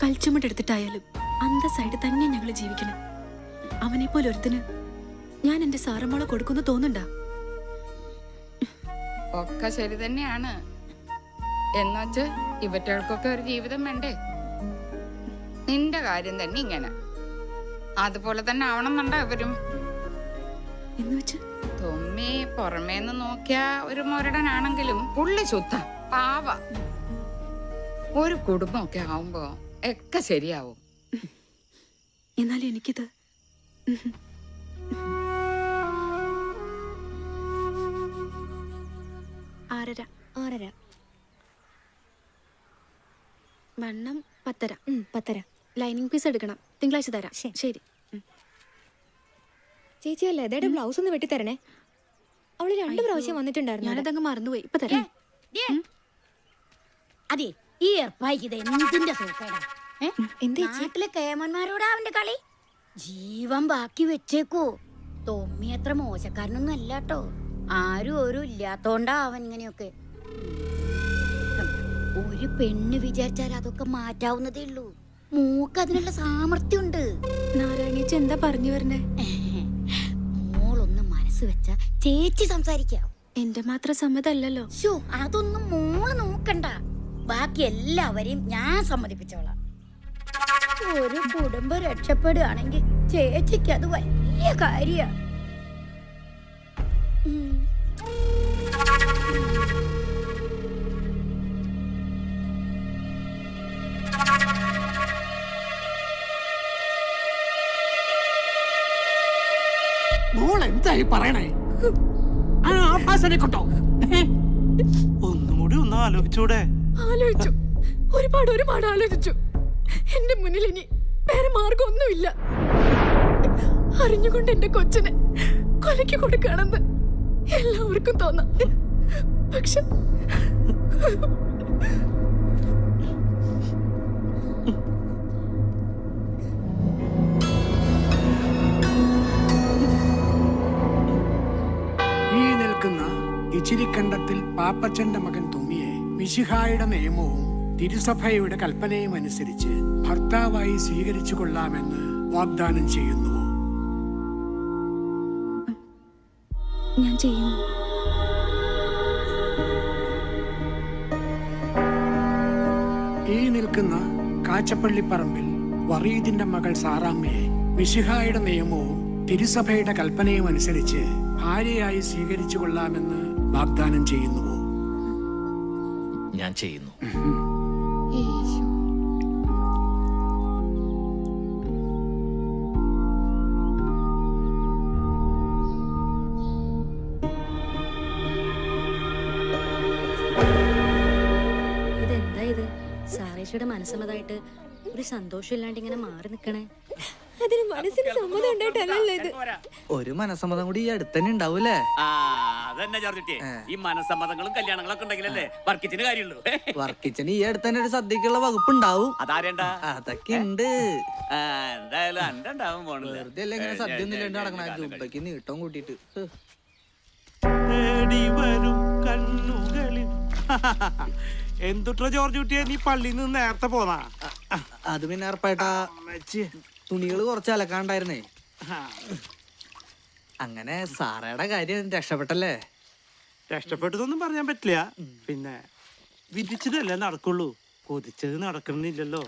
കൽച്ചുമട്ടെടുത്തിട്ടായാലും അന്തസ്സായിട്ട് തന്നെ ഞങ്ങൾ ജീവിക്കണം. അവനെ പോലെ ഒരുത്തിന് ഞാൻ എന്റെ സാറമ്മളെ കൊടുക്കുന്നു തോന്നുന്നുണ്ടാ? ഒക്കെ ശരി തന്നെയാണ്. എന്നുവെച്ച് ഇവറ്റകൾക്കൊക്കെ ഒരു ജീവിതം വേണ്ടേ? നിന്റെ കാര്യം തന്നെ ഇങ്ങനെ. അതുപോലെ തന്നെ ആവണമെന്നുണ്ടോ ഇവരും? തൊമ്മി പുറമേന്ന് നോക്കിയാ ഒരു മുരടനാണെങ്കിലും പുള്ളി ശുദ്ധ പാവ. ഒരു കുടുംബമൊക്കെ ആവുമ്പോ ഒക്കെ ശരിയാവും. എന്നാലും എനിക്കിത് ആറര വണ്ണം 10:30 ലൈനിങ് പീസ് എടുക്കണം. തിങ്കളാഴ്ച തരാം. ശരി ചേച്ചി അല്ലേ ദേടെ ബ്ലൗസ് ഒന്ന് വെട്ടിത്തരണേ. അവള് 2 പ്രാവശ്യം വന്നിട്ടുണ്ടായിരുന്നു. ഞാനതങ്ങ് മറന്നുപോയി. ഇപ്പൊ തരാം. അതെ, ഈ ഏർപ്പായിക്ക് ഇത് എന്തിന്റെ സൂക്കേടാ? നാട്ടിലെ കേമന്മാരോടാ അവന്റെ കളി. ജീവൻ ബാക്കി വെച്ചേക്കോ. തൊമ്മി അത്ര മോശക്കാരനൊന്നും അല്ലാട്ടോ. ആരും ഒരു ഇല്ലാത്തോണ്ടാ അവൻ ഇങ്ങനെയൊക്കെ. ഒരു പെണ്ണ് വിചാരിച്ചാൽ അതൊക്കെ മാറ്റാവുന്നതേ ഉള്ളൂ. മൂക്ക് അതിനുള്ള സാമർത്ഥ്യമുണ്ട്. നാരായണിയേച്ചി എന്താ പറഞ്ഞു വരണേ? മോളൊന്ന് മനസ്സ് വെച്ച ചേച്ചി സംസാരിക്കാം. എന്റെ മാത്രം സമ്മതല്ലല്ലോ. അതൊന്നും മോള് നോക്കണ്ട. ബാക്കി എല്ലാവരെയും ഞാൻ സമ്മതിപ്പിച്ചോളാം. ഒരു കുടുംബം രക്ഷപ്പെടുകയാണെങ്കിൽ ചേച്ചിക്ക് അത് വലിയ കാര്യ. മോൾ എന്തായി പറയണേ? ആ ആഭാസനെ കൊണ്ടോ? ഒന്നുകൂടി ഒന്ന് ആലോചിച്ചൂടെ? ആലോചിച്ചു, ഒരുപാട് ആലോചിച്ചു. എന്റെ മുന്നിൽ ഇനി വേറെ മാർഗമൊന്നുമില്ല. അറിഞ്ഞുകൊണ്ട് എന്റെ കൊച്ചിനെ കൊലയ്ക്ക് കൊടുക്കണമെന്ന് എല്ലാവർക്കും തോന്നാം. പക്ഷെ ഈ നിൽക്കുന്ന ഇച്ചിരിക്കണ്ടത്തിൽ പാപ്പച്ചന്റെ മകൻ തുമ്മിയെ മിശിഹായുടെ നിയമവും തിരുസഭയുടെ കൽപ്പനയും അനുസരിച്ച് ഭർത്താവായി സ്വീകരിച്ചു കൊള്ളാമെന്ന് വാഗ്ദാനം ചെയ്യുന്നുവോ? ഞാൻ ചെയ്യുന്നു. ഈ നിൽക്കുന്ന കാച്ചപ്പള്ളിപ്പറമ്പിൽ വറീദിന്റെ മകൾ സാറാമ്മയെ മിശിഹായുടെ നിയമവും തിരുസഭയുടെ കൽപ്പനയും അനുസരിച്ച് ഭാര്യയായി സ്വീകരിച്ചു കൊള്ളാമെന്ന് വാഗ്ദാനം ചെയ്യുന്നുവോ? ഞാൻ ചെയ്യുന്നു. ഇതെന്താ ഇത്? സാറേച്ചിയുടെ മനസ്സമ്മതായിട്ട് ഒരു സന്തോഷം ഇല്ലാണ്ട് ഇങ്ങനെ മാറി നിക്കണേ. അതിന് മനസ്സിന് സമ്മതം ഉണ്ടായിട്ടല്ലല്ലോ ഇത്. ഒരു മനസ്സമ്മതം കൂടി ഈ അടുത്ത് തന്നെ ഉണ്ടാവൂലേ? അതന്നെ ജോർജുട്ടിയെ, ഈ മനസ്സമ്മതങ്ങളും കല്യാണങ്ങളൊക്കെ ഉണ്ടെങ്കിലല്ലേ വർക്കിച്ചിന് കാര്യമുള്ളൂ. വർക്കിച്ചന് ഈ അടുത്ത് തന്നെ ഒരു സദ്യക്കുള്ള വകുപ്പ് ഉണ്ടാവും. അതാരേണ്ട? അതൊക്കെ ഉണ്ട്. എന്തായാലും എന്റെ ഉണ്ടാവും പോണില്ല. വെറുതെ അല്ല ഇങ്ങനെ സദ്യ ഒന്നും ഇല്ലാണ്ട് നടക്കണ, ജുബയ്ക്ക് നീട്ടം കൂട്ടിട്ട്. തേടി വരും കണ്ണുകളിൽ. എന്തുട്ര ജോർജ് കുട്ടിയെ, നീ പള്ളിയിൽ നിന്ന് നേരത്തെ പോന്നാ? അത് പിന്നെ ഏർപ്പായിട്ടാ തുണികള് കുറച്ച് അലക്കാണ്ടായിരുന്നേ. അങ്ങനെ സാറയുടെ കാര്യം രക്ഷപ്പെട്ടല്ലേ? രക്ഷപ്പെട്ടതൊന്നും പറയാൻ പറ്റില്ല. പിന്നെ വിധിച്ചതല്ലേ നടക്കുള്ളൂ, കൊതിച്ചത് നടക്കണില്ലല്ലോ.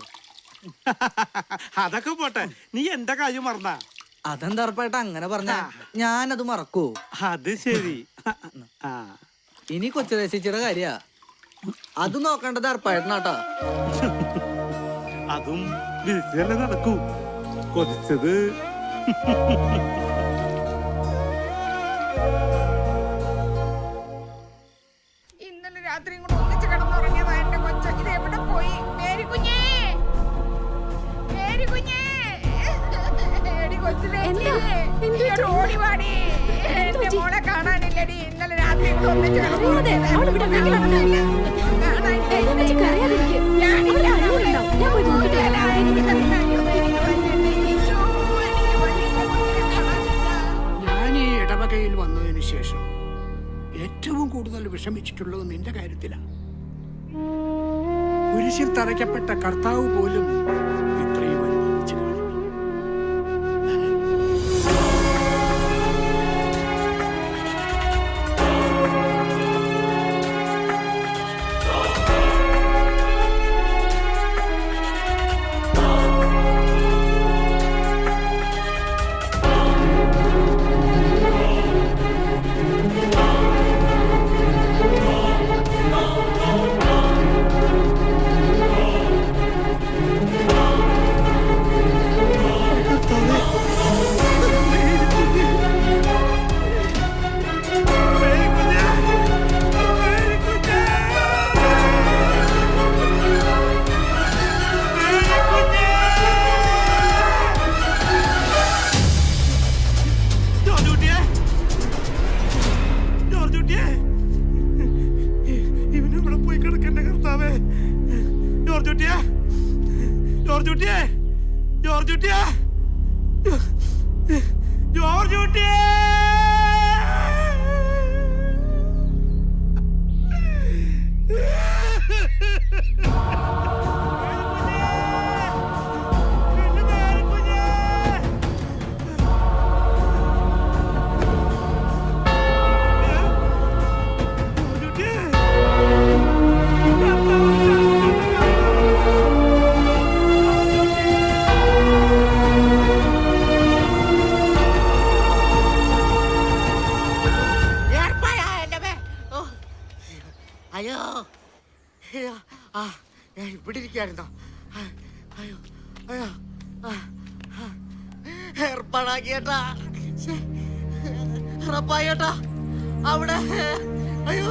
അതൊക്കെ പോട്ടെ, നീ എന്റെ കാര്യം മറന്നാ? അതെന്താ ഏർപ്പായിട്ടാ അങ്ങനെ പറഞ്ഞ? ഞാനത് മറക്കൂ? അത് ശരി. ഇനി കൊച്ചുദേശിച്ചിയുടെ കാര്യ അത് നോക്കേണ്ടത് ഏർപ്പായിട്ടാട്ടോ. അതും വിധിച്ചതല്ലേ നടക്കൂ, കൊതിച്ചത്. ഇന്നലെ രാത്രി കൂടെ ഒന്നിച്ച് കിടന്നുറങ്ങിയതാ എന്റെ കൊച്ച. ഇത് എവിടെ പോയി? മേരി കുഞ്ഞേ, മേരി കുഞ്ഞേ, എടി കൊച്ചിലേക്ക് ഓടി വാടി. എന്റെ മോളെ കാണാനില്ലടി. ഇന്നലെ രാത്രി കൂടെ ഒന്നിച്ച് ഞാൻ ഈ ഇടവകയിൽ വന്നതിന് ശേഷം ഏറ്റവും കൂടുതൽ വിഷമിച്ചിട്ടുള്ളത് നിന്റെ കാര്യത്തിലാണ്. കുരിശിൽ തറയ്ക്കപ്പെട്ട കർത്താവ് പോലും ഇത്രയും അനുഭവിച്ചു കാണും. അയ്യോ, ഞാൻ ഇവിടെ ഇരിക്കായിരുന്നോ? അയ്യോ, അയ്യോ, ഏർപ്പാടാക്കിയേട്ടാ, ഉറപ്പായേട്ടാ അവിടെ. അയ്യോ,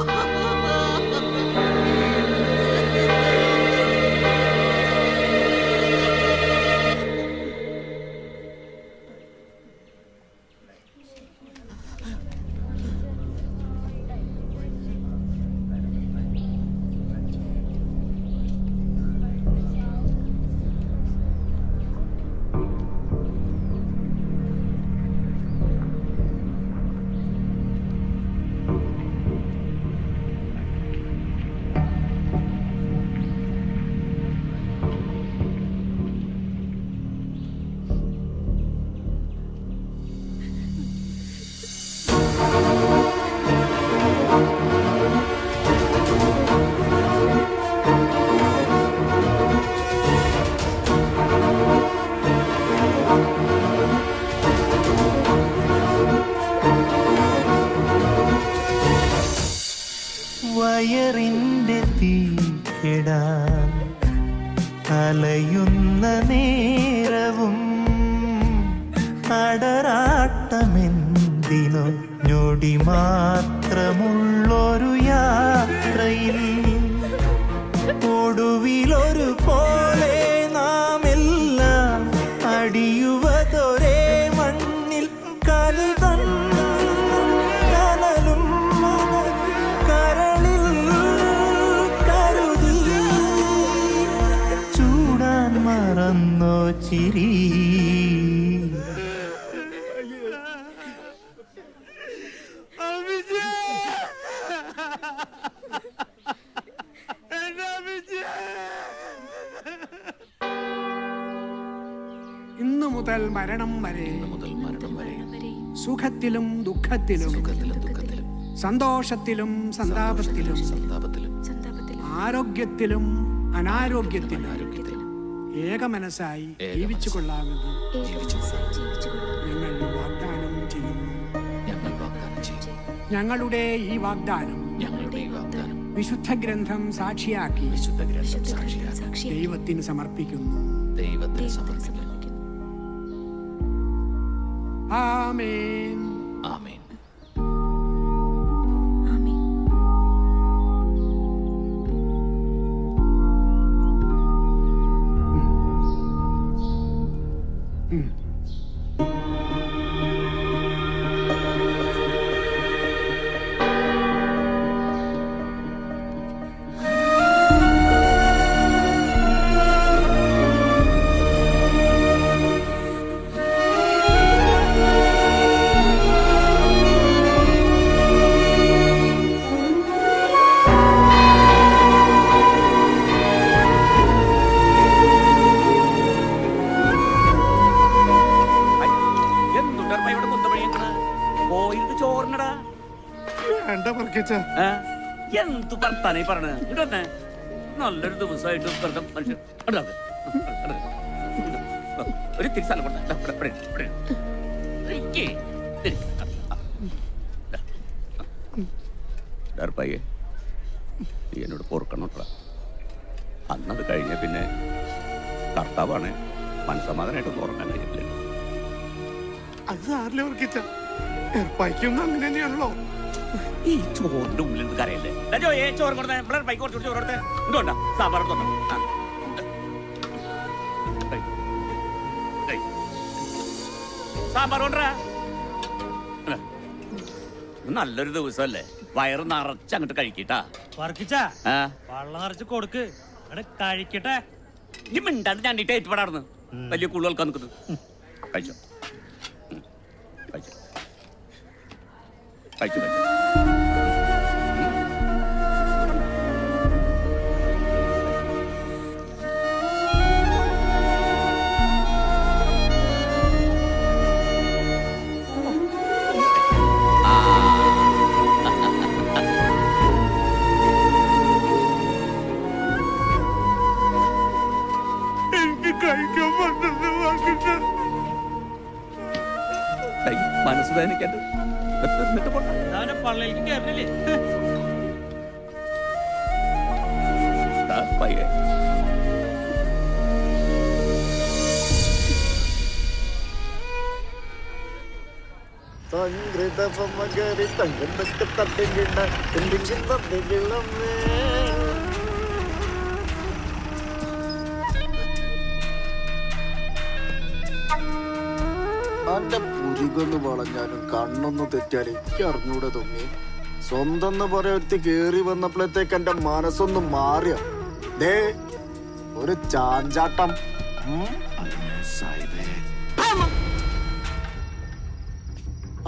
അടരാട്ടമെന്തിനോ ഞൊടി മാത്രമുള്ളൊരു യാത്രയിൽ ഒടുവിലൊരു പോലെ നാം എല്ലാം അടിയുവതൊരേ മണ്ണിൽ കലുതൻ കനലും കരളിൽ കരുതി ചൂടാൻ മറന്നോ ചിരി ഇന്നു മുതൽ മരണം വരെ സുഖത്തിലും ദുഃഖത്തിലും സന്തോഷത്തിലും സന്താപത്തിലും ആരോഗ്യത്തിലും അനാരോഗ്യത്തിലും ഏകമനസ്സായി ജീവിച്ചു കൊള്ളാമെന്ന് ഞങ്ങൾ വാഗ്ദാനം ചെയ്യുന്നു. ഞങ്ങളുടെ ഈ വാഗ്ദാനം വിശുദ്ധ ഗ്രന്ഥം സാക്ഷിയാക്കി ദൈവത്തിന് സമർപ്പിക്കുന്നു. ആമേൻ. ആമേൻ. എന്തു പറത്താനേ പറഞ്ഞ ഇടന്നെ നല്ലൊരു ദിവസമായിട്ട് വെറുതെ മനുഷ്യൻ ഒരു തിരിച്ചാലും പയ്യെ നീ എന്നോട് പൊറുക്കണം. അന്നത് കഴിഞ്ഞ പിന്നെ കർത്താവാണ് മനസ്സമാധാനമായിട്ടൊന്നും ഉറങ്ങാൻ കഴിഞ്ഞിട്ടില്ല. അത് സാറിലെ വർക്കിച്ച ഏർപ്പായിക്കൊന്നും അങ്ങനെ തന്നെയാണല്ലോ. ഈ ചോറിന്റെ ഉള്ളിൽ കരയല്ലേ ചോറ് കൊടുത്തേ ബൈക്ക് കുറച്ച് ചോറ് കൊടുത്തേ ഇതുകൊണ്ടാ സാമ്പാർ സാമ്പാർ കൊണ്ടാ. നല്ലൊരു ദിവസമല്ലേ, വയറ് നിറച്ച് അങ്ങോട്ട് കഴിക്കട്ടാ. വർക്കിച്ച വെള്ളം നിറച്ച് കൊടുക്ക് കഴിക്കട്ടെ. ഈ മിണ്ടാണ്ട് ഞണ്ടിട്ട് ഏറ്റുപാടാർന്ന് വലിയ കൂടുതൽക്കാൻ നിൽക്കുന്നത്. കഴിച്ചോ കഴിച്ചോ കഴിച്ചു കഴിച്ചു. മനസ്സ് വേദനിക്കണ്ട് പള്ളിയിലേക്ക് കയറില്ലേ പയ്യെ അന്റെ പുരികൊന്ന് വളഞ്ഞാലും കണ്ണൊന്ന് തെറ്റാലും എനിക്ക് അറിഞ്ഞൂടെ തോന്നി. സ്വന്തം പറയത്തി കേറി വന്നപ്പോഴത്തേക്ക് എന്റെ മനസ്സൊന്ന് മാറിയ ദേ ഒരു ചാഞ്ചാട്ടം.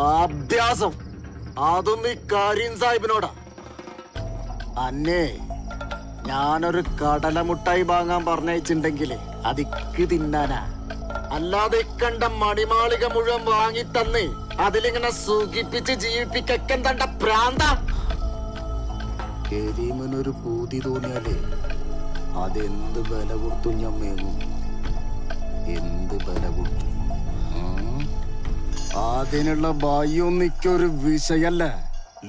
അഭ്യാസം അതും ഈ കരീം സാഹിബിനോടാ. അന്നേ ഞാനൊരു കടലമുട്ടായി വാങ്ങാൻ പറഞ്ഞയച്ചിണ്ടെങ്കിലേ അതിക്ക് തിന്നാനാ. അല്ലാതെ കണ്ട മണിമാളിക മുഴുവൻ വാങ്ങി തന്നേ അതിലിങ്ങനെ സുഖിപ്പിച്ച് ജീവിപ്പിക്കാൻ തണ്ട പ്രാന്ത. കരീമിനൊരു പൂതി തോന്നിയാലേ അതെന്ത് ബല കൊടുത്തു ഞാൻ മേങ്ങും. എന്ത് ബല കൊടുത്തു അതിനുള്ള ബാഹ്യൊന്നിക്കൊരു വിഷയല്ല,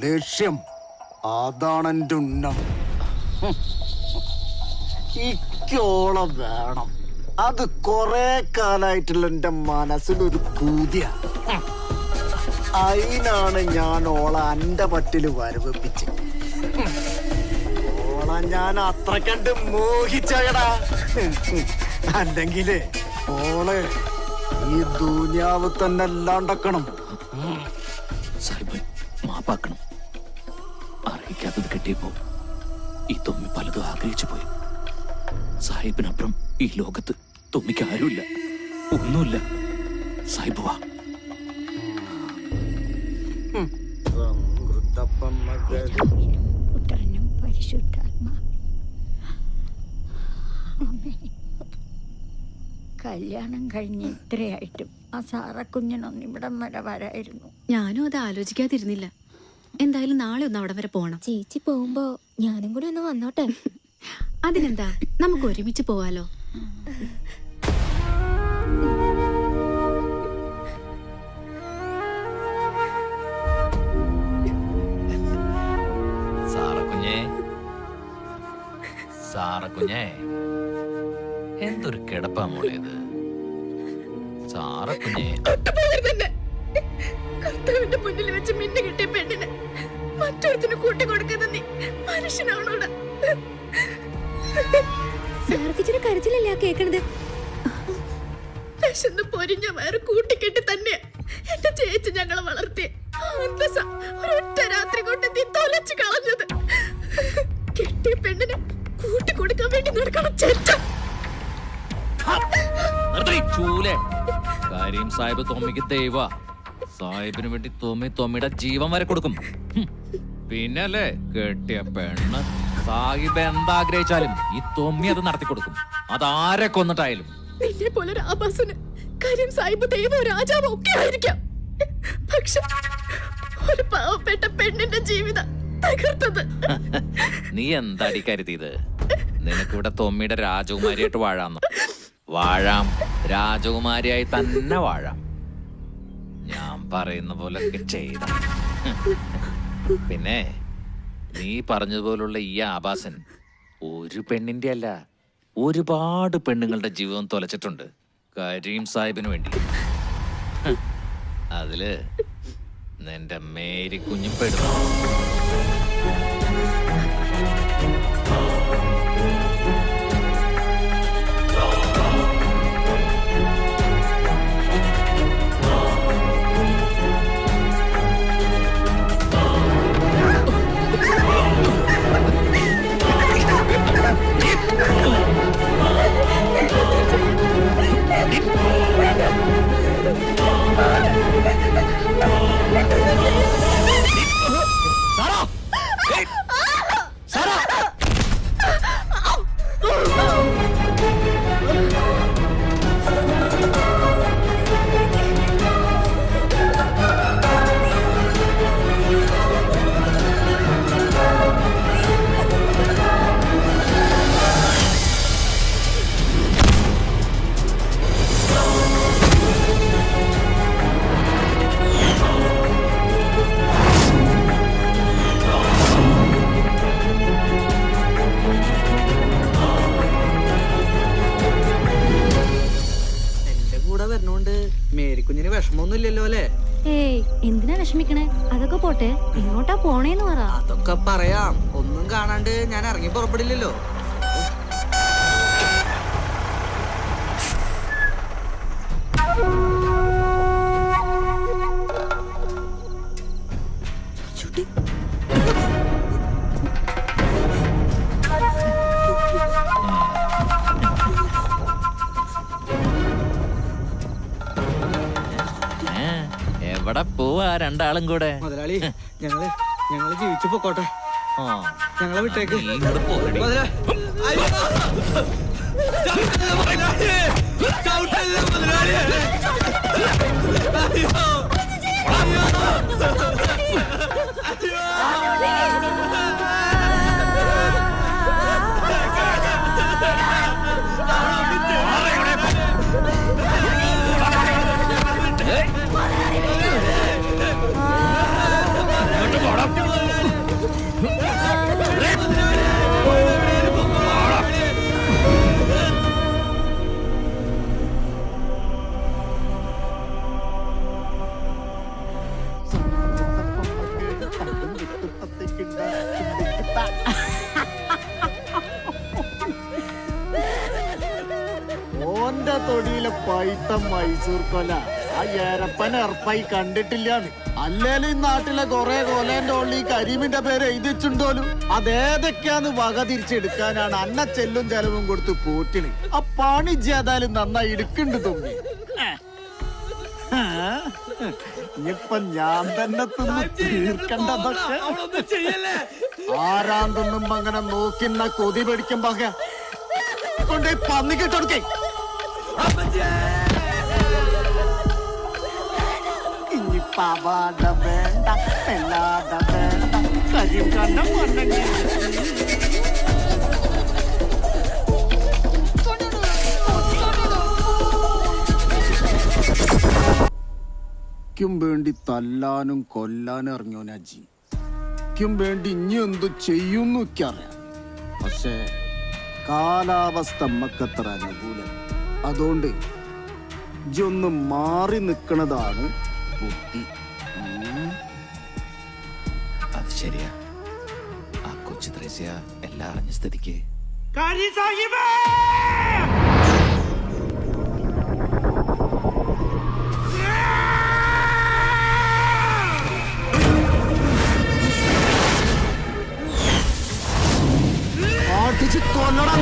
ലക്ഷ്യം. അതാണ് എന്റെ ഉന്നം. ഇക്കോളം വേണം. അത് കൊറേ കാലായിട്ടുള്ള എന്റെ മനസ്സിലൊരു പൂതിയ. അതിനാണ് ഞാൻ ഓളെ എന്റെ പട്ടില് വരവിപ്പിച്ച്. ഓളെ ഞാൻ അത്ര കണ്ട് മോഹിച്ചകടാ. അല്ലെങ്കിലേ ഓളെ ഈ ദുനിയാവ് തന്നെ അല്ലാണ്ടക്കണം. സാഹിബ് മാപ്പാക്കണം. അറിയിക്കാത്തത് കിട്ടിയപ്പോ ഈ തൊമ്മി പലതും ആഗ്രഹിച്ചു പോയി. സാഹിബിനപ്പുറം ഈ ലോകത്ത് തൊമ്മിക്ക് ആരുമില്ല, ഒന്നുമില്ല. സാഹിബ് വാ. കല്യാണം കഴിഞ്ഞ് ഇത്രയായിട്ടും ആ സാറക്കുഞ്ഞിനൊന്നും ഇവിടം വരെ വരായിരുന്നു. ഞാനും അത് ആലോചിക്കാതിരുന്നില്ല. എന്തായാലും നാളെ ഒന്ന് അവിടം വരെ പോണം. ചേച്ചി പോകുമ്പോ ഞാനും കൂടി ഒന്ന് വന്നോട്ടെ. അതിനെന്താ, നമുക്ക് ഒരുമിച്ച് പോവാലോ. സാറക്കുഞ്ഞേ, എന്തൊരു കിടപ്പാ മോളേത്. സാറക്കുഞ്ഞേ, കർത്താവിന്റെ മുന്നിൽ വെച്ച് മിന്നു കിട്ടിയ പെണ്ണിന് മറ്റൊരുത്തിന് കൂട്ടി കൊടുക്കുന്ന നീ മനുഷ്യനാണോടാ? സാർക്കിച്ചിട്ട് കരച്ചിലല്ലേ ആ കേക്കണത്? വിശന്ന് പൊരിഞ്ഞ വയറ് കൂട്ടിക്കെട്ടി തന്നെയാ എന്റെ ചേച്ചി ഞങ്ങളെ വളർത്തിയ. ഒരൊറ്റ രാത്രി കൊണ്ട് നീ തൊലച്ചു കളഞ്ഞത്. കെട്ടിയ പെണ്ണിന് കൂട്ടി കൊടുക്കാൻ വേണ്ടി നടക്കണം ചേച്ച. കാര്യം സാഹിബ് തൊമ്മിക്ക് ദൈവ. സാഹിബിന് വേണ്ടി തൊമ്മിയുടെ ജീവൻ വരെ കൊടുക്കും. പിന്നല്ലേ കെട്ടിയ പെണ്ണ്. സാഹിബ് എന്താഗ്രഹിച്ചാലും ഈ തൊമ്മി അത് നടത്തി കൊടുക്കും. അതാരെ കൊന്നിട്ടായാലും. നിന്നെ പോലെ ഒരു ആഭാസന് കാര്യം സാഹിബ് ദൈവം രാജാവ് ഒക്കെ ആയിരിക്കാം. പക്ഷെ ഒരു പാവപ്പെട്ട പെണ്ണിന്റെ ജീവിതം തകർത്തത്. നീ എന്താടി കരുതിയത്? നിനക്കിവിടെ തൊമ്മിയുടെ രാജകുമാരിയായിട്ട് വാഴാന്നോ? വാഴാം, രാജകുമാരിയായി തന്നെ വാഴാം. ഞാൻ പറയുന്ന പോലൊക്കെ ചെയ്ത. പിന്നെ നീ പറഞ്ഞതുപോലുള്ള ഈ ആഭാസൻ ഒരു പെണ്ണിന്റെ അല്ല, ഒരുപാട് പെണ്ണുങ്ങളുടെ ജീവിതം തൊലച്ചിട്ടുണ്ട് കരീം സാഹിബിന് വേണ്ടി. അതില് നിന്റെ മേരി കുഞ്ഞും പെടുന്നു. മേരിക്കുഞ്ഞിന് വിഷമമൊന്നുമില്ലല്ലോ അല്ലേ? ഏയ്, എന്തിനാ വിഷമിക്കണേ? അതൊക്കെ പോട്ടെ, എങ്ങോട്ടാ പോണേന്ന് പറ. അതൊക്കെ പറയാം. ഒന്നും കാണാണ്ട് ഞാൻ ഇറങ്ങി പുറപ്പെടില്ലല്ലോ. എവിടെ പോവാ രണ്ടാളും കൂടെ? മുതലാളി, ഞങ്ങള് ജീവിച്ചു പൊക്കോട്ടെ. ഞങ്ങളെ വിട്ടേക്ക്. നല്ല പൈത്ത മൈസൂർ കൊല ആ ഏരപ്പൻ എറപ്പായി കണ്ടിട്ടില്ലാന്ന്. അല്ലേലും ഈ നാട്ടിലെ കൊറേ കൊലേന്റെ ഉള്ളി കരീമിന്റെ പേര് എഴുതിച്ചുണ്ടോലും അതേതൊക്കെയാന്ന് വക തിരിച്ചെടുക്കാനാണ് അന്ന ചെല്ലും ചെലവും കൊടുത്ത് പോറ്റിന്. ആ പണി ചെയ്താലും നന്നായി എടുക്കുന്നുണ്ട് തുമ്പി. ഇനിയിപ്പൊ ഞാൻ തന്നെ തിന്ന് തീർക്കണ്ടതൊക്കെ. ആരാൻ തിന്നുമ്പോ അങ്ങനെ നോക്കിന്ന കൊതി പിടിക്കുമ്പോ കൊണ്ട് പന്നിക്കിട്ടൊടുക്കേ. ഇനിയിപ്പ അവാട വേണ്ട പെല്ലാട വേണ്ട കരിയും കണ്ണം മണ്ണെണ്ണ ക്കും വേണ്ടി തല്ലാനും കൊല്ലാനും ഇറങ്ങിയോനാജി. ക്കും വേണ്ടി ഇനി എന്തു ചെയ്യുന്നു അറിയാം. പക്ഷേ കാലാവസ്ഥ നമ്മക്കത്ര അനുകൂലം. അതുകൊണ്ട് ഇജൊന്ന് മാറി നിൽക്കണതാണ് ബുദ്ധി. അത് ശരിയാ. ആ കൊച്ചു ത്രേസ്യ എല്ലാം അറിഞ്ഞ സ്ഥിതിക്ക് അടിച്ച് കൊല്ലണം.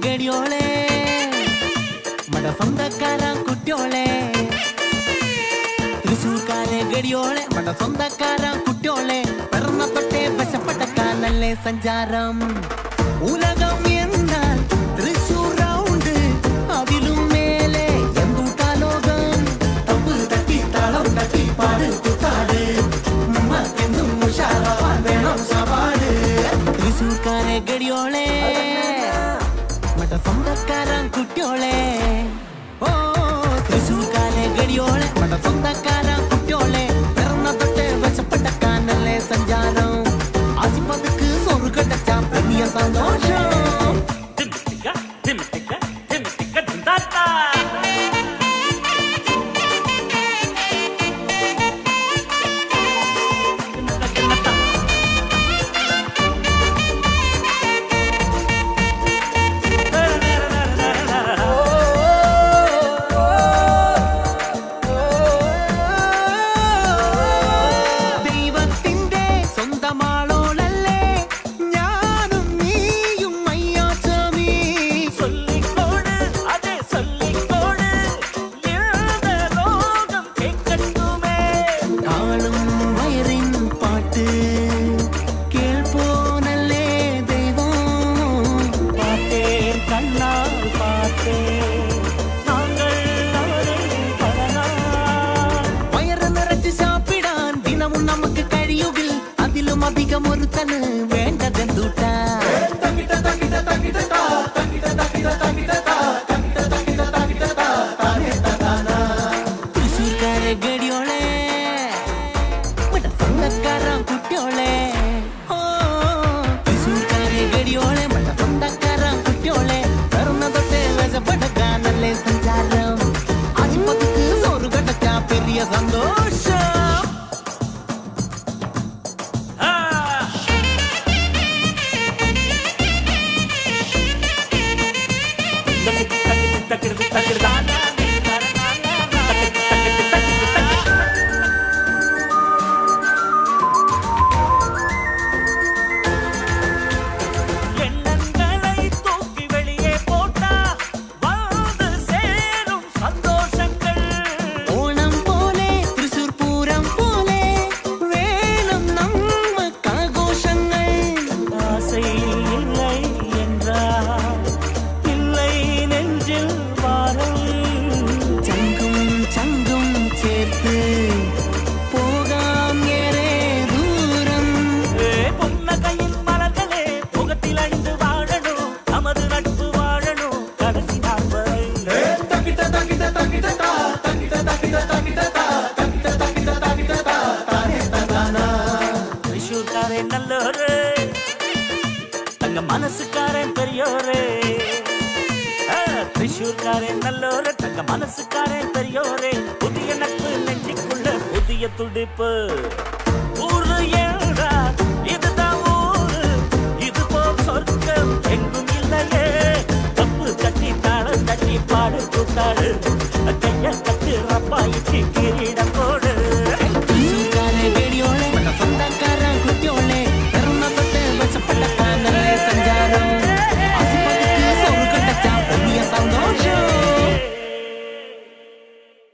ഗടിയോളെ മട സ്വന്തക്കാരാ കുട്ടിയോളെ തൃശൂർക്കാരെ ഗടിയോളെ മട സ്വന്തക്കാരാ കുട്ടിയോളെ പിറന്ന തൊട്ടേ വശപ്പെട്ടക്കാനല്ലേ സഞ്ചാരം ഉലകം എന്നാൽ തൃശൂർ റൗണ്ട് അതിലും മേലെ എന്തൂട്ടാ ലോകം തപ്പ് തട്ടി താളം തട്ടി പാട് കുത്താട് എന്നും ഉഷാറാവാൻ വേണം സവാട് തൃശൂർക്കാരെ ഗടിയോളെ മറ്റ സ്വന്തക്കാരാൻ കുട്ടിയോളെ ഓ തൃശൂർക്കാരെ ഗടിയോളെ മറ്റ സ്വന്തക്കാരാൻ കുട്ടിയോളെ പിറന്ന തൊട്ടേ വശപ്പെട്ടക്കാനല്ലേ സഞ്ചാരം ആശിപ്പതുക്ക് സോറ് കണ്ടച്ചാ വലിയ സന്തോഷം ദൈവത്തിന്റെ സ്വന്തമാളോളല്ലേ ഞാനും നീയും അയ്യാച്ചമീ ചൊല്ലിക്കോട് അതെ ചൊല്ലിക്കോട് എഴുത ലോകം കേൾക്കട്ടുമേ താളും വയറിൻ പാട്ട് കേൾപ്പോനല്ലേ ദൈവം പാട്ടേ കണ്ണാൽ പാട്ടേ വയറ് നിറച്ച് സാപ്പിടാൻ ദിനവും നമുക്ക് കഴിയുകിൽ അതിലും അധികം ഒരുത്തന് വേണ്ടതെന്തൂട്ടാ തൃശൂർക്കാരെ ഗടിയോളെ മറ്റ സ്വന്തക്കാരാം കുട്ടിയോളെ ഓ തൃശൂർക്കാരെ ഗടിയോളെ മറ്റ സ്വന്തക്കാരാം കുട്ടിയോളെ പിറന്ന തൊട്ടേ വശപ്പെട്ടക്കാനല്ലേ സഞ്ചാരം ആശിപ്പതുക്ക് സോറ് കണ്ടച്ചാ പെരിയ സന്തോഷം எண்ணங்களை தூக்கி வெளியே போட்டா வந்து சேரும் சந்தோஷங்கள் ஓணம் போலே തൃശൂർ പൂരം പോലെ വേണം നമുക്ക് ആഘോഷങ്ങൾ ஆசை இல்லை என்றால் இல்லை நெஞ்சில் வாரம் ചങ്കും ചങ്കും ചേർത്ത് പോകാം ഏറെ ദൂരം പൊന്നകയിൽ മലകളെ മുഖത്തിൽ അണിந்து വാഴണോ நமது நட்பு வாழണോ கடைசி நாள் வரை തൃശൂർക്കാരൻ നല്ലോര് തങ്ക മനസ്സുകാരൻ പെരിയോരേ തൃശൂർക്കാരൻ നല്ലോര് തങ്ക മനസ്സുകാരൻ പെരിയോരേ പുതിയ നட்பு നെഞ്ചിക്കുള്ള പുതിയ തുടിപ്പ് ഊര്